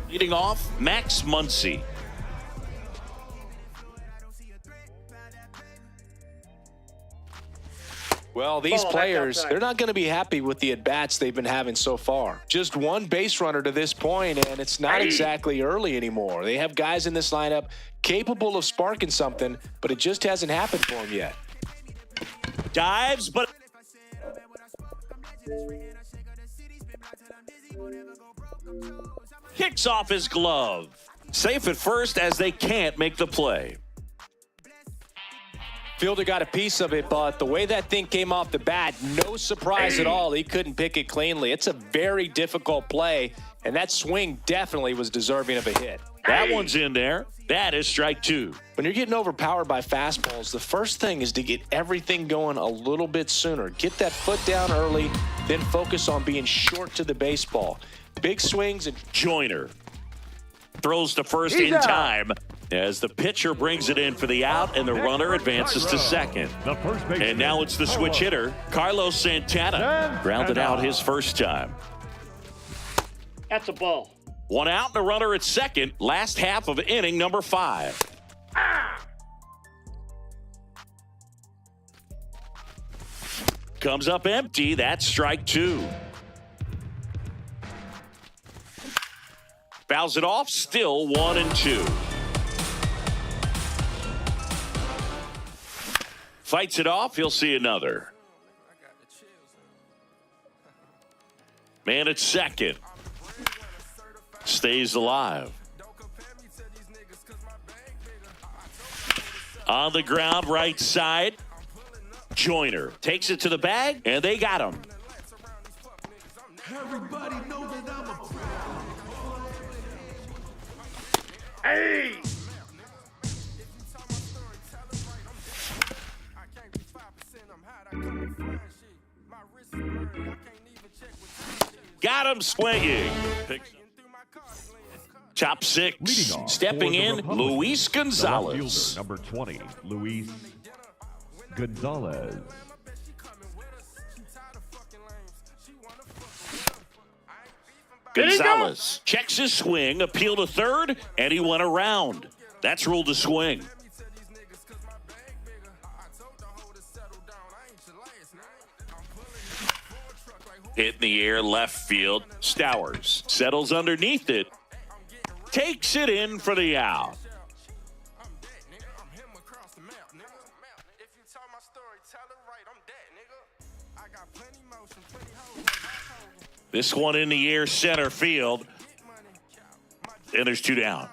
Leading off, Max Muncy. Well, these players, they're not going to be happy with the at-bats they've been having so far. Just one base runner to this point, and it's not exactly early anymore. They have guys in this lineup capable of sparking something, but it just hasn't happened for them yet. Dives, but kicks off his glove. Safe at first as they can't make the play. Fielder got a piece of it, but the way that thing came off the bat, no surprise at all. He couldn't pick it cleanly. It's a very difficult play, and that swing definitely was deserving of a hit. That one's in there. That is strike two. When you're getting overpowered by fastballs, the first thing is to get everything going a little bit sooner. Get that foot down early, then focus on being short to the baseball. Big swings and Joyner throws to first in time as the pitcher brings it in for the out and the runner advances to second. And now it's the switch hitter, Carlos Santana. Grounded out his first time. That's a ball. One out and a runner at second. Last half of inning number 5. Comes up empty. That's strike two. Fouls it off. Still 1-2. Fights it off. He'll see another. Man at second. Stays alive. On the ground, right side. Joyner takes it to the bag, and they got him. Everybody know that I'm a Hey! Got him swinging. Top six. Stepping in, Luis Gonzalez. Number 20, Luis Gonzalez. Gonzalez checks his swing, appeal to third, and he went around. That's ruled a swing. Hit in the air, left field. Stowers settles underneath it. Takes it in for the out. This one in the air, center field. And there's 2 down.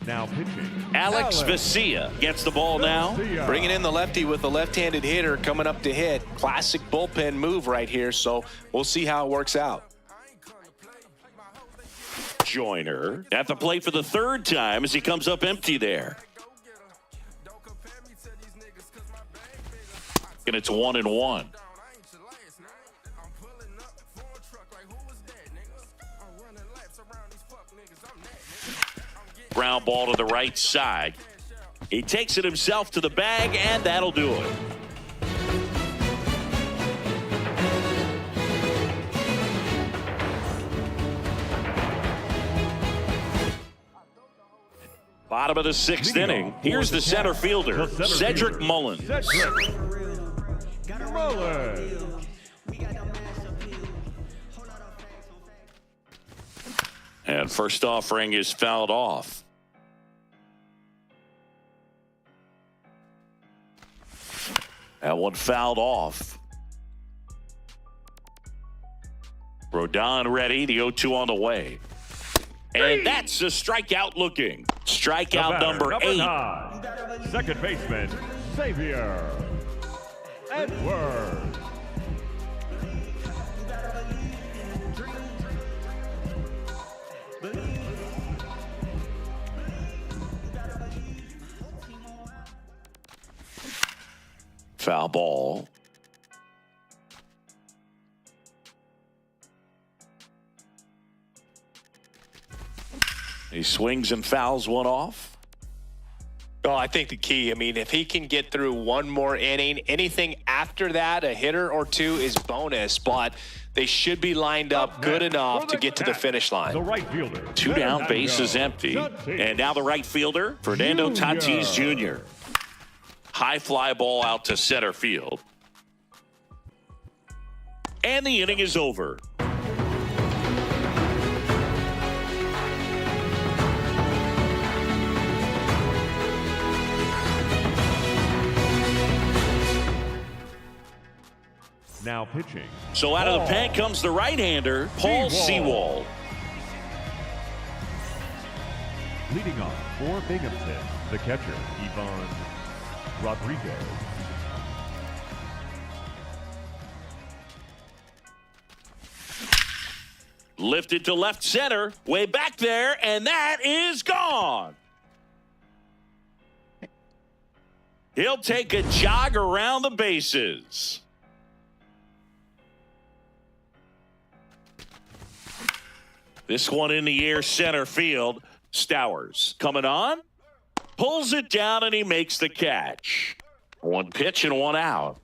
Now pitching, Alex Vesia gets the ball now. Bringing in the lefty with the left-handed hitter coming up to hit. Classic bullpen move right here, so we'll see how it works out. Joyner at the plate for the third time as he comes up empty there. And it's 1-1. Ground ball to the right side. He takes it himself to the bag, and that'll do it. Bottom of the 6th inning. Here's the center fielder, Cedric Mullins. And first offering is fouled off. That one fouled off. Rodon ready, the 0-2 on the way. And that's a strikeout looking. Strikeout number 8. Second baseman, Xavier. Edwards. Foul ball. He swings and fouls one off. Well, I think the key, if he can get through one more inning, anything after that, a hitter or two is bonus, but they should be lined up good enough to get to the finish line. The right fielder. Two down, bases empty. And now the right fielder, Fernando Tatis Jr. High fly ball out to center field. And the inning is over. Now pitching. So out of the pen comes the right-hander, Paul Sewald. Leading off for Binghamton, the catcher, Ivan Rodriguez. Lifted to left center, way back there, and that is gone. He'll take a jog around the bases. This one in the air, center field. Stowers coming on, pulls it down, and he makes the catch. One pitch and one out.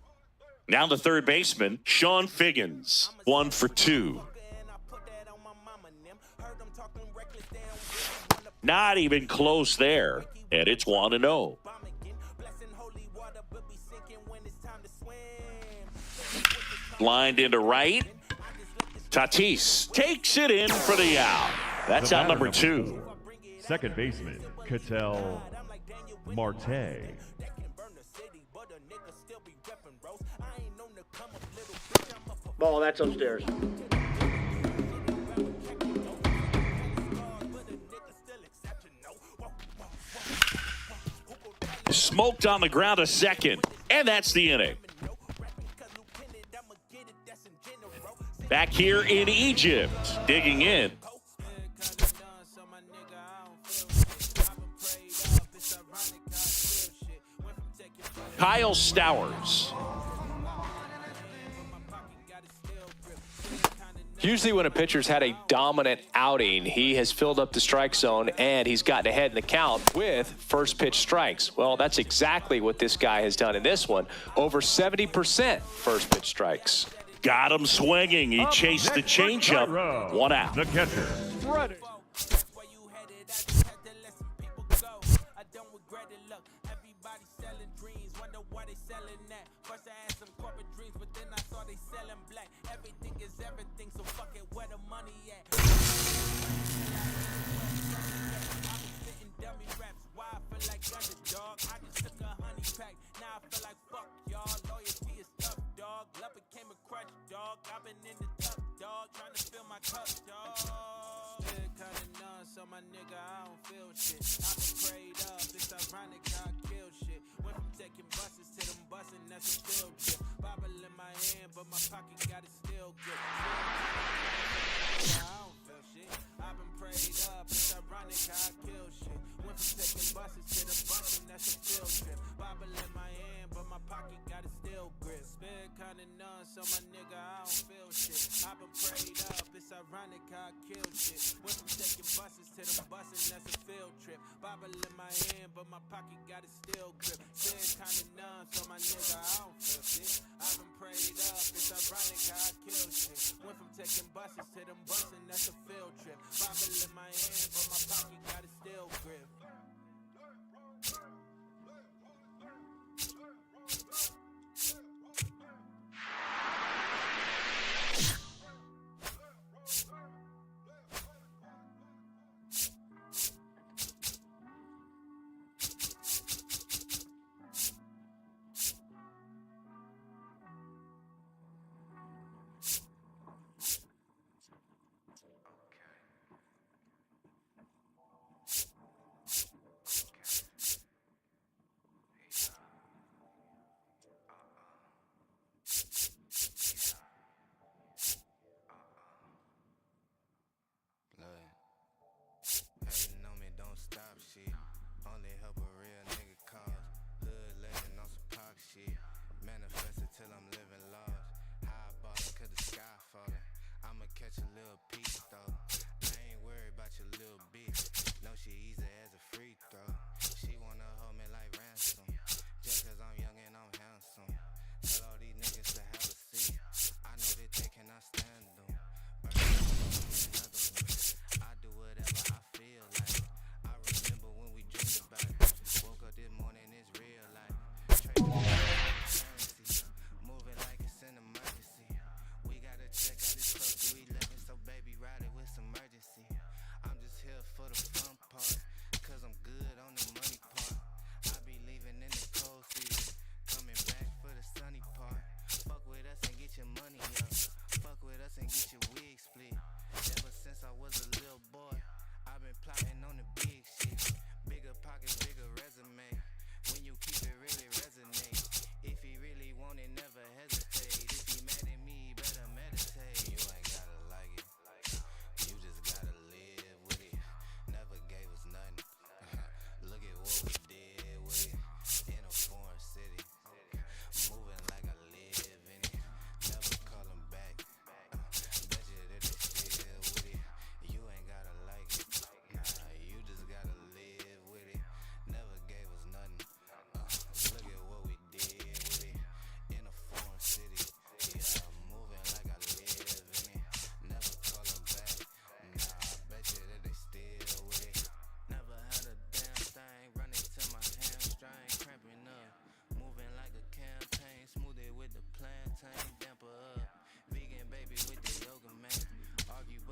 Now the third baseman, Sean Figgins, 1 for 2. Not even close there, and it's 1-0. Lined into right. Tatis takes it in for the out. That's out number 2. Second baseman, Ketel Marte. Ball, that's upstairs. Smoked on the ground a second, and that's the inning. Back here in Egypt, digging in. Kyle Stowers. Usually when a pitcher's had a dominant outing, he has filled up the strike zone and he's gotten ahead in the count with first pitch strikes. Well, that's exactly what this guy has done in this one. Over 70% first pitch strikes. Got him swinging. He chased the changeup. 1 out. The catcher. Ready.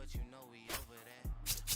but you know we over that.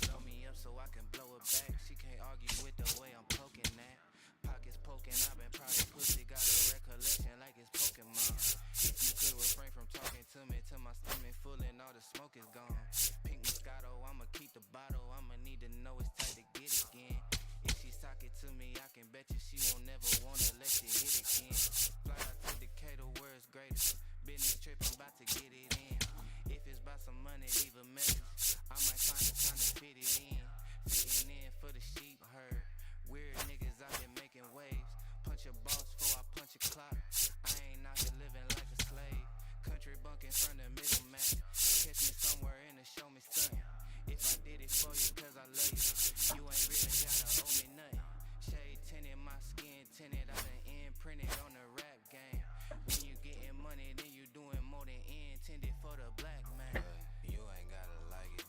Blow me up so I can blow it back. She can't argue with the way I'm poking that. Pockets poking, I've been proud of pussy. Got a recollection like it's Pokemon. If you could refrain from talking to me till my stomach full and all the smoke is gone. Pink Moscato, I'ma keep the bottle. I'ma need to know it's tight to get again. If she's talking to me, I can bet you she won't never wanna let you hit again. Fly out to Decatur where it's greatest. Business trip, I'm about to get it in. If it's about some money, leave a message. I might find it trying to fit it in. Fitting in for the sheep herd. Weird niggas out here making waves. Punch a boss before I punch a clock. I ain't out here living like a slave. Country bunking from the middle man. Catch me somewhere in the show me something. If I did it for you cause I love you, you ain't really gotta owe me nothing. Shade tinted, my skin tinted. I done imprinted on the rap game. When you getting money, then you doing more than intended for the black man. You ain't gotta like it.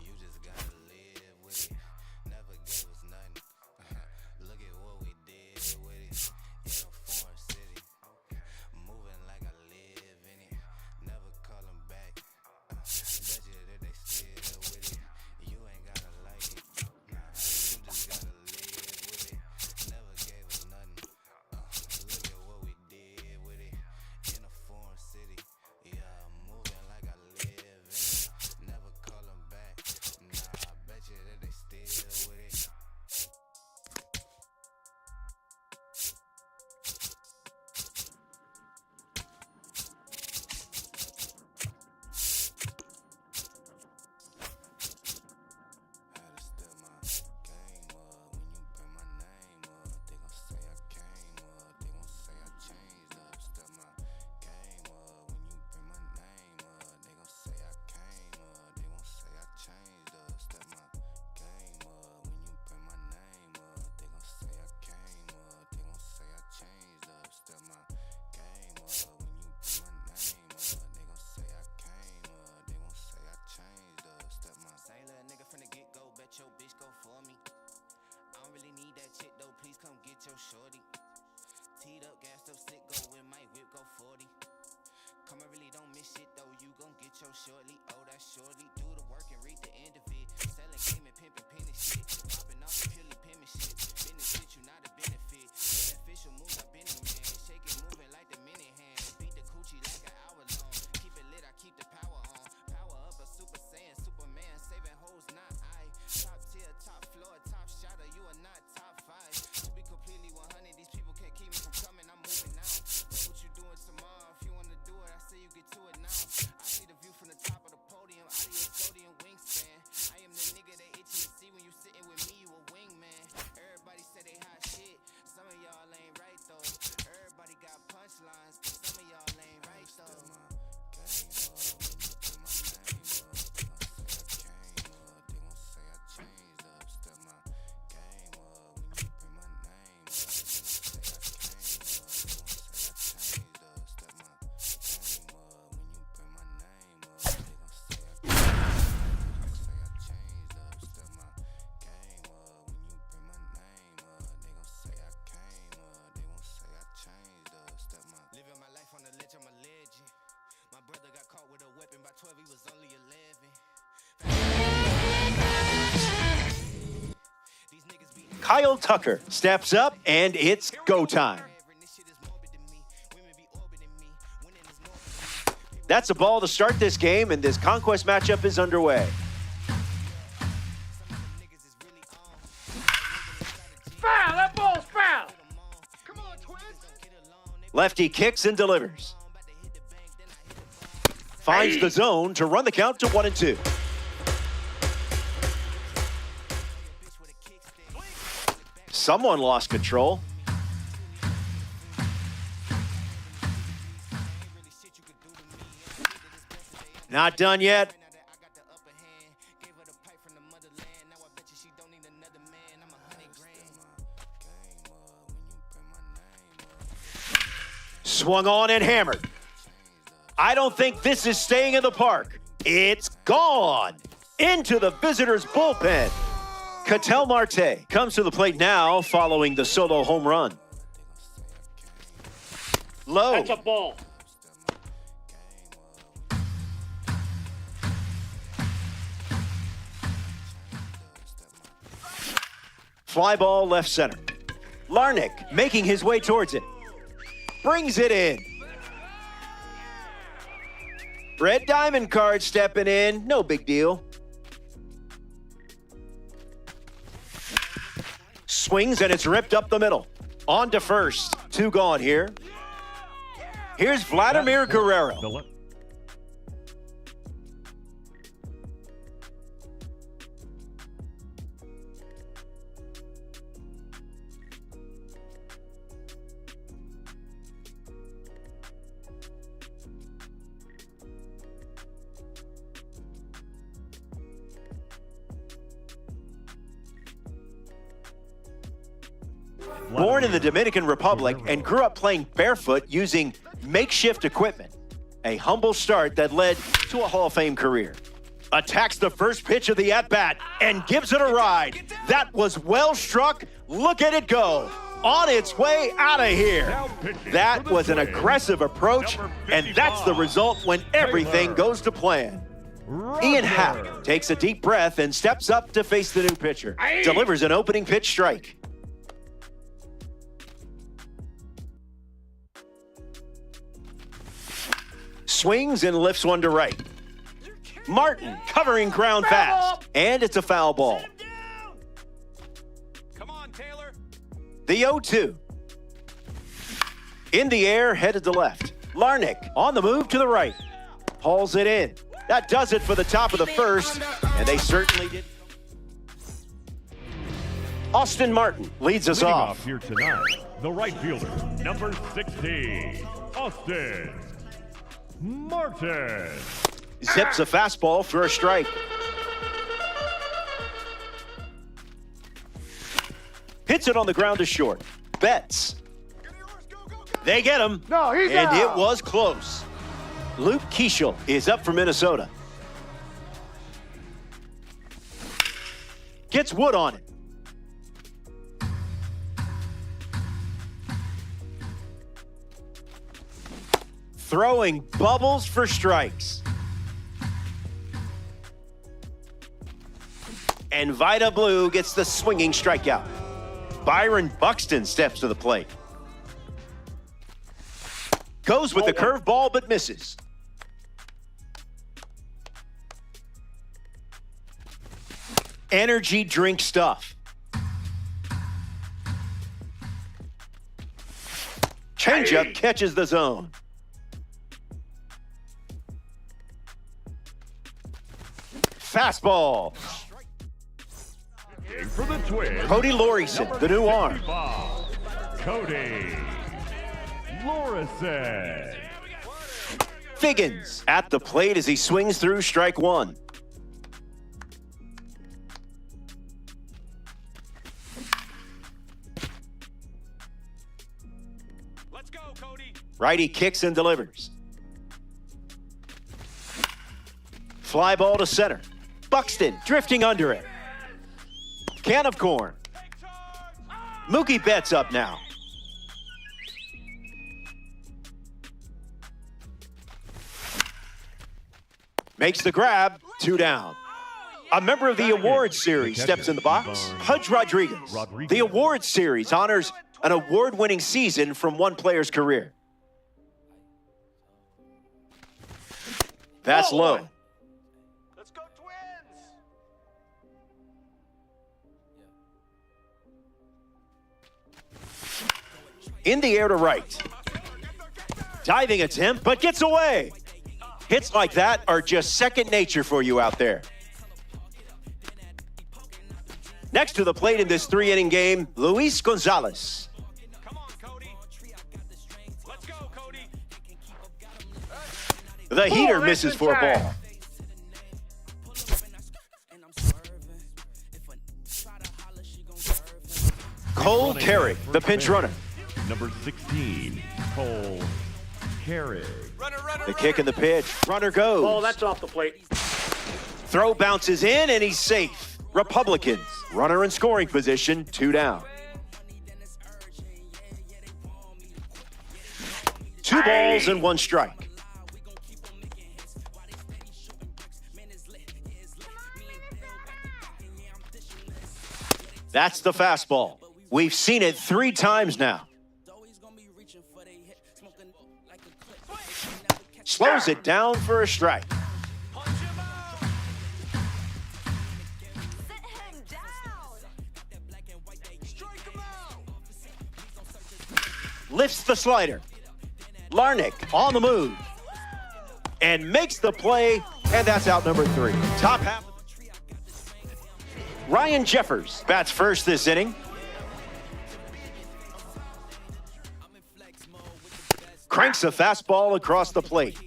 You just gotta live with it. Never gave us nothing. Look at what we did with it. In a foreign city. Moving like I live in it. Never call them back. Bet you that they still with it. You ain't gotta like it. You just gotta live with it. Never gave us nothing. Look at what we did with it. In a foreign city. Yeah, moving like I live in it. Never call them back. Nah, I bet you that they still with it. Had to step my game up. When you bring my name up, they gon' say I came up. They gon' say I changed up. Step my game up. When you bring my name up, they gon' say I came up. They gon' say I changed up. Step my game up. When you bring my name up, they gon' say I came up. They gon' say I changed up. Step my game up. When you bring my name up, they gon' say I came up. They gon' say I changed up. Step my same little nigga from the get go. Bet your bitch go for me. I don't really need that chick though. Please come get your shorty. Teed up, gassed up, sick go with my whip go 40. Come, I really don't miss shit though. You gon' get your shortly. Oh, that's shortly. Do the work and read the end of it. Selling game and pimping penny shit. Popping off purely penmanship. Business shit, you not a benefit. Beneficial moves, I been in man. Shake it, moving like the minute hand. Beat the coochie like an hour long. Keep it lit, I keep the power on. Power up, a super saiyan, Superman. Saving hoes, not I. Top tier, top floor, top shotter. You are not top 5. To be completely 100, these people can't keep me from coming. I'm moving now. Know what you doing tomorrow. If you wanna do it, I say you get to it now. I see the view from the top of the podium. Out of your sodium wingspan. I am the nigga they itching to see when you sitting with me. You a wingman. Everybody say they hot shit. Some of y'all ain't right though. Everybody got punchlines. Some of y'all ain't right though. Living my life on the ledge, I'm a legend. My brother got caught with a weapon by 12, he was only 11. Kyle Tucker steps up, and it's go time. That's a ball to start this game, and this conquest matchup is underway. Foul! That ball's foul! Come on, Twins! Lefty kicks and delivers. Finds the zone to run the count to 1-2. Someone lost control. Not done yet. Swung on and hammered. I don't think this is staying in the park. It's gone into the visitors' bullpen. Ketel Marte comes to the plate now following the solo home run. Low. That's a ball. Fly ball left center. Larnick making his way towards it. Brings it in. Red Diamond card stepping in. No big deal. Swings and it's ripped up the middle. On to first. 2 gone here. Here's Vladimir Guerrero. Born in the Dominican Republic and grew up playing barefoot using makeshift equipment. A humble start that led to a Hall of Fame career. Attacks the first pitch of the at-bat and gives it a ride. That was well struck. Look at it go. On its way out of here. That was an aggressive approach, and that's the result when everything goes to plan. Ian Happ takes a deep breath and steps up to face the new pitcher. Delivers an opening pitch strike. Swings and lifts one to right. Martin covering ground fast. And it's a foul ball. Come on, Taylor. The 0-2. In the air, headed to left. Larnick on the move to the right. Hauls it in. That does it for the top of the first. And they certainly did. Austin Martin leads us Leading off. Here tonight, the right fielder, number 16, Austin Martin. Zips a fastball for a strike. Hits it on the ground to short. Betts. They get him. No, he's and out. it was close. Luke Keeschel is up for Minnesota. Gets Wood on it. Throwing bubbles for strikes. And Vida Blue gets the swinging strikeout. Byron Buxton steps to the plate. Goes with the curveball but misses. Energy drink stuff. Changeup catches the zone. Fastball. For the Twins, Cody Laureson, the new arm. Cody Laureson. Figgins at the plate as he swings through strike one. Let's go, Cody. Righty kicks and delivers. Fly ball to center. Buxton drifting under it. Can of corn. Mookie Betts up now. Makes the grab, 2 down. A member of the awards series steps in the box. Pudge Rodriguez. The awards series honors an award-winning season from one player's career. That's low. Let's go, Twins. In the air to right. Diving attempt, but gets away. Hits like that are just second nature for you out there. Next to the plate in this 3-inning game, Luis Gonzalez. Come on, Cody. Let's go, Cody. The heater misses for a ball. Cole Carrick, the pinch runner. Number 16, Cole Carrick. The kick and the pitch. Runner goes. Oh, that's off the plate. Throw bounces in, and he's safe. Republicans, runner in scoring position, 2 down. 2 balls and 1 strike. That's the fastball. We've seen it 3 times now. Slows it down for a strike. Lifts the slider. Larnick on the move. And makes the play, and that's out number 3. Top half. Ryan Jeffers bats first this inning. Cranks a fastball across the plate.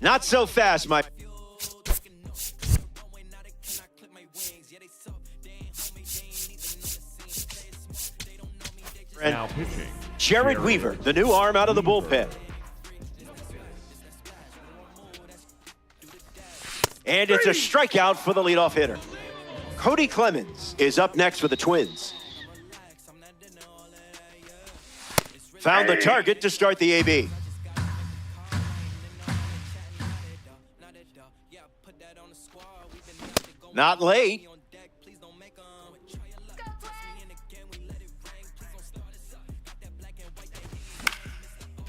Not so fast, my. Now pitching, Jared Weaver, the new arm out of the bullpen. And it's a strikeout for the leadoff hitter. Cody Clemens is up next for the Twins. Found the target to start the AB. Not late.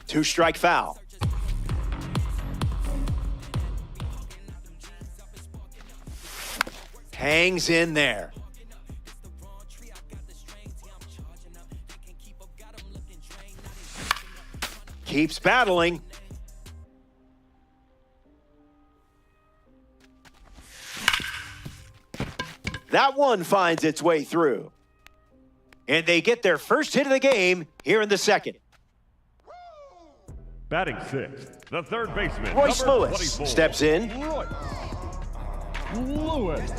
Two-strike foul. Hangs in there. Keeps battling. That one finds its way through. And they get their first hit of the game here in the second. Batting 6th, the third baseman, Royce number Lewis 24. steps in. Royce Lewis.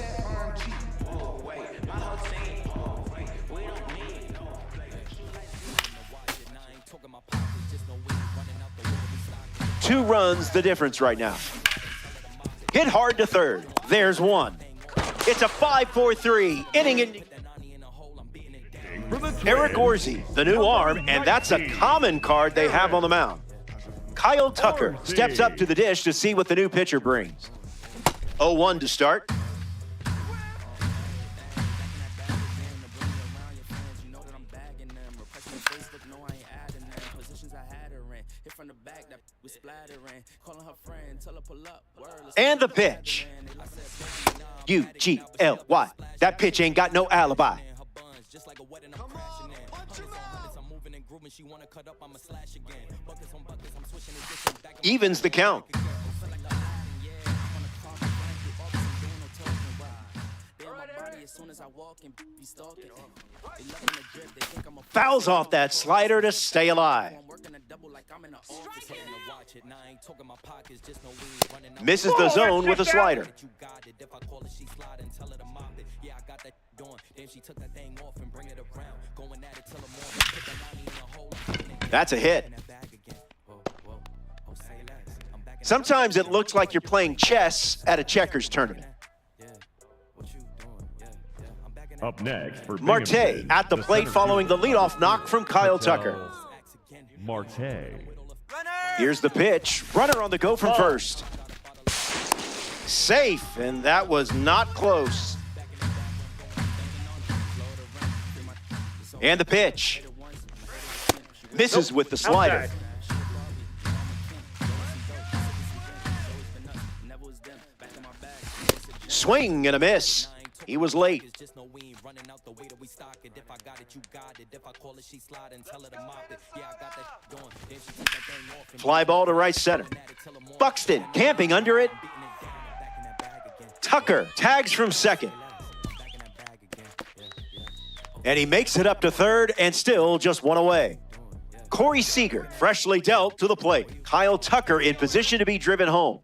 Two runs the difference right now. Hit hard to third. There's one. It's a 5-4-3 inning ending. Eric Orsi, the new arm, and that's a common card they have on the mound. Kyle Tucker steps up to the dish to see what the new pitcher brings. 0-1 to start. And the pitch. U-G-L-Y. That pitch ain't got no alibi. Evens the count. Fouls off that slider to stay alive. Misses the zone with a slider. That's a hit. Sometimes it looks like you're playing chess at a checkers tournament. Up next for Marte at the plate following the leadoff knock from Kyle Tucker. Marte. Here's the pitch. Runner on the go from first. Safe, and that was not close. And the pitch. Misses with the slider. Swing and a miss. He was late. Fly ball to right center. Buxton camping under it. Tucker tags from second. And he makes it up to third and still just one away. Corey Seager freshly dealt to the plate. Kyle Tucker in position to be driven home.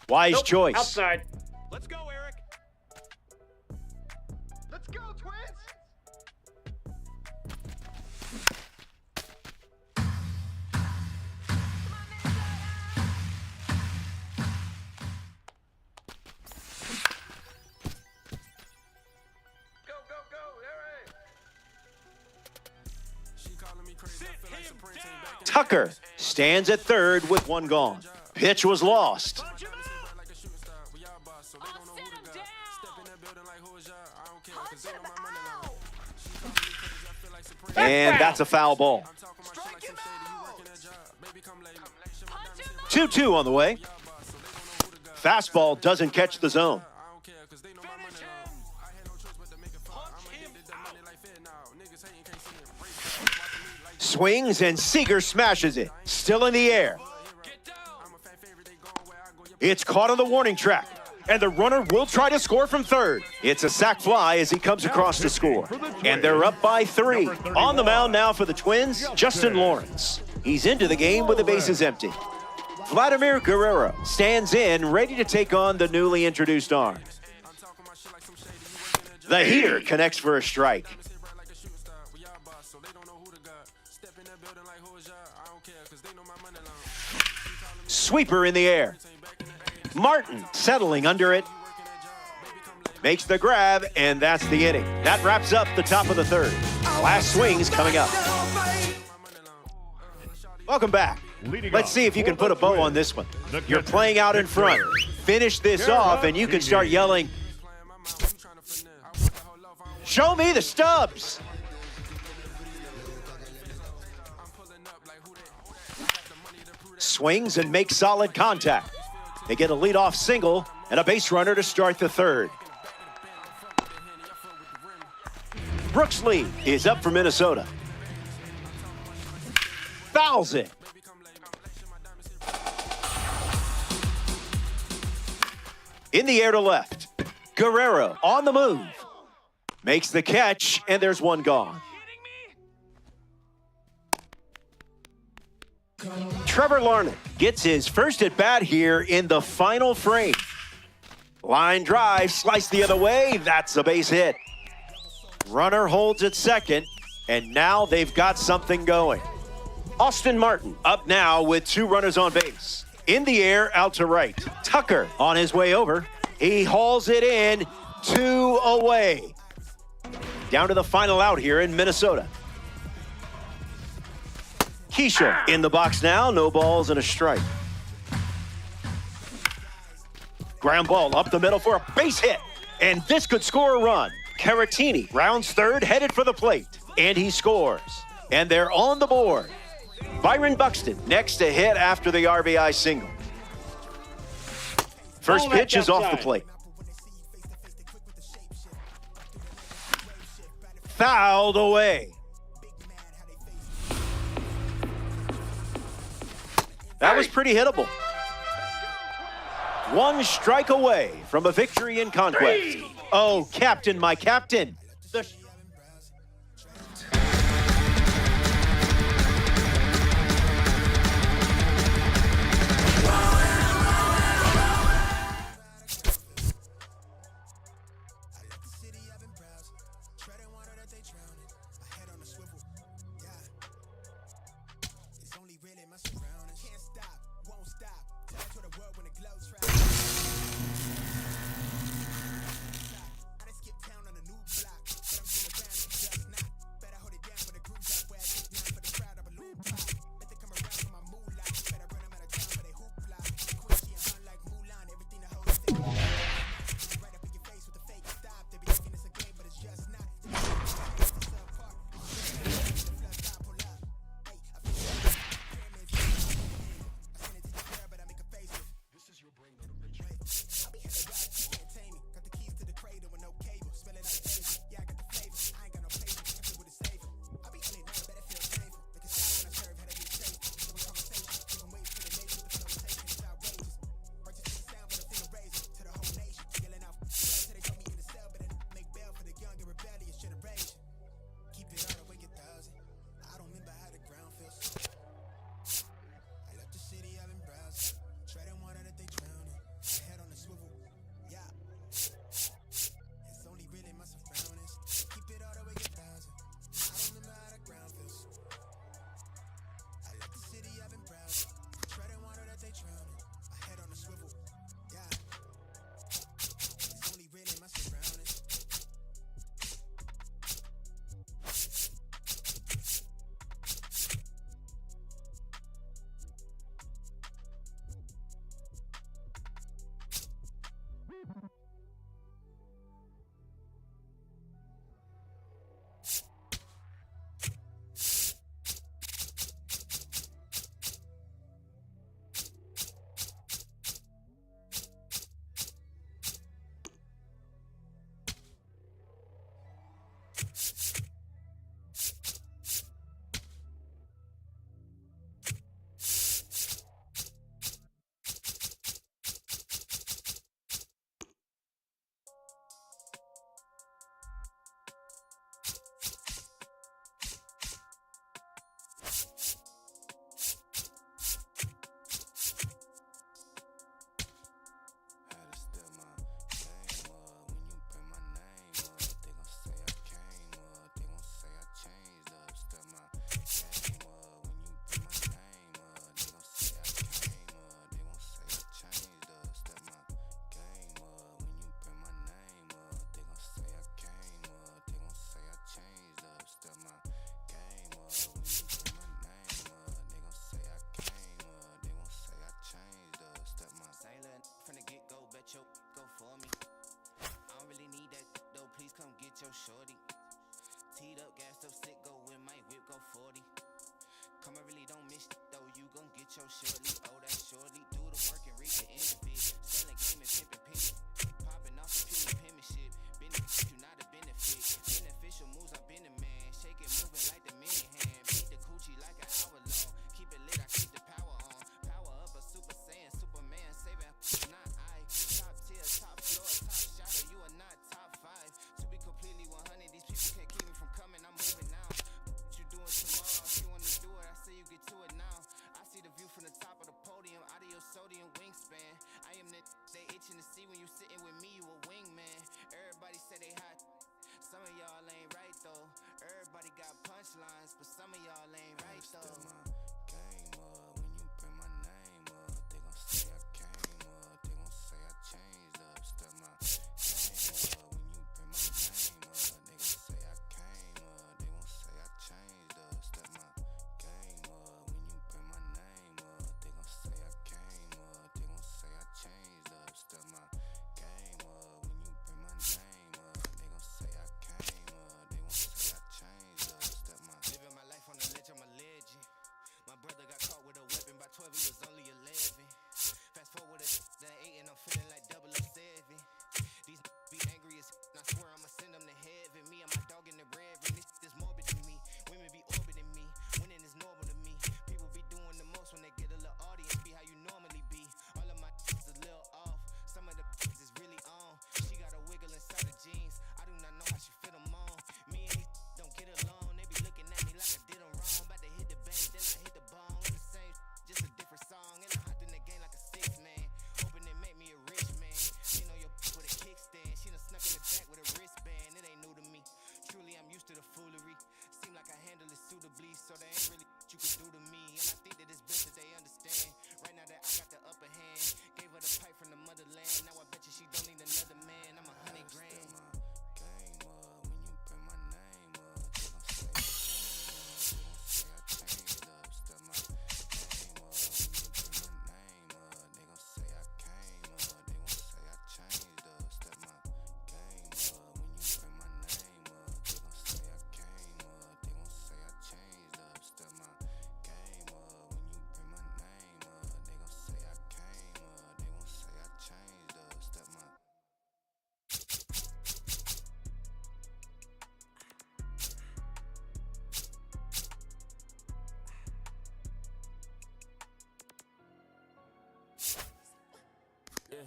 Wise choice. Outside. Let's go, Eric. Let's go, Twins. Go, go, go, Eric. Tucker stands at third with one gone. Pitch was lost. And that's a foul ball. 2-2 on the way. Fastball doesn't catch the zone. Swings and Seager smashes it. Still in the air. It's caught on the warning track, and the runner will try to score from third. It's a sac fly as he comes across to score. And they're up by 3. On the mound now for the Twins, Justin Lawrence. He's into the game with the bases empty. Vladimir Guerrero stands in, ready to take on the newly introduced arm. The heater connects for a strike. Sweeper in the air. Martin settling under it. Makes the grab, and that's the inning. That wraps up the top of the third. Last swings coming up. Welcome back. Let's see if you can put a bow on this one. You're playing out in front. Finish this off, and you can start yelling, "Show me the stubs." Swings and makes solid contact. They get a leadoff single and a base runner to start the third. Brooks Lee is up for Minnesota. Fouls it. In the air to left. Guerrero on the move. Makes the catch, and there's one gone. Trevor Larnach gets his first at bat here in the final frame. Line drive, sliced the other way. That's a base hit. Runner holds at second, and now they've got something going. Austin Martin up now with 2 runners on base. In the air, out to right. Tucker on his way over. He hauls it in, 2 away. Down to the final out here in Minnesota. Keisha in the box now, no balls and a strike. Ground ball up the middle for a base hit, and this could score a run. Caratini rounds third, headed for the plate, and he scores. And they're on the board. Byron Buxton next to hit after the RBI single. First pitch is off the plate. Fouled away. That was pretty hittable. 1 strike away from a victory in conquest. Oh, Captain, my Captain. Come on, really don't miss it, though. You gon' get your shortly. Oh, that's shortly. Do the work and reach the end of it. Selling game and pimpin' penny. Popping off the penmanship. Benefit you, not a benefit. Beneficial moves, I've been a man. Shaking, moving like the man hand. Beat the coochie like an hour long. Keep it lit, I keep the power on. Power up a Super Saiyan, Superman, saving not I. Top tier, top floor, top shadow, you are not top 5. To be completely 100, these people can't keep me from coming, I'm moving now. What you doing tomorrow? If you wanna do it, I say you get to it now. I see the view from the top of the podium, out of your sodium wingspan. I am the they itching to see when you sitting with me, you a wingman. Everybody say they hot. Some of y'all ain't right though. Everybody got punchlines, but some of y'all ain't right though. Game up when you bring my name up. They gon' say I came up. They gon' say I changed up. Step my game up when you bring my name up. They gon' say I came up. They gon' say I changed up. Step my game up when you bring my name up. They gon' say I came up. They gon' say I changed up. Step my game up when you bring my name up. They gon' say I came up. They gon' say I changed up. Step my living my life on the ledge. I'm a legend. My brother got caught with a weapon by 12, he was only 11. Fast forward to that 8 and I'm feeling like 007. These be angry as I swear I'ma send them to heaven. Me and my dog in the reverend, this is morbid to me. Women be orbiting me, winning is normal to me. People be doing the most when they get a little audience, be how you normally be. All of my is a little off, some of the is really on. She got a wiggle inside the jeans, I do not know how she fit them on. Me and these don't get along, they be looking at me like I did them wrong. About to hit the bank, then I hit the bong. On the same, just a different song. And I hopped in the game like a 6 man. Hoping it make me a rich man. She know your with a kickstand. She done snuck in the back with a wristband. It ain't new to me. Truly, I'm used to the foolery. Seem like I handle it suitably, so they ain't really what you can do to me. And I think that it's best that they understand. Right now that I got the upper hand, gave her the pipe from the motherland. Now I bet you she don't need another man. I'm 100 grand. Game up when you bring my name up. They gon' say I changed up. Step my game up when you bring my name up. They gon' say I came up. They gon' say I changed up. Step my game up when you bring my name up. They gon' say I came up. They gon' say I changed up. Step my game up when you bring my name up. They gon' say I came up. They gon' say I changed up. Step my yeah.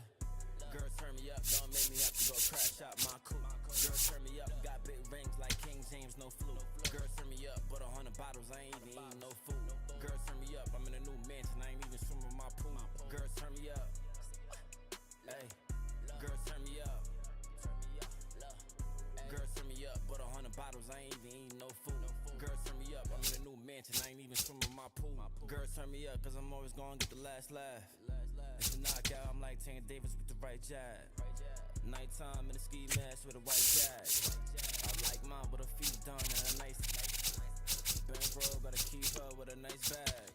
Girl, turn me up, don't make me have to go crash out my coupe. Girl, turn me up, got big rings like King James, no fluke. Girl, turn me up, but 100 bottles, I ain't even eating no food. Girl, turn me up, I'm in a new mansion, I ain't even swimming my pool. Girl, turn me up, hey. Girl, turn me up. Girl, turn me up, but 100 bottles, I ain't even eating no food. Girl, turn me up, I'm in a new mansion, I ain't even swimming my pool. Girl, turn me up, cause I'm always gonna get the last laugh. It's a knockout, I'm like Tank Davis with the right jab. Nighttime in a ski mask with a white jag. I like mine with her feet done and a nice bankroll, gotta keep her with a nice bag.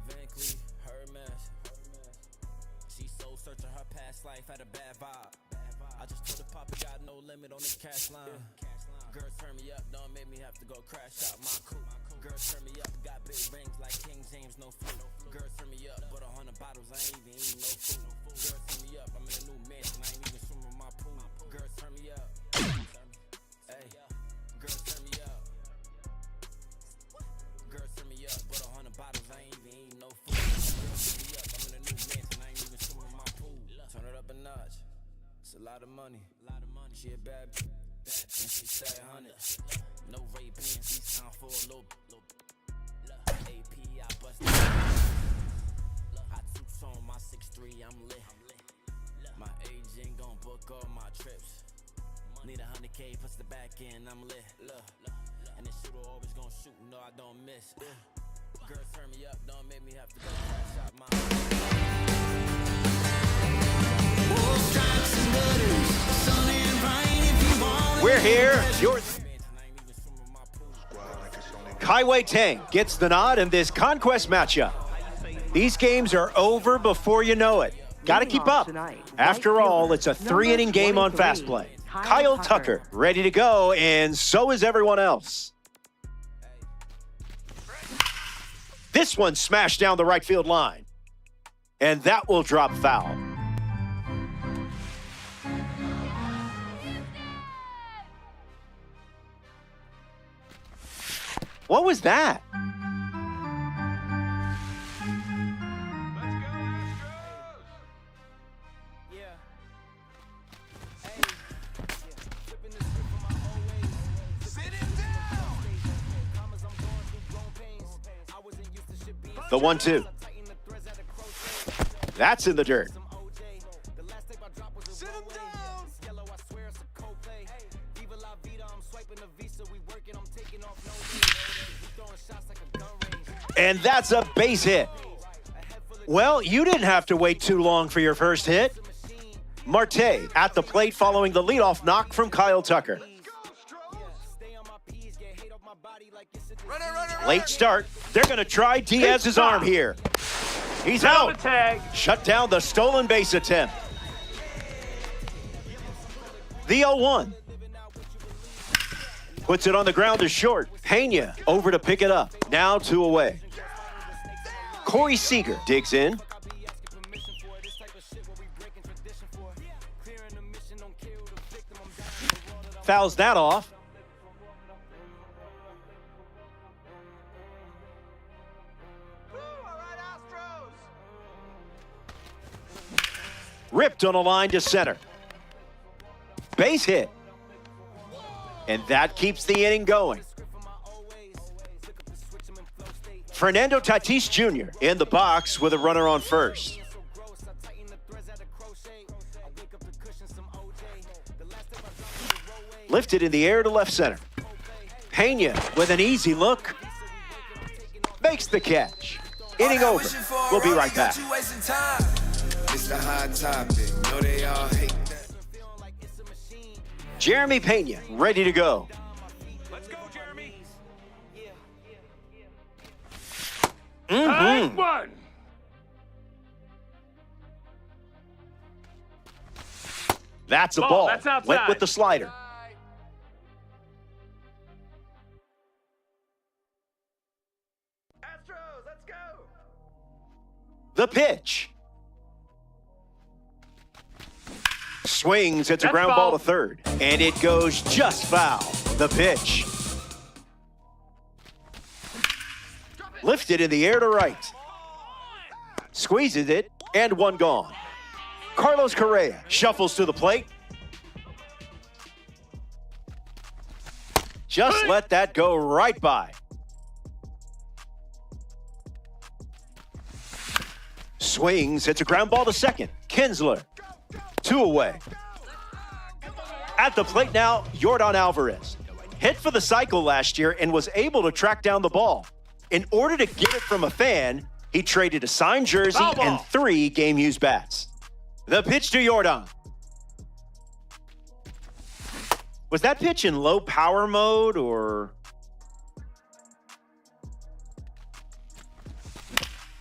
Van Cleef, Hermes. She soul searching her past life, had a bad vibe. I just told the papa got no limit on this cash line. Girl, turn me up, don't make me have to go crash out my coupe. Girl, turn me up, got big rings like King James, no fluke. Girl, turn me up, but 100 bottles, I ain't even eating no food. Girl, turn me up, I'm in a new mansion, I ain't even swimming my pool. Girl, turn me up, hey. Girl, turn me up. Girl, turn me up, but 100 bottles, I ain't even eating no food. Girl, turn me up, I'm in a new mansion, I ain't even swimming my pool. Turn it up a notch, it's a lot of money. She a bad and she said 100. No Ray-Bans, this time for a little AP, I bust it. I toots on my 6'3", I'm lit. My agent gon' book all my trips. Need 100K, puts the back in, I'm lit. And this shooter always gon' shoot, no I don't miss. Girl, turn me up, don't make me have to go crash out my We're here. Kaiwei Tang gets the nod in this Conquest matchup. These games are over before you know it. Got to keep up. After all, it's a 3-inning game on Fast Play. Kyle Tucker ready to go, and so is everyone else. This one smashed down the right field line. And that will drop foul. What was that? The 1-2. That's in the dirt. And that's a base hit. Well, you didn't have to wait too long for your first hit. Marte at the plate following the leadoff knock from Kyle Tucker. Late start. They're going to try Diaz's arm here. He's out. Shut down the stolen base attempt. The 0-1. Puts it on the ground to short. Pena over to pick it up. Now 2 away. Corey Seager digs in. Fouls that off. Ripped on a line to center. Base hit. And that keeps the inning going. Fernando Tatis Jr. in the box with a runner on first. Lifted in the air to left center. Pena with an easy look. Makes the catch. Inning over. We'll be right back. It's the hot topic. No, they all hate that. Jeremy Pena ready to go. Let's go, Jeremy. High one. That's a ball. That's outside. Went with the slider. Astros, let's go. The pitch. Swings, it's a ground ball to third, and it goes just foul. The pitch. Lifted in the air to right. Squeezes it, and one gone. Carlos Correa shuffles to the plate. Just let that go right by. Swings, it's a ground ball to second. Kinsler. 2 away. At the plate now, Yordan Alvarez. Hit for the cycle last year and was able to track down the ball. In order to get it from a fan, he traded a signed jersey and 3 game-used bats. The pitch to Yordan. Was that pitch in low power mode or?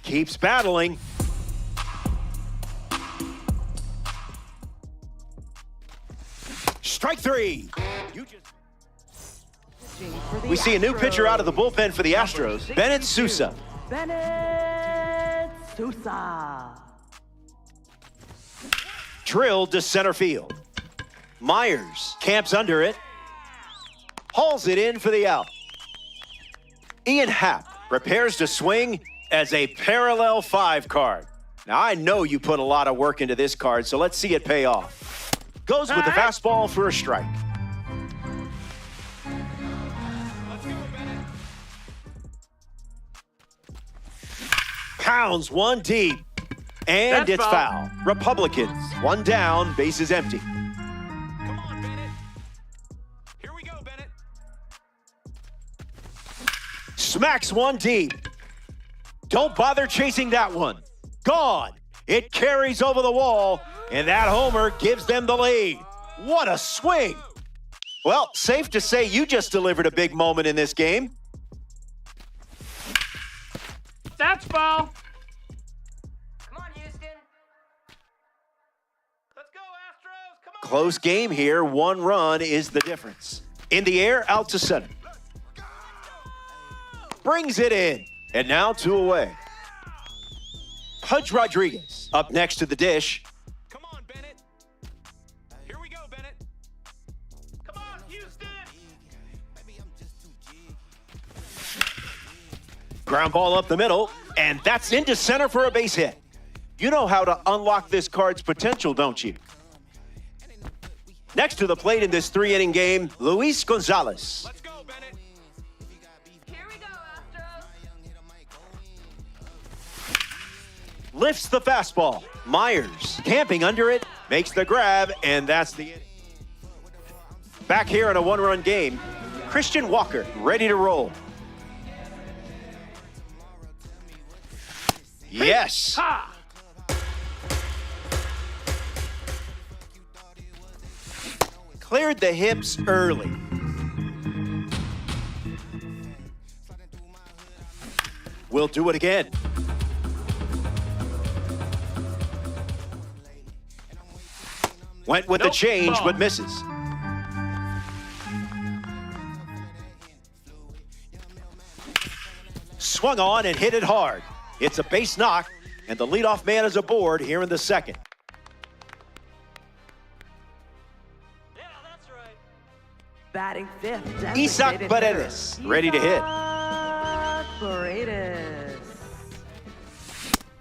Keeps battling. Strike 3. We see a new pitcher out of the bullpen for the Astros, Bennett Sousa. Bennett Sousa. Drilled to center field. Myers camps under it. Hauls it in for the out. Ian Happ prepares to swing as a parallel 5 card. Now, I know you put a lot of work into this card, so let's see it pay off. Goes with the fastball for a strike. Pounds one deep. And That's it's foul. Republicans, 1 down, bases empty. Come on, Bennett. Here we go, Bennett. Smacks one deep. Don't bother chasing that one. Gone. It carries over the wall, and that homer gives them the lead. What a swing. Well, safe to say you just delivered a big moment in this game. That's foul. Come on, Houston. Let's go, Astros. Come on. Close game here. 1 run is the difference. In the air, out to center. Brings it in. And now 2 away. Pudge Rodriguez up next to the dish. Come on, Bennett. Here we go, Bennett. Come on, Houston. Ground ball up the middle, and that's into center for a base hit. You know how to unlock this card's potential, don't you? Next to the plate in this 3-inning game, Luis Gonzalez. Let's go, Bennett. Here we go, Astros. Lifts the fastball. Myers camping under it, makes the grab, and that's the inning. Back here in a 1-run game, Christian Walker ready to roll. Yes. Ha! Cleared the hips early. We'll do it again. Went with the change, but misses. Swung on and hit it hard. It's a base knock, and the leadoff man is aboard here in the second. Batting fifth, Isaac designated Paredes, hitter. ready to hit. Paredes.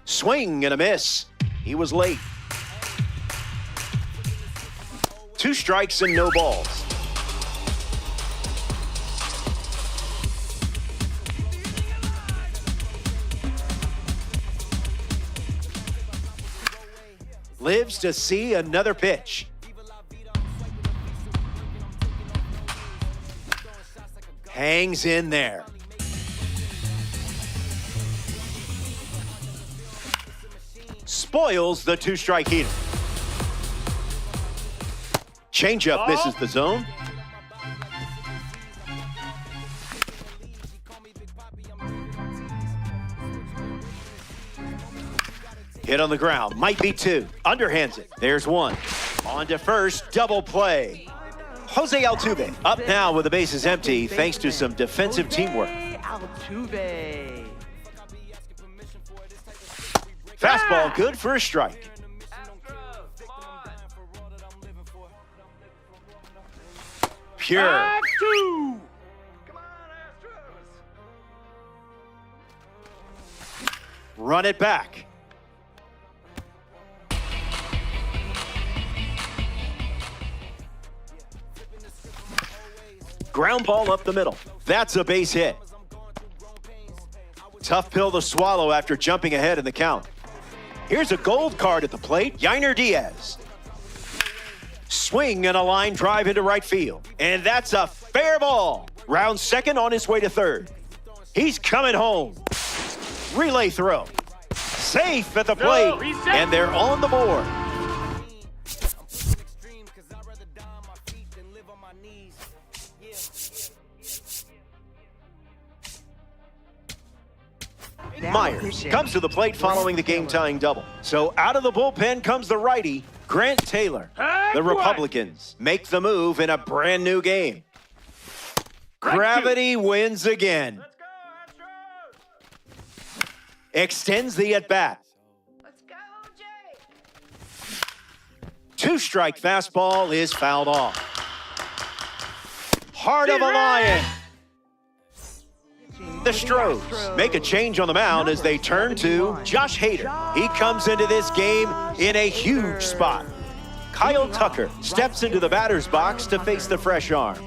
Swing and a miss. He was late. 2 strikes and no balls. Lives to see another pitch. Hangs in there. Spoils the 2-strike heater. Changeup misses the zone. Hit on the ground, might be 2. Underhands it. There's 1. On to first, double play. Jose Altuve up now with the bases empty thanks to some defensive teamwork. Altuve. Fastball good for a strike. Pure. Run it back. Ground ball up the middle. That's a base hit. Tough pill to swallow after jumping ahead in the count. Here's a gold card at the plate, Yainer Diaz. Swing and a line drive into right field. And that's a fair ball. Round second on his way to third. He's coming home. Relay throw. Safe at the plate. And they're on the board. Myers comes to the plate following the game-tying double. So out of the bullpen comes the righty, Grant Taylor. The Republicans make the move in a brand new game. Gravity wins again. Extends the at-bat. Let's go, Jay. 2-strike fastball is fouled off. Heart of a Lion. The Stros make a change on the mound as they turn to Josh Hader. He comes into this game in a huge spot. Kyle Tucker steps into the batter's box to face the fresh arm.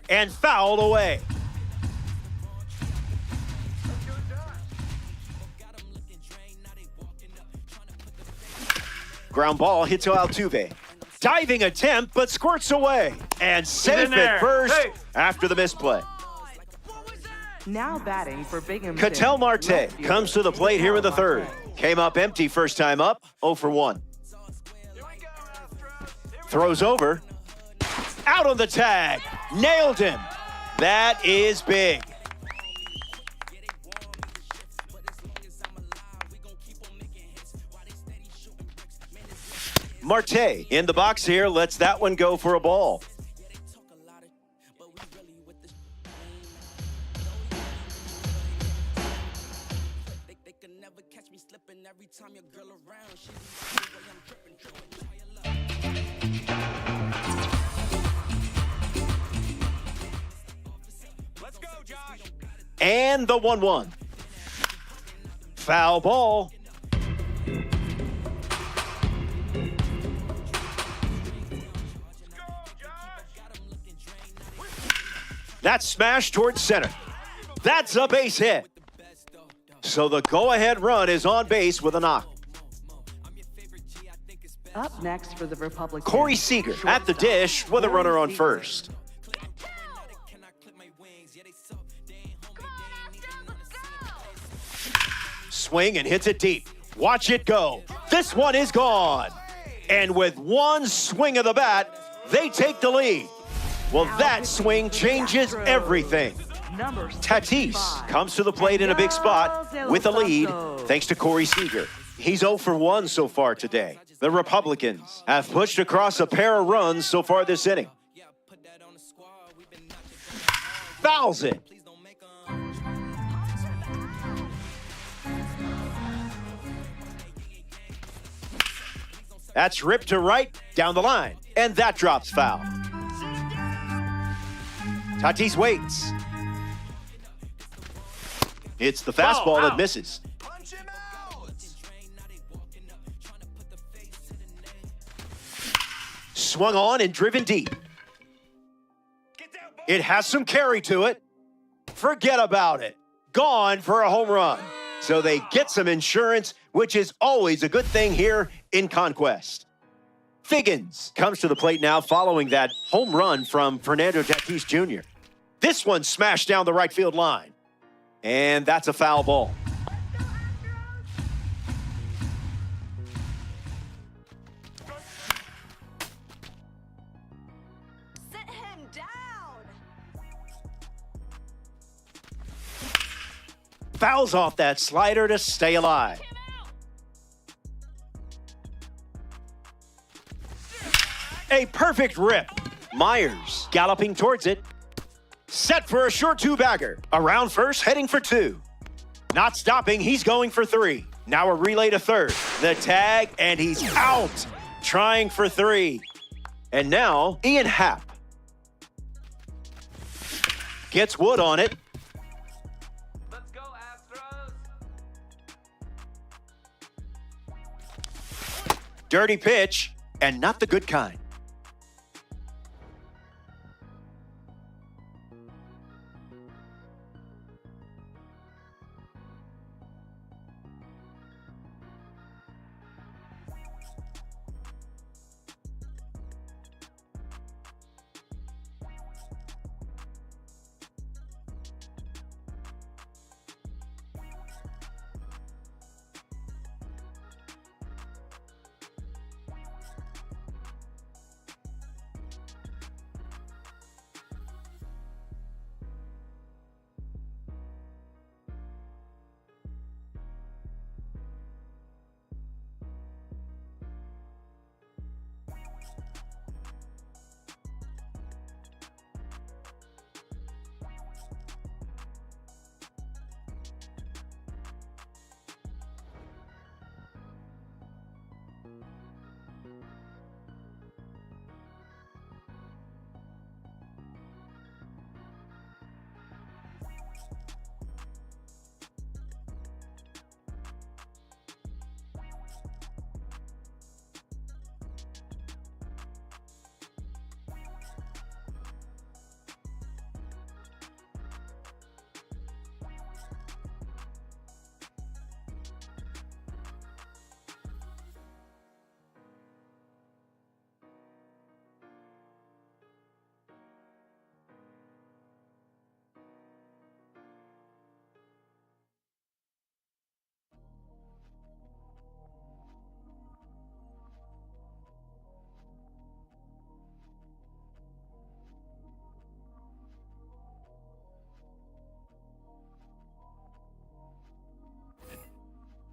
And fouled away. Ground ball hit to Altuve. Diving attempt, but squirts away. And safe at first after the misplay. Now batting for Binghamton. Ketel Marte comes to the plate here in the third. Came up empty first time up, 0 for 1. Throws over. Out on the tag. Nailed him. That is big. Marte in the box here, lets that one go for a ball. Let's go, Josh. And the 1-1. Foul ball. That's smashed towards center. That's a base hit. So the go-ahead run is on base with a knock. Up next for the Republicans, Corey Seager at the dish with a runner on first. Swing and hits it deep. Watch it go. This one is gone. And with one swing of the bat, they take the lead. Well, that swing changes everything. Tatis comes to the plate in a big spot with a lead thanks to Corey Seager. He's 0 for 1 so far today. The Republicans have pushed across a pair of runs so far this inning. Fouls it. That's ripped to right, down the line, and that drops foul. Tatis waits. It's the fastball that misses. Swung on and driven deep. It has some carry to it. Forget about it. Gone for a home run. So they get some insurance, which is always a good thing here in Conquest. Figgins comes to the plate now following that home run from Fernando Tatis Jr. This one smashed down the right field line. And that's a foul ball. Sit him down. Fouls off that slider to stay alive. A perfect rip. Myers galloping towards it. Set for a short two-bagger. Around first, heading for two. Not stopping, he's going for three. Now a relay to third. The tag, and he's out. Trying for three. And now, Ian Happ. Gets Wood on it. Let's go, Astros. Dirty pitch, and not the good kind.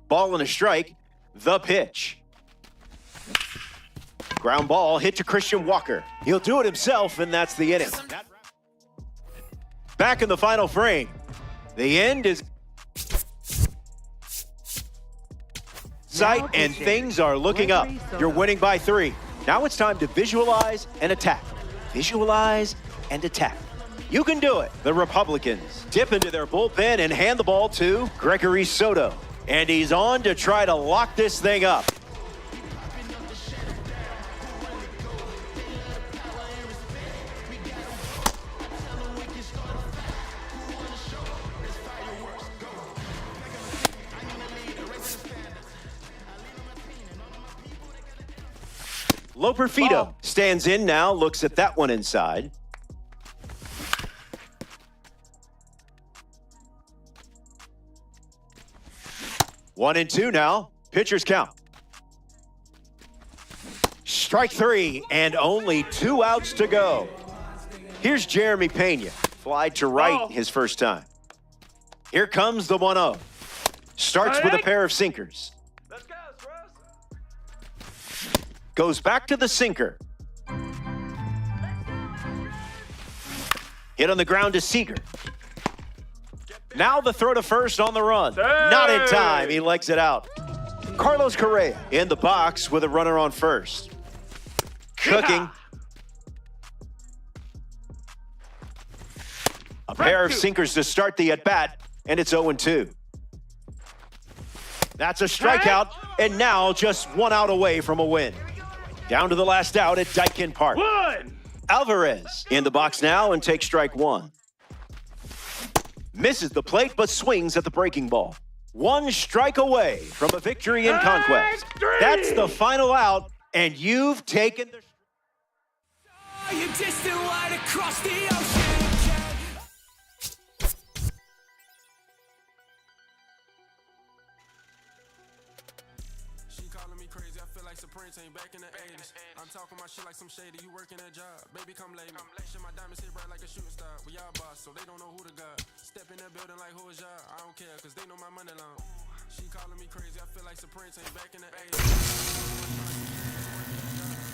Ball and a strike. The pitch. Ground ball hit to Christian Walker. He'll do it himself, and that's the inning. Back in the final frame. The end is sight, and things are looking up. You're winning by 3. Now it's time to visualize and attack. Visualize and attack. You can do it. The Republicans dip into their bullpen and hand the ball to Gregory Soto. And he's on to try to lock this thing up. Loperfido stands in now, looks at that one inside. One and two now. Pitcher's count. Strike 3 and only 2 outs to go. Here's Jeremy Pena. Fly to right his first time. Here comes the 1-0. Starts with a pair of sinkers. Let's go, Spurs. Goes back to the sinker. Hit on the ground to Seager. Now the throw to first on the run. Not in time. He legs it out. Carlos Correa in the box with a runner on first. Cooking. A pair of sinkers to start the at-bat, and it's 0-2. That's a strikeout, and now just 1 out away from a win. Down to the last out at Daikin Park. Alvarez in the box now and takes strike 1. Misses the plate, but swings at the breaking ball. 1 strike away from a victory in Conquest. That's the final out, and you've taken the... You distant light across the ocean. She calling me crazy, I feel like Supreme ain't back in the 80s. I'm talking my shit like some shady, you working a job. Baby, come lay me. Shit, my diamonds hit bright like a shooting star. We all boss, so they don't know who the god. Step in that building like who is y'all? I don't care, cause they know my money long. She calling me crazy, I feel like Supreme ain't back in the 80s.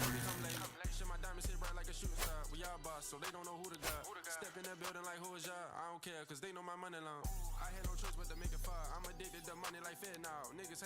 Baby, come lay me. Shit, my diamonds hit bright like a shooting star. We all boss, so they don't know who the god. Step in that building like who is y'all? I don't care, cause they know my money long. I had no choice but to make it far. I'm addicted to money like Fed now. Niggas